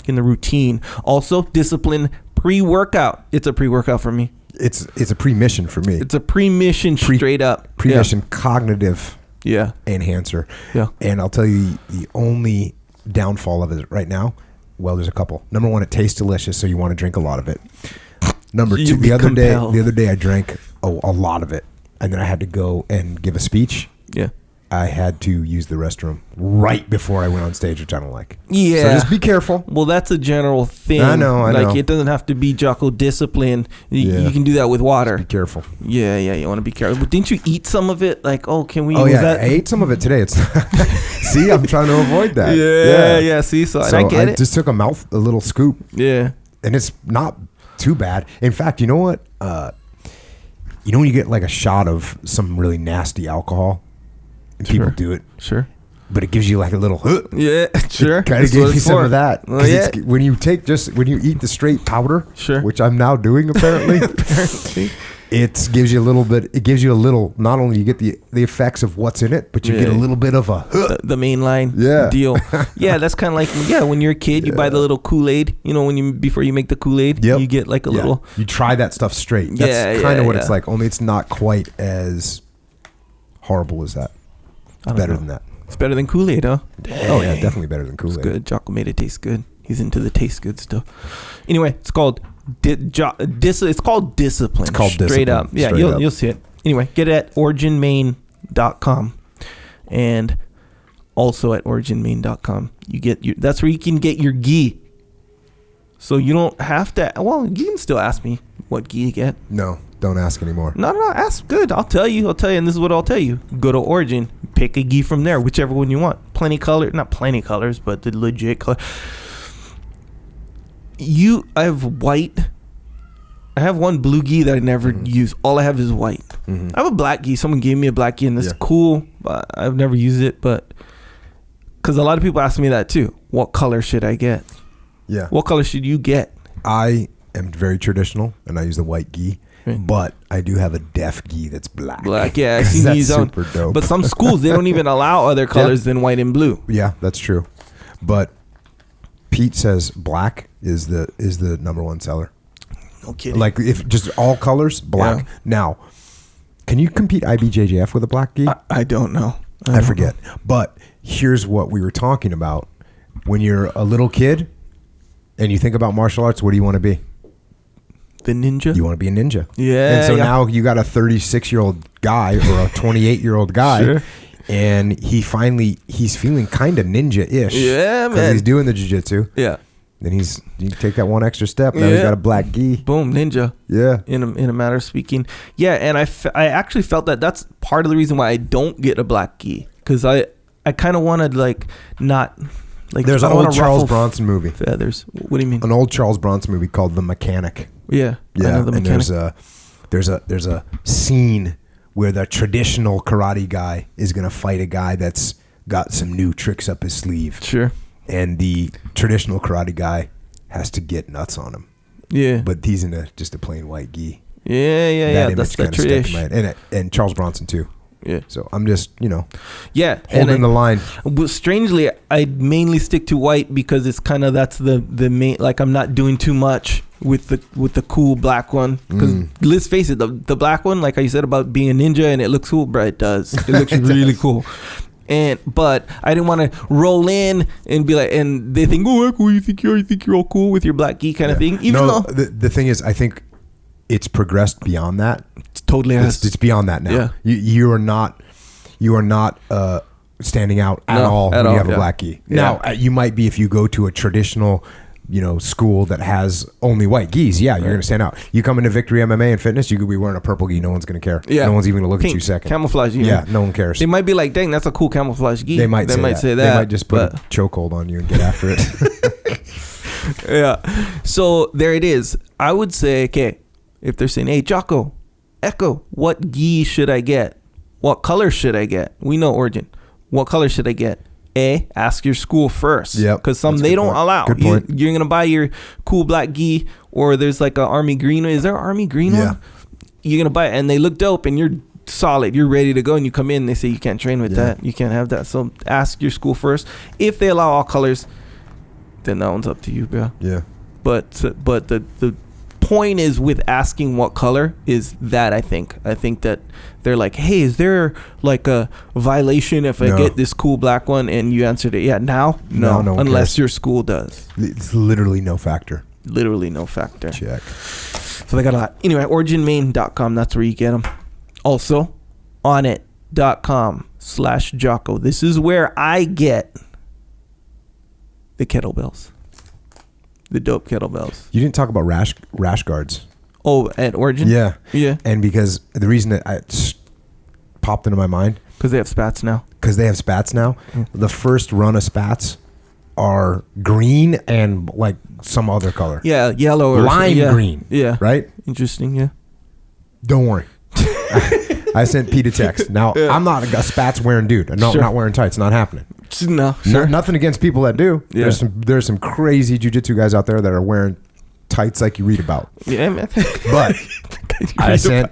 Speaker 3: In the routine. Also, discipline pre-workout. It's a pre-workout for me.
Speaker 1: It's a pre-mission for me.
Speaker 3: It's a pre-mission straight up.
Speaker 1: Pre-mission cognitive enhancer.
Speaker 3: Yeah.
Speaker 1: And I'll tell you the only downfall of it right now, well, there's a couple. Number one, it tastes delicious, so you want to drink a lot of it. Number two, the other day I drank a lot of it, and then I had to go and give a speech.
Speaker 3: Yeah.
Speaker 1: I had to use the restroom right before I went on stage, which I don't like.
Speaker 3: Yeah.
Speaker 1: So just be careful.
Speaker 3: Well, that's a general thing.
Speaker 1: I know.
Speaker 3: It doesn't have to be Jocko discipline. You can do that with water.
Speaker 1: Just be careful.
Speaker 3: Yeah, you want to be careful. But didn't you eat some of it? Like, can we?
Speaker 1: Oh yeah, I ate some of it today. It's see, I'm trying to avoid that.
Speaker 3: Yeah. See, so I get it.
Speaker 1: Just took a little scoop.
Speaker 3: Yeah.
Speaker 1: And it's not too bad. In fact, you know what? When you get like a shot of some really nasty alcohol, and people do it.
Speaker 3: Sure.
Speaker 1: But it gives you like a little.
Speaker 3: Yeah, sure.
Speaker 1: Kind of gives you some of that.
Speaker 3: Well, yeah.
Speaker 1: When you eat the straight powder,
Speaker 3: sure,
Speaker 1: which I'm now doing apparently. It gives you a little bit. It gives you a little. Not only you get the effects of what's in it, but you get a little bit of
Speaker 3: the mainline deal. Yeah, that's kind of like when you're a kid, you buy the little Kool-Aid. Before you make the Kool-Aid, you get like a little.
Speaker 1: You try that stuff straight. That's kind of what it's like. Only it's not quite as horrible as that. It's better than that.
Speaker 3: It's better than Kool-Aid, huh?
Speaker 1: Dang. Oh yeah, definitely better than Kool-Aid.
Speaker 3: It's good. Jocko made it taste good. He's into the taste good stuff. Anyway, it's called it's called Discipline.
Speaker 1: It's called
Speaker 3: Straight
Speaker 1: Discipline.
Speaker 3: up. Yeah, you'll see it. Anyway, get it at originmain.com and also at originmain.com. That's where you can get your gi. So you don't have to. Well, you can still ask me what gi you get.
Speaker 1: No, don't ask anymore.
Speaker 3: No, ask. Good. I'll tell you, and this is what I'll tell you. Go to Origin, pick a gi from there, whichever one you want. Not plenty colors, but the legit color. I have white. I have one blue gi that I never use. All I have is white. Mm-hmm. I have a black gi. Someone gave me a black gi, and it's cool. But I've never used it, but because a lot of people ask me that too. What color should I get?
Speaker 1: Yeah.
Speaker 3: What color should you get?
Speaker 1: I am very traditional, and I use the white gi. But I do have a deaf gi that's black.
Speaker 3: Black, yeah. I seen these
Speaker 1: super dope.
Speaker 3: But some schools, they don't even allow other colors than white and blue.
Speaker 1: Yeah, that's true. But Pete says black is the number one seller.
Speaker 3: No kidding.
Speaker 1: Like if just all colors, black. Yeah. Now, can you compete IBJJF with a black gi?
Speaker 3: I don't know.
Speaker 1: I forget. But here's what we were talking about. When you're a little kid and you think about martial arts, what do you want to be?
Speaker 3: The ninja?
Speaker 1: You want to be a ninja.
Speaker 3: Yeah.
Speaker 1: And so now you got a 36-year-old guy or a 28-year-old guy.
Speaker 3: Sure.
Speaker 1: And he's feeling kind of ninja-ish.
Speaker 3: Yeah, man.
Speaker 1: Because he's doing the jiu-jitsu.
Speaker 3: Yeah.
Speaker 1: Then you take that one extra step. Now he's got a black gi.
Speaker 3: Boom, ninja.
Speaker 1: Yeah.
Speaker 3: In a matter of speaking. Yeah, and I actually felt that's part of the reason why I don't get a black gi. Because I kind of wanted not...
Speaker 1: There's an old Charles Bronson movie.
Speaker 3: Feathers. What do you mean?
Speaker 1: An old Charles Bronson movie called The Mechanic.
Speaker 3: Yeah.
Speaker 1: Yeah.
Speaker 3: I know The Mechanic.
Speaker 1: And there's a scene where the traditional karate guy is going to fight a guy that's got some new tricks up his sleeve.
Speaker 3: Sure. And
Speaker 1: the traditional karate guy has to get nuts on him.
Speaker 3: Yeah.
Speaker 1: But he's in just a plain white gi.
Speaker 3: Yeah. That's the tradition.
Speaker 1: And Charles Bronson too.
Speaker 3: Yeah.
Speaker 1: So I'm just,
Speaker 3: Yeah.
Speaker 1: holding the line.
Speaker 3: Well, strangely, I mainly stick to white because it's kind of that's the main. Like I'm not doing too much with the cool black one. Because let's face it, the black one, like I said about being a ninja and it looks cool, bro. It does. It looks really cool. But I didn't want to roll in and be like, and they think, oh, cool. You think you're all cool with your black gi kind of thing. Even though
Speaker 1: the thing is, I think it's progressed beyond that.
Speaker 3: It's totally
Speaker 1: it's beyond that now.
Speaker 3: Yeah.
Speaker 1: You are not standing out at all when you have a black gi.
Speaker 3: Yeah.
Speaker 1: Now you might be if you go to a traditional school that has only white gis. Yeah, you're gonna stand out. You come into Victory MMA and Fitness, you could be wearing a purple gi. No one's gonna care.
Speaker 3: Yeah.
Speaker 1: No one's even gonna look
Speaker 3: Pink,
Speaker 1: at you second.
Speaker 3: camouflage gi.
Speaker 1: Yeah, no one cares.
Speaker 3: They might be like, dang, that's a cool camouflage gi.
Speaker 1: They might say that. They might just put a chokehold on you and get after it.
Speaker 3: Yeah. So there it is. I would say, okay, if they're saying, hey, Jocko, Echo, what gi should I get? What color should I get? We know origin. What color should I get? Ask your school first.
Speaker 1: Yeah.
Speaker 3: Because some they don't allow.
Speaker 1: Good point.
Speaker 3: You're going to buy your cool black gi, or there's like an army green. Is there an army green one? You're going to buy it, and they look dope, and you're solid. You're ready to go, and you come in, and they say you can't train with that. You can't have that. So ask your school first. If they allow all colors, then that one's up to you, bro.
Speaker 1: Yeah.
Speaker 3: But the point is with asking what color is that I think that they're like, hey, is there like a violation if I get this cool black one? And you answered it, no unless your school does.
Speaker 1: It's literally no factor.
Speaker 3: So
Speaker 1: Check.
Speaker 3: they got a lot. Anyway, originmain.com, that's where you get them. Also, onnit.com/Jocko. This is where I get the kettlebells. The dope kettlebells.
Speaker 1: You didn't talk about rash guards.
Speaker 3: Oh, at Origin?
Speaker 1: Yeah.
Speaker 3: Yeah.
Speaker 1: And because the reason that it popped into my mind.
Speaker 3: Because they have spats now.
Speaker 1: The first run of spats are green and like some other color.
Speaker 3: Yeah, yellow or
Speaker 1: lime green.
Speaker 3: Yeah.
Speaker 1: Right?
Speaker 3: Interesting, yeah.
Speaker 1: Don't worry. I sent Pete a text. Now, I'm not a spats wearing dude. I'm not wearing tights. Not happening.
Speaker 3: No, sure.
Speaker 1: Nothing against people that do.
Speaker 3: Yeah.
Speaker 1: There's some crazy jiu-jitsu guys out there that are wearing tights like you read about.
Speaker 3: Yeah, man.
Speaker 1: But I said,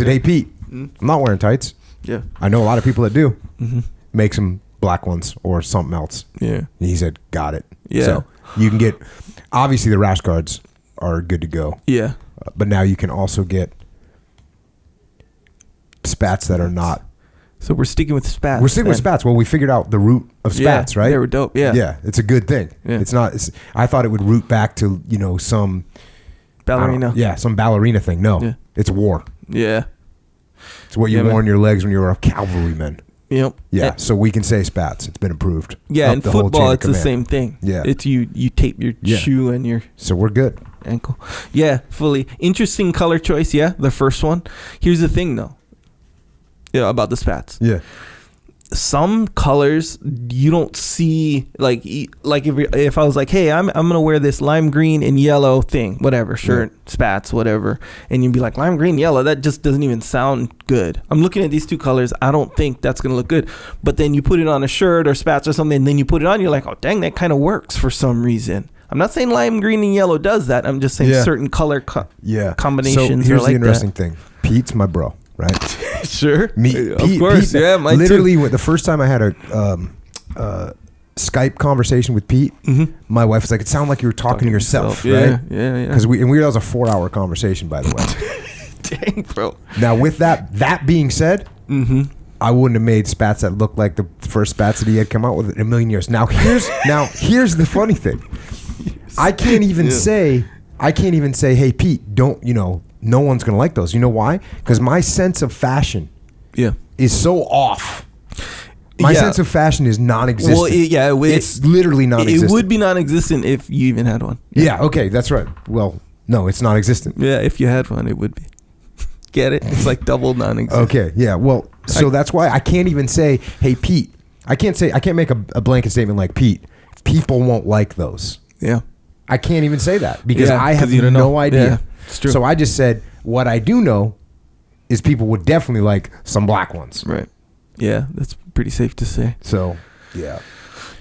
Speaker 1: hey Pete, I'm not wearing tights.
Speaker 3: Yeah.
Speaker 1: I know a lot of people that do. Make some black ones or something else.
Speaker 3: Yeah.
Speaker 1: And he said, got it.
Speaker 3: Yeah.
Speaker 1: So you can get, obviously the rash guards are good to go.
Speaker 3: Yeah.
Speaker 1: But now you can also get spats that are not.
Speaker 3: So we're sticking with spats.
Speaker 1: We're sticking with spats. Well, we figured out the root of spats, right?
Speaker 3: They were dope. Yeah.
Speaker 1: Yeah. It's a good thing.
Speaker 3: Yeah.
Speaker 1: It's not, I thought it would root back to, some
Speaker 3: ballerina.
Speaker 1: Some ballerina thing. No.
Speaker 3: Yeah.
Speaker 1: It's war.
Speaker 3: Yeah.
Speaker 1: It's what you wore on your legs when you were a cavalryman.
Speaker 3: Yep.
Speaker 1: Yeah. So we can say spats. It's been approved.
Speaker 3: Yeah. In football, it's the same thing.
Speaker 1: Yeah.
Speaker 3: It's you tape your shoe and your.
Speaker 1: So we're good.
Speaker 3: Ankle. Yeah. Fully. Interesting color choice. Yeah. The first one. Here's the thing though. Yeah. About the spats.
Speaker 1: Yeah.
Speaker 3: Some colors you don't see like if I was like, hey, I'm gonna wear this lime green and yellow thing, whatever shirt, spats, whatever, and you'd be like lime green, yellow, that just doesn't even sound good. I'm looking at these two colors, I don't think that's gonna look good. But then you put it on a shirt or spats or something, and then you put it on, you're like, oh dang, that kind of works for some reason. I'm not saying lime green and yellow does that. I'm just saying certain color combinations.
Speaker 1: So here's
Speaker 3: are like
Speaker 1: the interesting thing. Pete's my bro. Right?
Speaker 3: Sure.
Speaker 1: Of course.
Speaker 3: Pete, yeah, mine
Speaker 1: literally,
Speaker 3: too.
Speaker 1: The first time I had a Skype conversation with Pete, my wife was like, it sounded like you were talking to yourself, right?
Speaker 3: Yeah.
Speaker 1: Because that was a 4-hour conversation, by the way.
Speaker 3: Dang, bro.
Speaker 1: Now, with that being said, I wouldn't have made spats that looked like the first spats that he had come out with in a million years. Now, here's the funny thing. I can't even say, hey, Pete, don't, no one's going to like those. You know why? Because my sense of fashion is so off. My sense of fashion is non-existent.
Speaker 3: Well,
Speaker 1: it's literally non-existent.
Speaker 3: It would be non-existent if you even had one.
Speaker 1: Yeah, okay, that's right. Well, no, it's non-existent.
Speaker 3: Yeah, if you had one, it would be. Get it? It's like double non-existent.
Speaker 1: Okay, yeah, well, so that's why I can't even say, hey, Pete. I can't make a blanket statement like, Pete, people won't like those.
Speaker 3: Yeah.
Speaker 1: I can't even say that because I have no idea.
Speaker 3: Yeah, it's true.
Speaker 1: So I just said, what I do know is people would definitely like some black ones.
Speaker 3: Right. Yeah, that's pretty safe to say.
Speaker 1: So, yeah.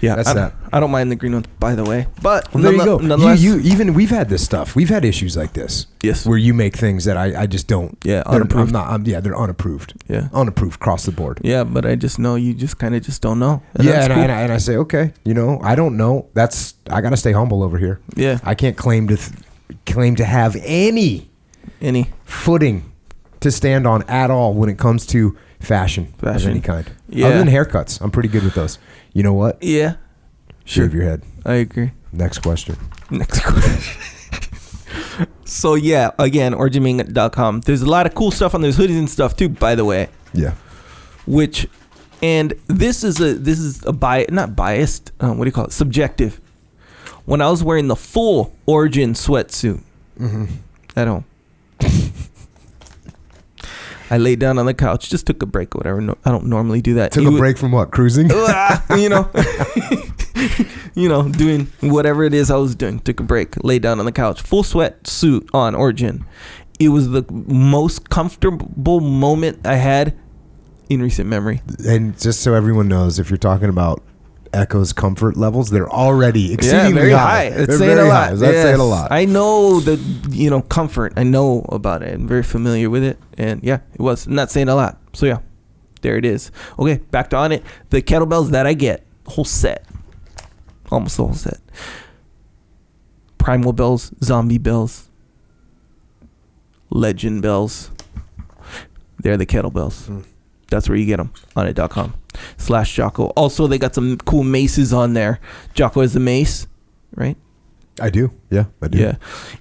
Speaker 3: Yeah,
Speaker 1: That's that.
Speaker 3: I don't mind the green ones, by the way. But
Speaker 1: Well, there you go.
Speaker 3: Nonetheless,
Speaker 1: You even we've had this stuff. We've had issues like this.
Speaker 3: Yes.
Speaker 1: Where you make things that I just don't.
Speaker 3: Yeah,
Speaker 1: they're,
Speaker 3: unapproved.
Speaker 1: they're unapproved.
Speaker 3: Yeah.
Speaker 1: Unapproved across the board.
Speaker 3: Yeah, but I just know you just kind of just don't know. And
Speaker 1: Yeah,
Speaker 3: that's cool.
Speaker 1: and I say, okay, I don't know. I got to stay humble over here.
Speaker 3: Yeah.
Speaker 1: I can't claim to have any footing to stand on at all when it comes to fashion of any kind.
Speaker 3: Yeah.
Speaker 1: Other than haircuts, I'm pretty good with those. You know what?
Speaker 3: Yeah.
Speaker 1: Shave your head.
Speaker 3: I agree.
Speaker 1: Next question.
Speaker 3: Next question. So yeah, again, originming.com. There's a lot of cool stuff on there. There's hoodies and stuff too, by the way.
Speaker 1: Yeah.
Speaker 3: And this is a not biased. What do you call it? Subjective. When I was wearing the full Origin sweatsuit at home, I laid down on the couch, just took a break or whatever. No, I don't normally do that.
Speaker 1: Took a break from what? Cruising?
Speaker 3: Doing whatever it is I was doing. Took a break, laid down on the couch, full sweatsuit on Origin. It was the most comfortable moment I had in recent memory.
Speaker 1: And just so everyone knows, if you're talking about Echo's comfort levels, they're already exceedingly
Speaker 3: very
Speaker 1: high.
Speaker 3: It's
Speaker 1: They're
Speaker 3: saying
Speaker 1: very
Speaker 3: a
Speaker 1: high.
Speaker 3: lot.
Speaker 1: That's saying a lot.
Speaker 3: I know the comfort. I know about it. I'm very familiar with it. And yeah, it was. I'm not saying a lot. So yeah, there it is. Okay, back to Onnit. The kettlebells that I get, whole set. Almost the whole set. Primal bells, zombie bells, legend bells. They're the kettlebells. That's where you get them. Onnit.com/Jocko. Also, they got some cool maces on there. Jocko has the mace, right?
Speaker 1: I do. Yeah, I do.
Speaker 3: Yeah.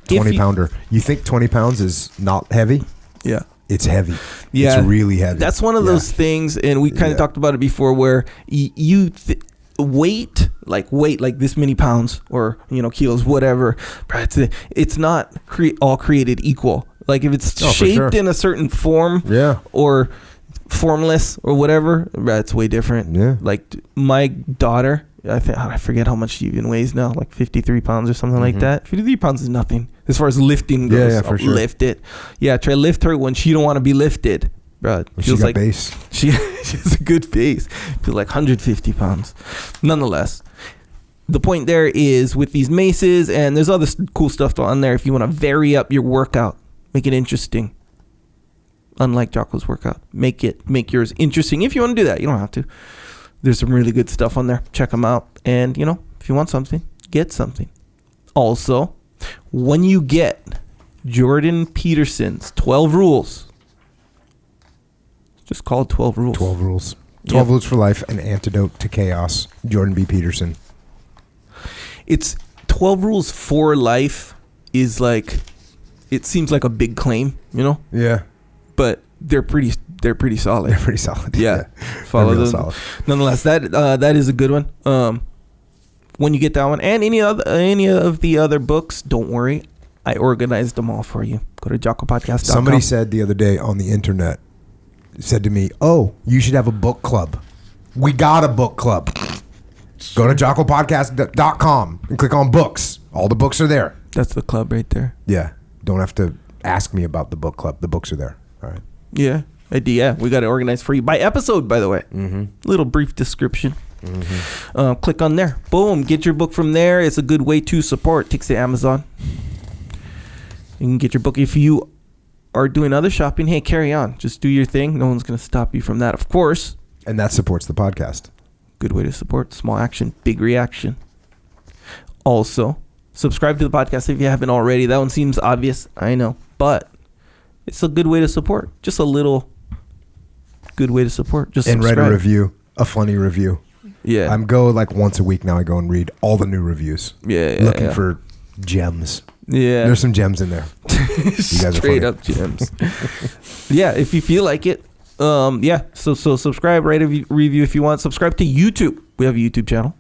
Speaker 1: 20 pounder. You think 20 pounds is not heavy?
Speaker 3: Yeah.
Speaker 1: It's heavy.
Speaker 3: Yeah.
Speaker 1: It's really heavy.
Speaker 3: That's one of those things, and we kind of talked about it before, where weight like this many pounds or kilos, whatever. It's not all created equal. Like if it's shaped in a certain form, or formless or whatever, it's way different.
Speaker 1: Yeah.
Speaker 3: Like my daughter, I forget how much she even weighs now, like 53 pounds or something like that. 53 pounds is nothing as far as lifting goes.
Speaker 1: Yeah, for sure.
Speaker 3: Lift it. Yeah, try to lift her when she don't want to be lifted. Bro,
Speaker 1: She got base.
Speaker 3: She has a good base. Feels like 150 pounds. Nonetheless, the point there is with these maces, and there's other cool stuff on there if you want to vary up your workout, make it interesting. Unlike Jocko's workout, make yours interesting. If you want to do that, you don't have to. There's some really good stuff on there. Check them out. And if you want something, get something. Also, when you get Jordan Peterson's 12 rules, just call it 12 rules.
Speaker 1: 12 rules. 12 rules for life, an antidote to chaos. Jordan B. Peterson.
Speaker 3: It's 12 rules for life is like, it seems like a big claim,
Speaker 1: Yeah.
Speaker 3: but they're pretty solid.
Speaker 1: They're pretty solid.
Speaker 3: Yeah. Follow
Speaker 1: real
Speaker 3: them.
Speaker 1: solid.
Speaker 3: Nonetheless, that is a good one. When you get that one and any of the other books, don't worry. I organized them all for you. Go to JockoPodcast.com.
Speaker 1: Somebody said the other day on the internet, said to me, "Oh, you should have a book club." We got a book club. Go to JockoPodcast.com and click on books. All the books are there.
Speaker 3: That's the club right there.
Speaker 1: Yeah. Don't have to ask me about the book club. The books are there. All right.
Speaker 3: Yeah. We got it organized for you by episode, by the way. Little brief description. Click on there. Boom. Get your book from there. It's a good way to support. Takes to Amazon. You can get your book. If you are doing other shopping, hey, carry on. Just do your thing. No one's going to stop you from that, of course.
Speaker 1: And that supports the podcast.
Speaker 3: Good way to support. Small action, big reaction. Also, subscribe to the podcast if you haven't already. That one seems obvious, I know, but it's a good way to support. Just a little good way to support. Just
Speaker 1: and
Speaker 3: subscribe.
Speaker 1: read a review, a funny review.
Speaker 3: Yeah.
Speaker 1: I'm go like once a week now. I go and read all the new reviews. Looking for gems.
Speaker 3: Yeah.
Speaker 1: There's some gems in there. You guys are
Speaker 3: Straight
Speaker 1: funny.
Speaker 3: up gems. Yeah, if you feel like it. So subscribe, write a review if you want. Subscribe to YouTube. We have a YouTube channel.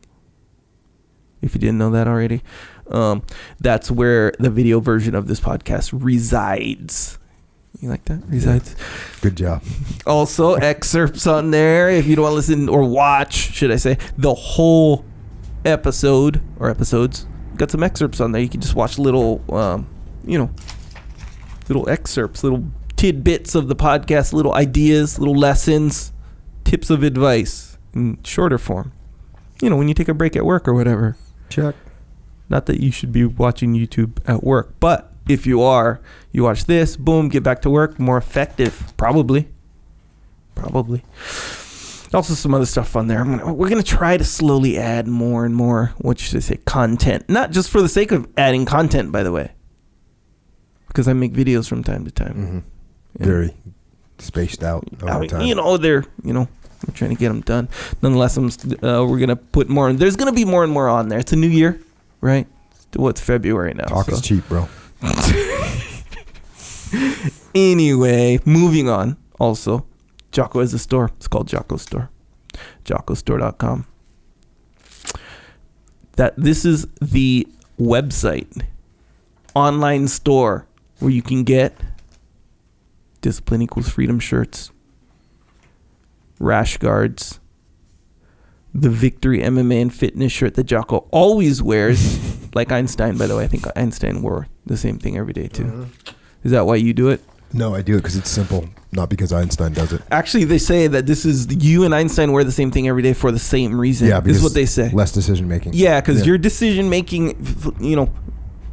Speaker 3: If you didn't know that already. That's where the video version of this podcast resides. You like that? Resides.
Speaker 1: Good job.
Speaker 3: Also, excerpts on there if you don't want to listen or watch, should I say, the whole episode or episodes. Got some excerpts on there. You can just watch little, little excerpts, little tidbits of the podcast, little ideas, little lessons, tips of advice in shorter form. when you take a break at work or whatever.
Speaker 1: Check. Not
Speaker 3: that you should be watching YouTube at work, but if you are, you watch this, boom, get back to work, more effective, probably. Also some other stuff on there. We're going to try to slowly add more and more, what should I say, content. Not just for the sake of adding content, by the way. Because I make videos from time to time.
Speaker 1: Mm-hmm. Very spaced out all the time.
Speaker 3: We're trying to get them done. Nonetheless, we're going to put more. There's going to be more and more on there. It's a new year, right? It's February now.
Speaker 1: Talk is cheap, bro.
Speaker 3: Anyway, moving on. Also, Jocko has a store. It's called JockoStore. JockoStore.com. This is the website, online store where you can get Discipline Equals Freedom shirts, rash guards, the Victory MMA and Fitness shirt that Jocko always wears. Like Einstein, by the way. I think Einstein wore the same thing every day, too. Mm-hmm. Is that why you do it?
Speaker 1: No, I do it because it's simple, not because Einstein does it.
Speaker 3: Actually, they say that this is you and Einstein wear the same thing every day for the same reason. Yeah, because is what they say.
Speaker 1: Less decision making.
Speaker 3: Yeah, because your decision making,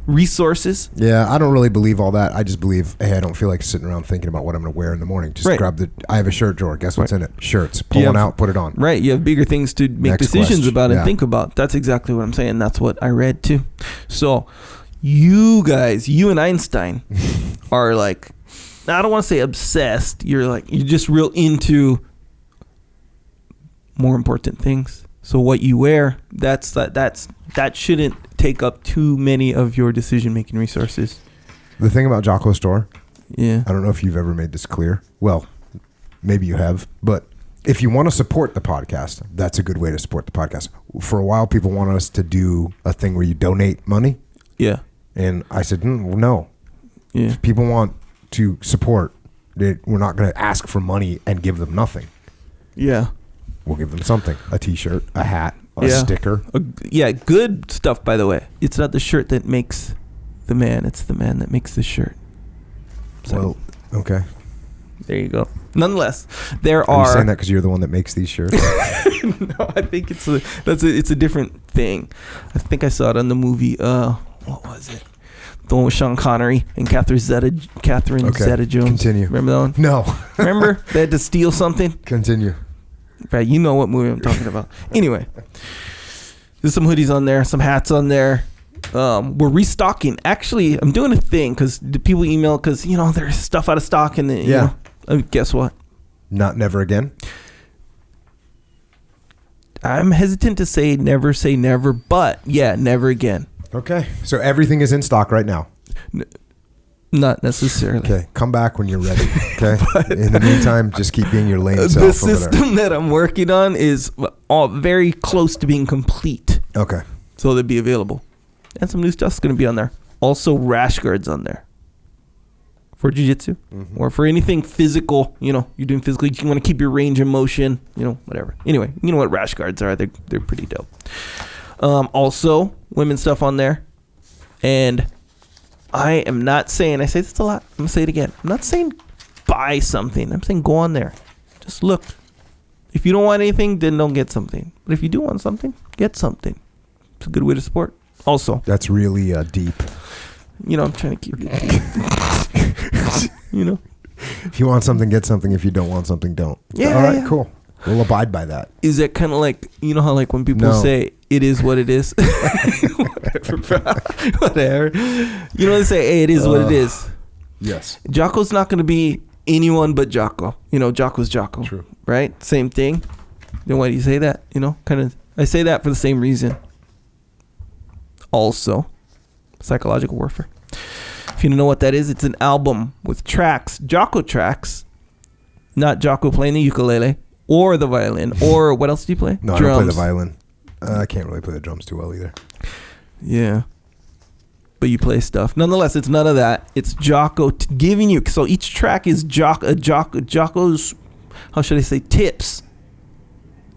Speaker 3: resources.
Speaker 1: Yeah, I don't really believe all that. I just believe, hey, I don't feel like sitting around thinking about what I'm going to wear in the morning. Just grab I have a shirt drawer. Guess what's in it? Shirts. Pull one out, put it on.
Speaker 3: Right. You have bigger things to make decisions about and think about. That's exactly what I'm saying. That's what I read too. So you guys, you and Einstein are like, I don't want to say obsessed. You're just real into more important things. So what you wear, that shouldn't take up too many of your decision-making resources.
Speaker 1: The thing about JockoStore,
Speaker 3: I
Speaker 1: don't know if you've ever made this clear. Well, maybe you have, but if you want to support the podcast, that's a good way to support the podcast. For a while, people wanted us to do a thing where you donate money.
Speaker 3: Yeah.
Speaker 1: And I said, no.
Speaker 3: Yeah.
Speaker 1: If people want to support, we're not going to ask for money and give them nothing.
Speaker 3: Yeah.
Speaker 1: We'll give them something. A t-shirt, a hat, a sticker.
Speaker 3: Good stuff, by the way. It's not the shirt that makes the man. It's the man that makes the shirt. So,
Speaker 1: well, okay.
Speaker 3: There you go. Nonetheless, are
Speaker 1: you saying that because you're the one that makes these shirts?
Speaker 3: No, I think it's a different thing. I think I saw it on the movie. What was it? The one with Sean Connery and Catherine Zeta-Jones.
Speaker 1: Continue.
Speaker 3: Remember that one?
Speaker 1: No.
Speaker 3: Remember? They had to steal something?
Speaker 1: Continue.
Speaker 3: Right, you know what movie I'm talking about. Anyway, there's some hoodies on there, some hats on there. We're restocking. Actually, I'm doing a thing because the people email because, there's stuff out of stock. And, guess what?
Speaker 1: Never again?
Speaker 3: I'm hesitant to say never, but never again.
Speaker 1: Okay. So everything is in stock right now?
Speaker 3: Not necessarily.
Speaker 1: Okay. Come back when you're ready. Okay. In the meantime, just keep being your lame self.
Speaker 3: The system that I'm working on is all very close to being complete.
Speaker 1: Okay.
Speaker 3: So they'll be available. And some new stuff's going to be on there. Also, rash guards on there. For jiu-jitsu. Mm-hmm. Or for anything physical. You're doing physical. You want to keep your range of motion. Whatever. Anyway, you know what rash guards are. They're pretty dope. Also, women's stuff on there. And I am not saying, I say this a lot, I'm going to say it again. I'm not saying buy something. I'm saying go on there. Just look. If you don't want anything, then don't get something. But if you do want something, get something. It's a good way to support. Also.
Speaker 1: That's really deep.
Speaker 3: I'm trying to keep it deep.
Speaker 1: If you want something, get something. If you don't want something, don't.
Speaker 3: Yeah.
Speaker 1: All right, cool. We'll abide by that.
Speaker 3: Is that kind of like, how like when people say, it is what it is? Whatever. They say, hey, it is what it is.
Speaker 1: Yes.
Speaker 3: Jocko's not going to be anyone but Jocko. Jocko's Jocko.
Speaker 1: True.
Speaker 3: Right? Same thing. Then why do you say that? I say that for the same reason. Also, psychological warfare. If you don't know what that is, it's an album with tracks, Jocko tracks, not Jocko playing the ukulele or the violin, or what else do you play?
Speaker 1: No, drums. I don't play the violin. I can't really play the drums too well either.
Speaker 3: Yeah. But you play stuff. Nonetheless, it's none of that. It's Jocko giving you, so each track is Jocko's, how should I say, tips.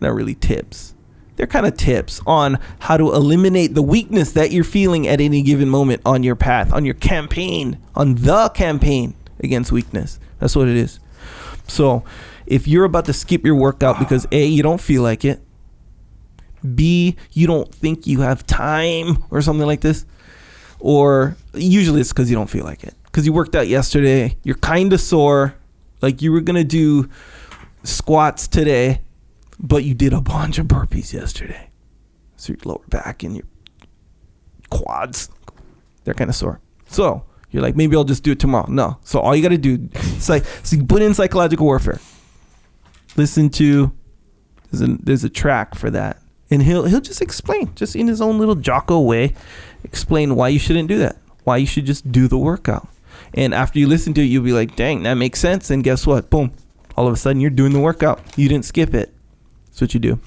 Speaker 3: Not really tips. They're kind of tips on how to eliminate the weakness that you're feeling at any given moment on your path, on your campaign, on the campaign against weakness. That's what it is. So if you're about to skip your workout because A, you don't feel like it, B, you don't think you have time or something like this. Or usually it's because you don't feel like it. Because you worked out yesterday. You're kind of sore. Like you were going to do squats today, but you did a bunch of burpees yesterday. So your lower back and your quads, they're kind of sore. So you're like, maybe I'll just do it tomorrow. No. So all you got to do, so you put in psychological warfare. Listen to, there's a track for that. And he'll just explain, just in his own little Jocko way, explain why you shouldn't do that. Why you should just do the workout. And after you listen to it, you'll be like, dang, that makes sense. And guess what? Boom. All of a sudden, you're doing the workout. You didn't skip it. That's what you do.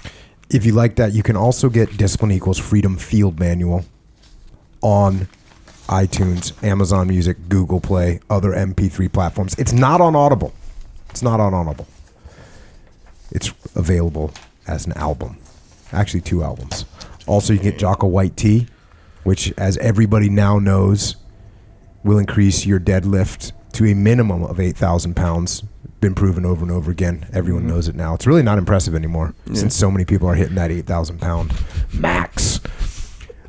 Speaker 1: If you like that, you can also get Discipline Equals Freedom Field Manual on iTunes, Amazon Music, Google Play, other MP3 platforms. It's not on Audible. It's available as an album. Actually, 2 albums. Also, you can get Jocko White Tea, which, as everybody now knows, will increase your deadlift to a minimum of 8,000 pounds. Been proven over and over again. Everyone knows it now. It's really not impressive anymore since so many people are hitting that 8,000 pound max.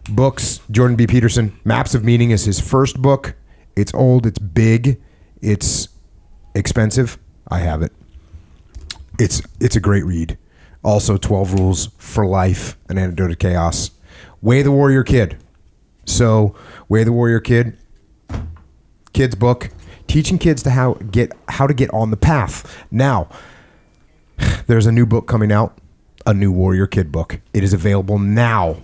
Speaker 1: Books, Jordan B. Peterson, Maps of Meaning is his first book. It's old, it's big, it's expensive. I have it. It's a great read. Also, 12 Rules for Life, An Antidote to Chaos. Way the Warrior Kid. So, Way the Warrior Kid, kid's book, teaching kids to how to get on the path. Now, there's a new book coming out, a new Warrior Kid book. It is available now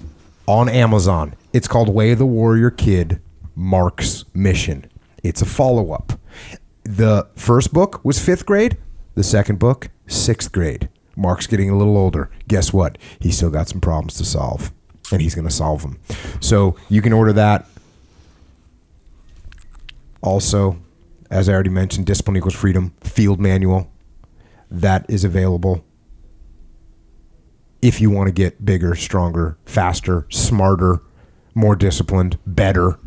Speaker 1: on Amazon. It's called Way the Warrior Kid, Mark's Mission. It's a follow-up. The first book was 5th grade. The second book, 6th grade. Mark's getting a little older. Guess what? He's still got some problems to solve, and he's going to solve them. So you can order that. Also, as I already mentioned, Discipline Equals Freedom Field Manual. That is available if you want to get bigger, stronger, faster, smarter, more disciplined, better.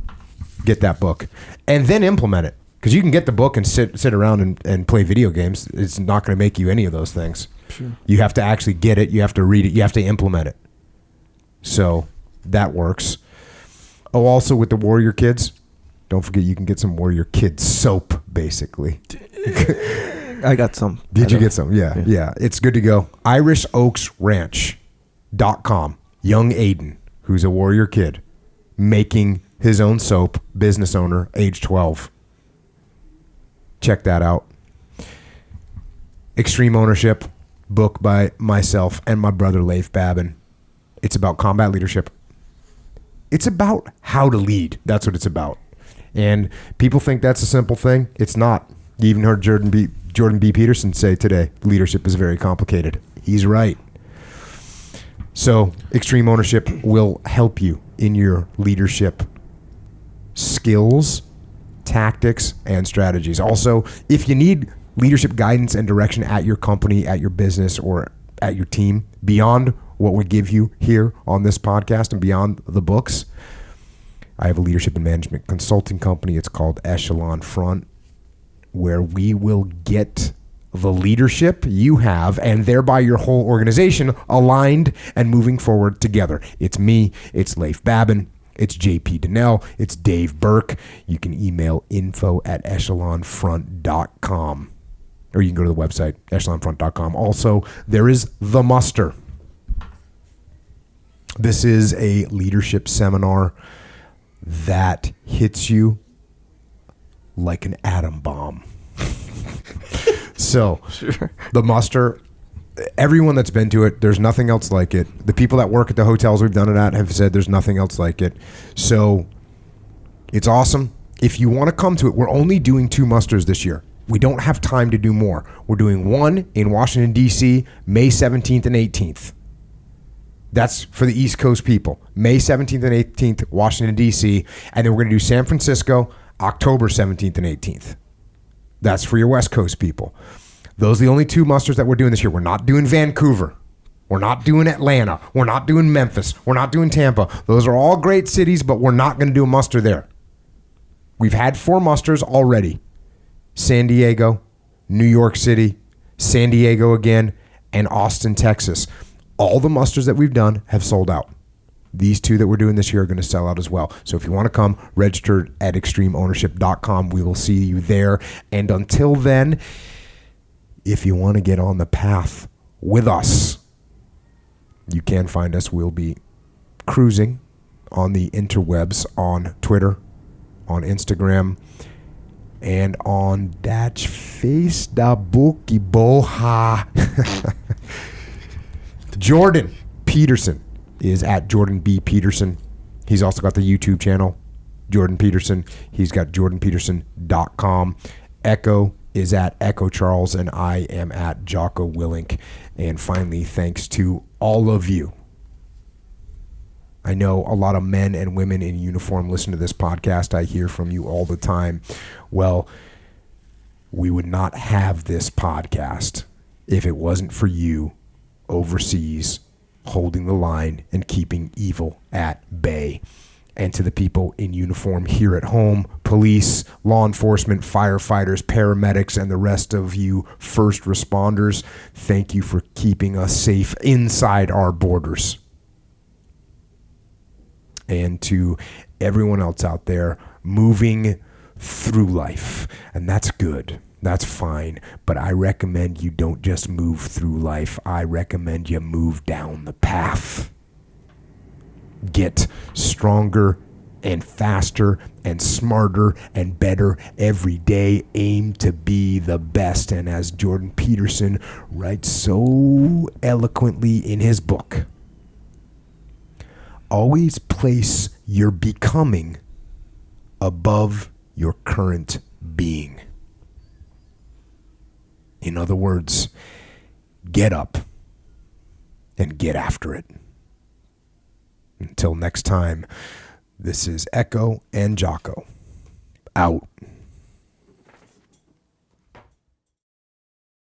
Speaker 1: Get that book. And then implement it. Because you can get the book and sit around and play video games. It's not going to make you any of those things. Sure. You have to actually get it. You have to read it. You have to implement it. So that works. Oh, also with the Warrior Kids, don't forget you can get some Warrior Kids soap, basically.
Speaker 3: I got some.
Speaker 1: Did you get some? Yeah. It's good to go. IrishOaksRanch.com. Young Aiden, who's a Warrior Kid, making his own soap, business owner, age 12. Check that out. Extreme Ownership, book by myself and my brother Leif Babin. It's about combat leadership. It's about how to lead. That's what it's about. And people think that's a simple thing. It's not. You even heard Jordan B. Peterson say today, leadership is very complicated. He's right. So Extreme Ownership will help you in your leadership skills, tactics, and strategies. Also, if you need leadership guidance and direction at your company, at your business, or at your team, beyond what we give you here on this podcast and beyond the books, I have a leadership and management consulting company. It's called Echelon Front, where we will get the leadership you have and thereby your whole organization aligned and moving forward together. It's me, it's Leif Babin, it's JP Donnell, it's Dave Burke. You can email info@echelonfront.com, or you can go to the website, echelonfront.com. Also, there is The Muster. This is a leadership seminar that hits you like an atom bomb. So, sure. The Muster, everyone that's been to it, there's nothing else like it. The people that work at the hotels we've done it at have said there's nothing else like it. So, it's awesome. If you want to come to it, we're only doing 2 musters this year. We don't have time to do more. We're doing one in Washington, D.C., May 17th and 18th. That's for the East Coast people. May 17th and 18th, Washington, D.C. And then we're going to do San Francisco, October 17th and 18th. That's for your West Coast people. Those are the only 2 musters that we're doing this year. We're not doing Vancouver. We're not doing Atlanta. We're not doing Memphis. We're not doing Tampa. Those are all great cities, but we're not going to do a muster there. We've had 4 musters already. San Diego, New York City, San Diego again, and Austin, Texas. All the musters that we've done have sold out. These 2 that we're doing this year are going to sell out as well. So if you want to come, register at extremeownership.com. We will see you there. And until then, if you want to get on the path with us, you can find us. We'll be cruising on the interwebs, on Twitter, on Instagram, and on that Facebook. Boha. Jordan Peterson is at Jordan B. Peterson. He's also got the YouTube channel, Jordan Peterson. He's got jordanpeterson.com. Echo is at Echo Charles, and I am at Jocko Willink. And finally, thanks to all of you. I know a lot of men and women in uniform listen to this podcast. I hear from you all the time. Well, we would not have this podcast if it wasn't for you overseas holding the line and keeping evil at bay. And to the people in uniform here at home, police, law enforcement, firefighters, paramedics, and the rest of you first responders, thank you for keeping us safe inside our borders. And to everyone else out there moving through life, and that's good. That's fine, but I recommend you don't just move through life. I recommend you move down the path. Get stronger and faster and smarter and better every day. Aim to be the best. And as Jordan Peterson writes so eloquently in his book, always place your becoming above your current being. In other words, get up and get after it. Until next time, this is Echo and Jocko. Out.